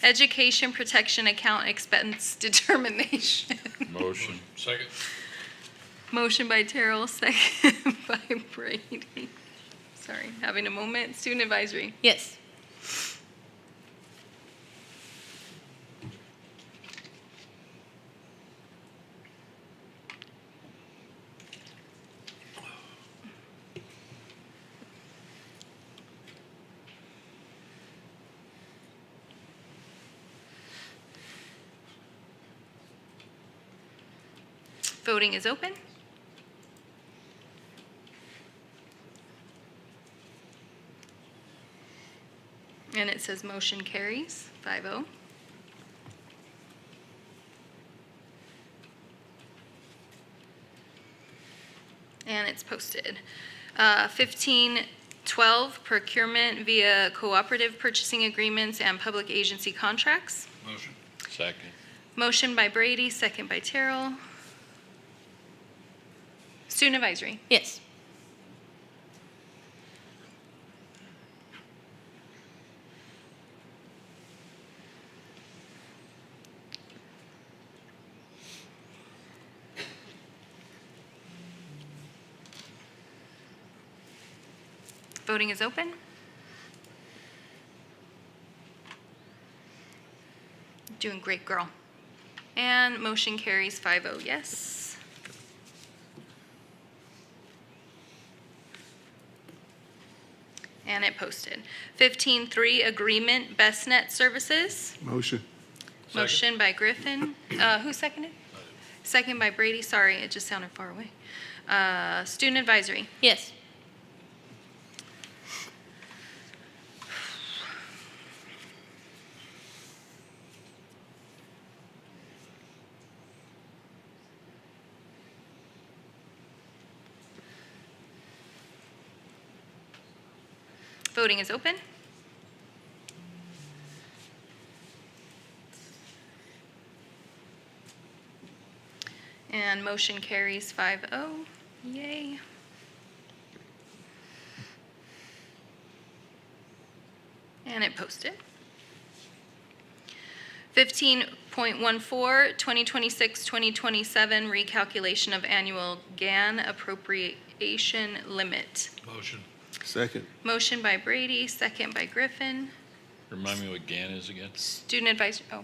Education Protection Account Expense Determination. Motion. Second. Motion by Terrell, second by Brady. Sorry, having a moment. Student Advisory. Yes. Voting is open. And it says motion carries 5-0. And it's posted. 1512, procurement via cooperative purchasing agreements and public agency contracts. Motion. Second. Motion by Brady, second by Terrell. Student advisory. Yes. Voting is open. Doing great, girl. And motion carries 5-0 yes. And it posted. 15-3, agreement, BestNet services. Motion. Motion by Griffin. Who seconded? Second by Brady. Sorry, it just sounded far away. Student advisory. Yes. Voting is open. And motion carries 5-0. Yay. And it posted. 15.14, 2026-2027 recalculation of annual GAN appropriation limit. Motion. Second. Motion by Brady, second by Griffin. Remind me what GAN is again? Student advisory, oh,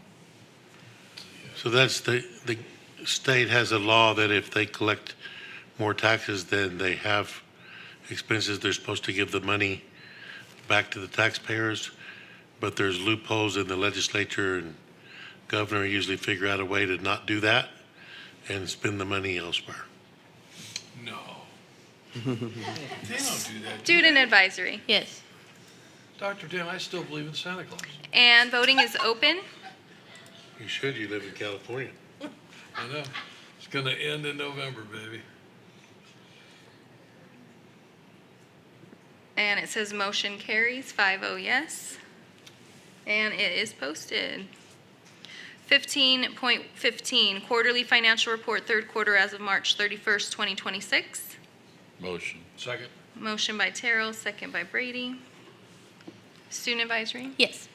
So that's the state has a law that if they collect more taxes than they have expenses, they're supposed to give the money back to the taxpayers. But there's loopholes in the legislature, and governor usually figure out a way to not do that and spend the money elsewhere. No. They don't do that. student advisory. Yes. Dr. Dan, I still believe in Santa Claus. And voting is open. You should, you live in California. I know. It's going to end in November, baby. And it says motion carries 5-0 yes. And it is posted. 15.15, quarterly financial report, third quarter as of March 31st, 2026. Motion. Second. Motion by Terrell, second by Brady. Student advisory? Yes.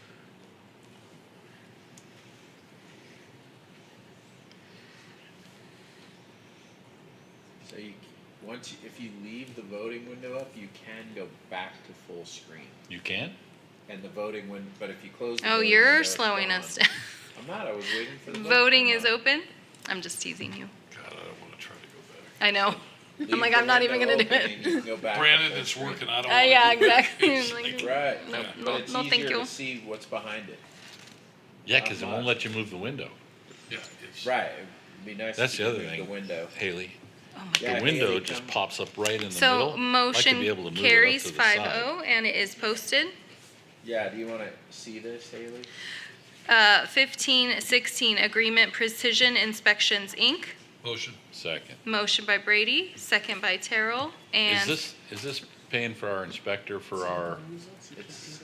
So if you leave the voting window up, you can go back to full screen. You can? And the voting window, but if you close the Oh, voting you're window, it's slowing gone. us down. I'm not, I was waiting for the vote. Voting is open. I'm just teasing you. God, I don't want to try to go back. I know. Leave I'm like, the I'm not even window gonna do open it. and you can go back to Brandon, full it's screen. working. I don't want to Yeah, do it. exactly. It's Like, like- Right, No, but no, it's no, thank easier you. to see what's behind it. Yeah, because it won't let you move the window. Yeah, it's, Right, it'd be nice That's if the you other could move thing. the window. Haley. Yeah, The window Haley, just come- pops up right in the middle. So I'd like to motion be able to move it up carries to the side. 5-0 and it is posted. Yeah, do you want to see this, Haley? 1516, agreement Precision Inspections, Inc. Motion. Second. Motion by Brady, second by Terrell, and Is this paying for our inspector for our It's, This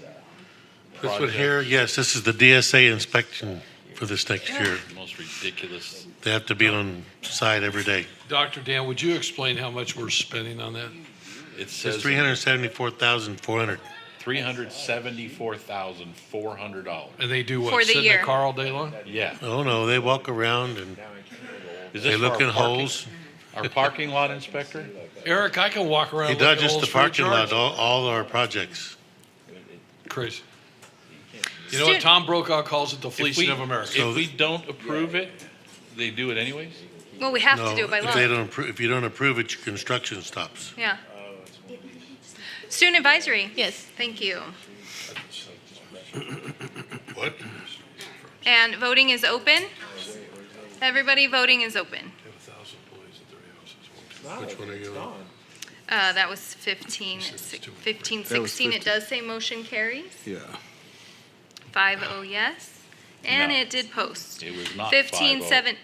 one project? here, yes, this is the DSA inspection for this next year. Most ridiculous. They have to be on site every day. Dr. Dan, would you explain how much we're spending on that? It It's says $374,400. $374,400. And they do what? For the Sit in year. the car all day long? Yeah. Oh, no, they walk around and Is they this look for in our parking- holes. Our parking lot inspector? Eric, I can walk around. He and look does at just holes the free of parking lot, charge. all our projects. Crazy. You know what Tom Brokaw calls it? The If fleecing we, of America. if we don't approve it, they do it anyways? well, we have No, to do it by if law. they don't approve, if you don't approve it, your construction stops. Yeah. Student advisory? Yes. Thank you. What? And voting is open. Everybody, voting is open. House employees at their houses. Which one are you on? That was 15, 16. It does say motion carries. Yeah. 5-0 yes. And No. it did post. It was not 15, 5-0. 7.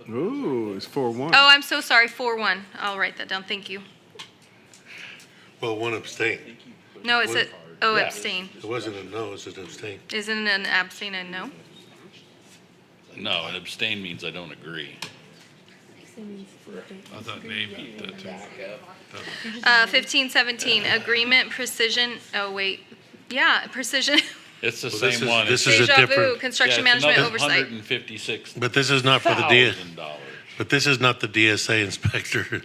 Ooh, it's 4-1. Oh, I'm so sorry. 4-1. I'll write that down. Thank you. Well, one abstain. No, it's a, oh, Yeah. abstain. It wasn't a no, it's an abstain. Isn't an abstain a no? No, an abstain means I don't agree. I thought Nate meant that too. 15, 17. Agreement, precision. Oh, wait. Yeah, precision. It's the Well, this same is- one. this is a Deja vu, different- construction Yeah, it's management another oversight. $156,000. But this is not for the DSA. $1,000. But this is not the DSA inspector.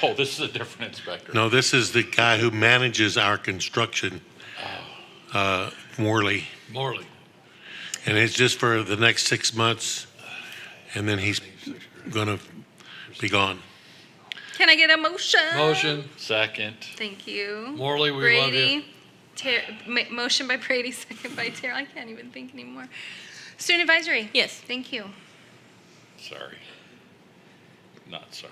Oh, this is a different inspector. No, this is the guy who manages our construction, Morley. Morley. And it's just for the next 6 months, and then he's gonna be gone. Can I get a motion? Motion. Second. Thank you. Morley, we love you. Brady. Motion by Brady, second by Tara. I can't even think anymore. Student advisory. Yes. Thank you. Sorry. Not sorry.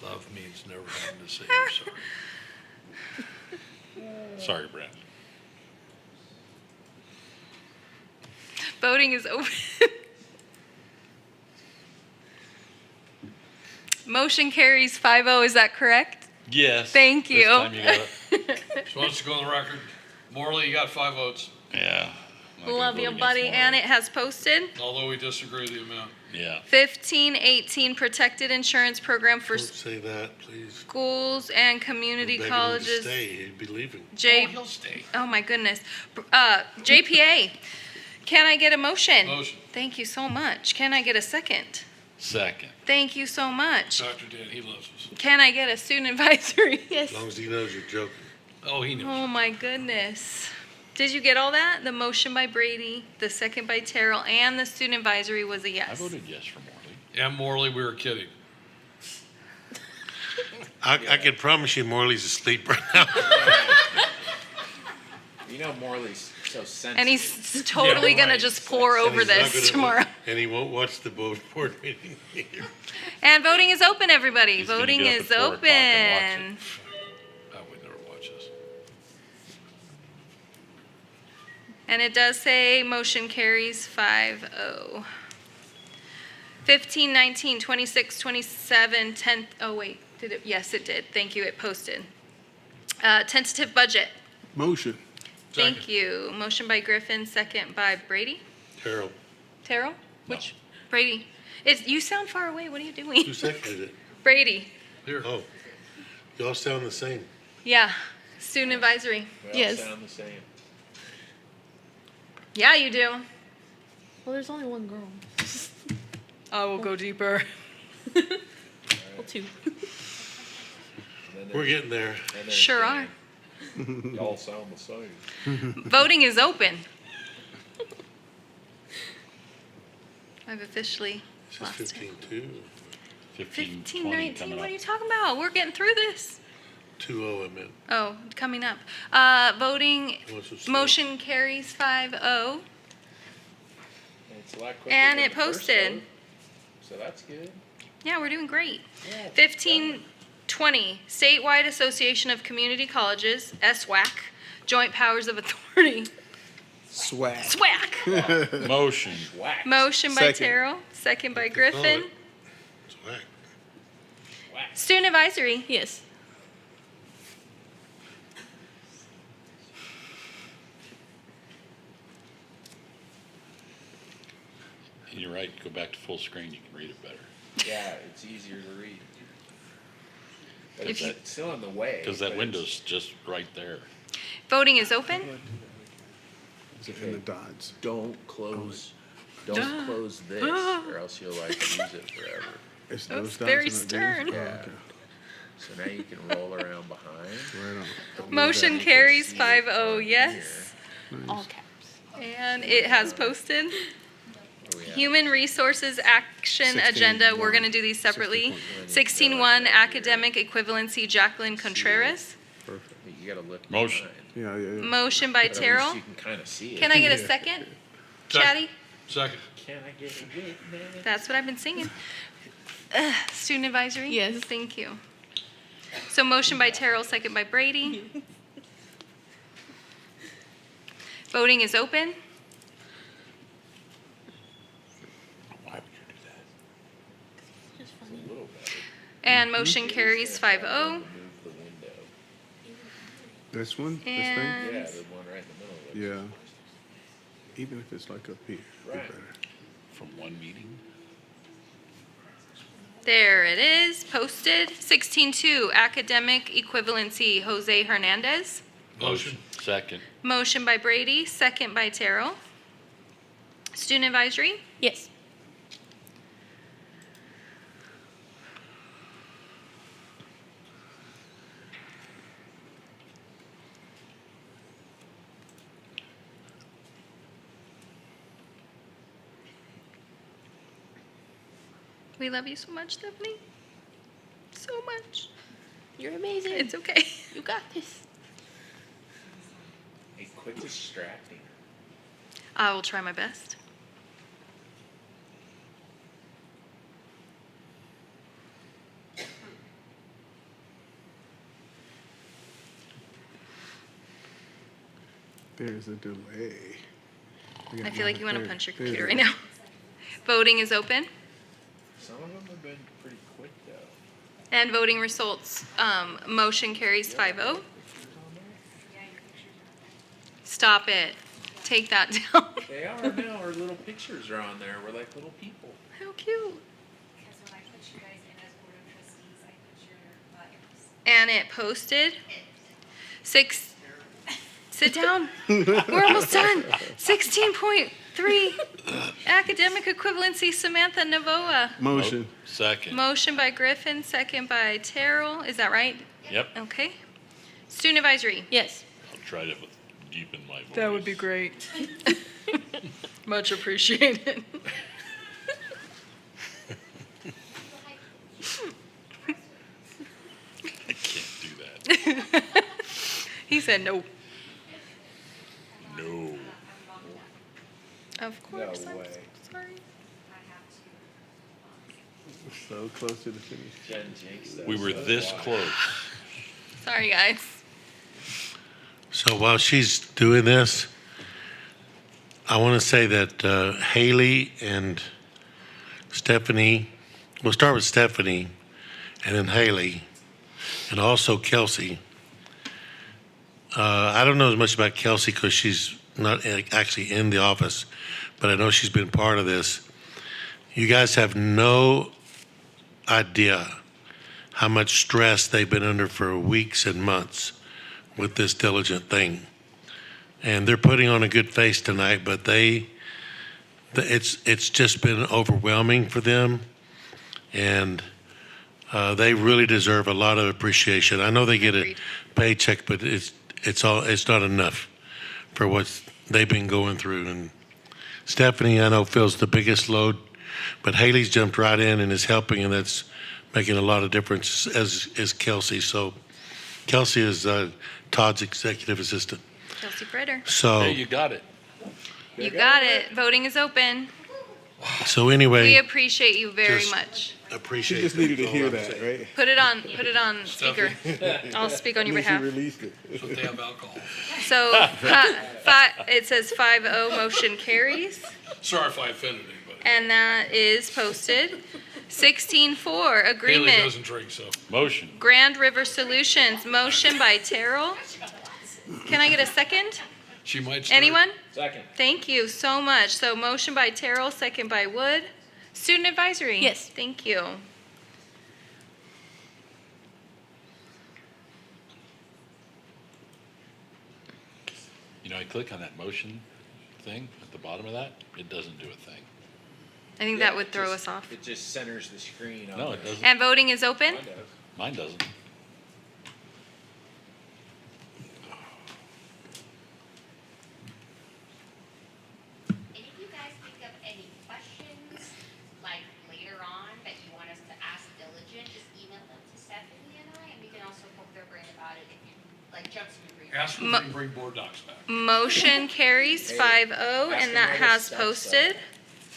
Love means never having to say you're sorry. Sorry, Brent. Voting is open. Motion carries 5-0. Is that correct? Yes. Thank This you. time you got it. So why don't you go on the record? Morley, you got 5 votes, Yeah. I'm not gonna Love vote you, against buddy. Morley. And it has posted. although we disagree the amount. Yeah. 15, 18. Protected insurance program for Don't say that, please. schools and community Beg him to colleges. stay, he'd be leaving. He'll stay. Oh my goodness. JPA. Can I get a motion? Motion. Thank you so much. Can I get a second? Second. Thank you so much. Dr. Dan, he loves us. Can I get a student advisory? As long as he knows you're joking. Oh, he knows. Oh my goodness. Did you get all that? The motion by Brady, the second by Terrell, and the student advisory was a I yes. voted yes for Morley. And Morley, we were kidding. I can promise you Morley's asleep right now. You know Morley's so sensitive. And he's totally gonna just pour And over he's not this gonna- tomorrow. And he won't watch the board meeting either. And voting is open, everybody. He's gonna Voting get up is at 4 o'clock and open. I would never watch this. And it does say motion carries 5-0. 15, 19, 26, 27, 10, oh wait, did it? Yes, it did. Thank you, it posted. Tentative budget. Motion. Thank you. Motion by Griffin, second by Brady. Carol, Terrell? Which? Brady. You sound far away. What are you who doing? seconded it? Brady. Here. Oh, y'all sound the same. Yeah. Student advisory. Yes. Sound the same. Yeah, you do. Well, there's only one girl. I will go deeper. Well, two. We're getting there. Sure are. Y'all sound the same. Voting is open. I've officially This lost is it. 15-2, 15, 15, 20 19, coming what up. are you talking about? We're getting through this. 2-0 I meant. Oh, coming up. Voting, What's the slow? motion carries 5-0. It's a lot quicker And than it the first posted. vote, so that's good. Yeah, we're doing great. 15, 20, Statewide Association of Community Colleges, SWAC, Joint Powers of Authority. Swag. SWAC. Motion. Motion by Second. Terrell, second by Griffin. It's whack. Student advisory. Yes. And you're right, go back to full screen, you can read it better. Yeah, it's easier to read. But If it's you- still in the way. Because that window's just right there. Voting is open. Is it in the dots? Don't close. Don't Ah. close this, or else you'll like use it forever. It's That's those dots very and not these? stern. Oh, Yeah. okay. So now you can roll around behind. Right on. Motion carries 5-0, yes. All caps. And it has posted. Oh, yeah. Human Resources Action Agenda, we're gonna do these separately. 16-1, Academic Equivalency, Jacqueline Contreras. Perfect. You gotta look. Motion. behind. Yeah, yeah, yeah. Motion by But at least Terrell. you can kind of see it. Can I get a second? Chatty? Second. Can I get a witness? That's what I've been singing. Student advisory? Yes. Thank you. So motion by Terrell, second by Brady. Voting is open. Why would you do that? And motion carries 5-0. This one? This thing? And Yeah, the one right in the middle of it. Yeah. Even if it's like up here, it'd be Right. better. From one meeting? there it is, posted. 16-2, academic equivalency, Jose Hernandez. Motion. Second. Motion by Brady, second by Terrell. Student advisory? Yes. We love you so much, Stephanie. So much. You're amazing. It's okay. You got this. Hey, quit distracting. I will try my best. There's a delay. I feel like you want to punch your There's computer a- right now. Voting is open. Some of them have been pretty quick, though. And voting results, motion carries 5-0. Stop it. Take that down. They are now. Our little pictures are on there. We're like little people. How cute. Because when I put you guys in as board of trustees, I put your buttons. And it posted. Sit down. We're almost done. 16.3, academic equivalency, Samantha Navoa. Motion. Second. Motion by Griffin, second by Terrell. Is that right? Yep. Okay. Student advisory. Yes. I'll try to deepen my voice. That would be great. Much appreciated. I can't do that. He said no. No. Of course. No I'm way. sorry. So close to the finish. Jen Jakes. We were this close. Sorry, guys. So while she's doing this, I want to say that Haley and Stephanie, we'll start with Stephanie and then Haley and also Kelsey. I don't know as much about Kelsey because she's not actually in the office, but I know she's been part of this. You guys have no idea how much stress they've been under for weeks and months with this diligent thing. And they're putting on a good face tonight, but it's just been overwhelming for them. And they really deserve a lot of appreciation. I know they get a paycheck, but it's not enough for what they've been going through. And Stephanie, I know, feels the biggest load, but Haley's jumped right in and is helping, and that's making a lot of difference, as is Kelsey. So Kelsey is Todd's executive assistant. Kelsey Fritter. So, Hey, you got it. You got it. Voting is open. so anyway, We appreciate you very just much. appreciate She just it. needed to That's all hear I'm that, saying. right? Put it on speaker. I'll speak on your And then behalf. She released it. So they have alcohol. So it says 5-0, motion carries. Sorry if I offended anybody. And that is posted. 16-4, Haley agreement. doesn't drink, so. Motion. Grand River Solutions, motion by Terrell. Can I get a second? She might start. Anyone? Second. Thank you so much. So motion by Terrell, second by Wood. Student advisory. Yes. Thank you. You know, I click on that motion thing at the bottom of that, it doesn't do a thing. I think that would throw us off. It just centers the screen on No, it there. doesn't. And voting is open. Mine does. Mine doesn't. And if you guys think of any questions, like later on, that you want us to ask Diligent, just email them to Stephanie and I, and we can also poke their brain about it if you, like, jumps in your brain. Ask them if they can bring board docs back. Motion carries 5-0, and that has posted.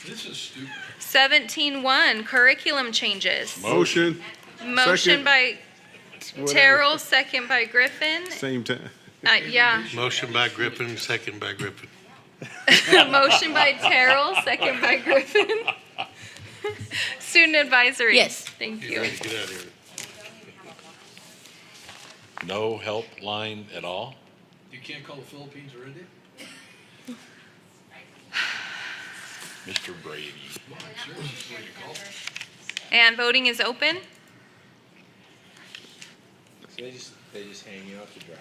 This is stupid. 17-1, curriculum changes. Motion. Motion Second. by Terrell, second by Griffin. Same time. Yeah. Motion by Griffin, second by Griffin. Motion by Terrell, second by Griffin. Student advisory. Yes. Thank Get you. out of here. No help line at all? You can't call the Philippines already? Mr. Brady. Seriously, you call? And voting is open. So they just hang you out to dry?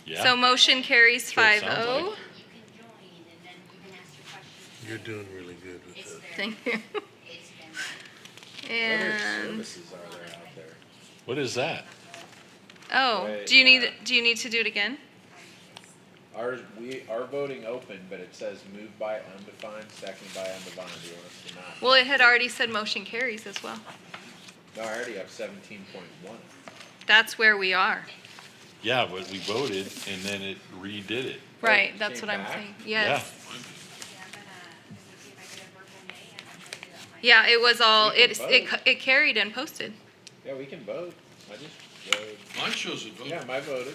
Yeah. So motion carries That's what it 5-0. sounds like. You can join and then you can ask your questions. You're doing really good with It's that. very, Thank you. it's been. What And, other services are there out there? What is that? oh, do you need to do it again? Our voting open, but it says moved by undefined, second by undefined. Do you want us to not? Well, it had already said motion carries as well. No, I already have 17.1. That's where we are. Yeah, but we voted and then it redid it. Right, that's came what I'm back? saying. Yeah. Yes. Yeah, it was all, We can it carried and posted. Yeah, we can vote. I just voted. Mine shows it voted. Yeah, I voted.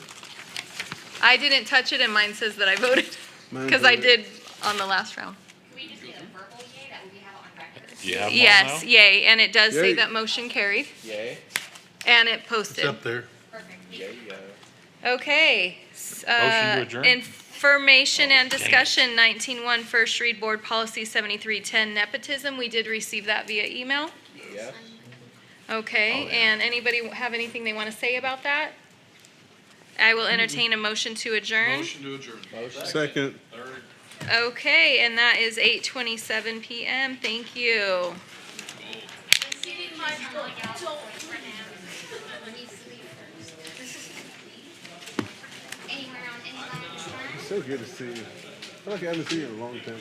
I didn't touch it and mine says that I voted. Mine Because I voted. did on the last round. Can we just get a verbal yay that we have it on record? Do you have one Yes, now? yay, and it does say Yay. that motion carried Yay. and it It's posted. up there. Perfect. Yay, Okay. Motion to adjourn? Information and dang it. discussion, 19-1, first read board policy 7310, nepotism. We did receive that via email. Yes. Okay, and anybody have anything they want to say about that? I will entertain a motion to adjourn. Motion to adjourn. Second. Third. Okay, and that is 8:27 PM. Thank you. Anywhere on any line of this line? So good to see you. I feel like I haven't seen you in a long time.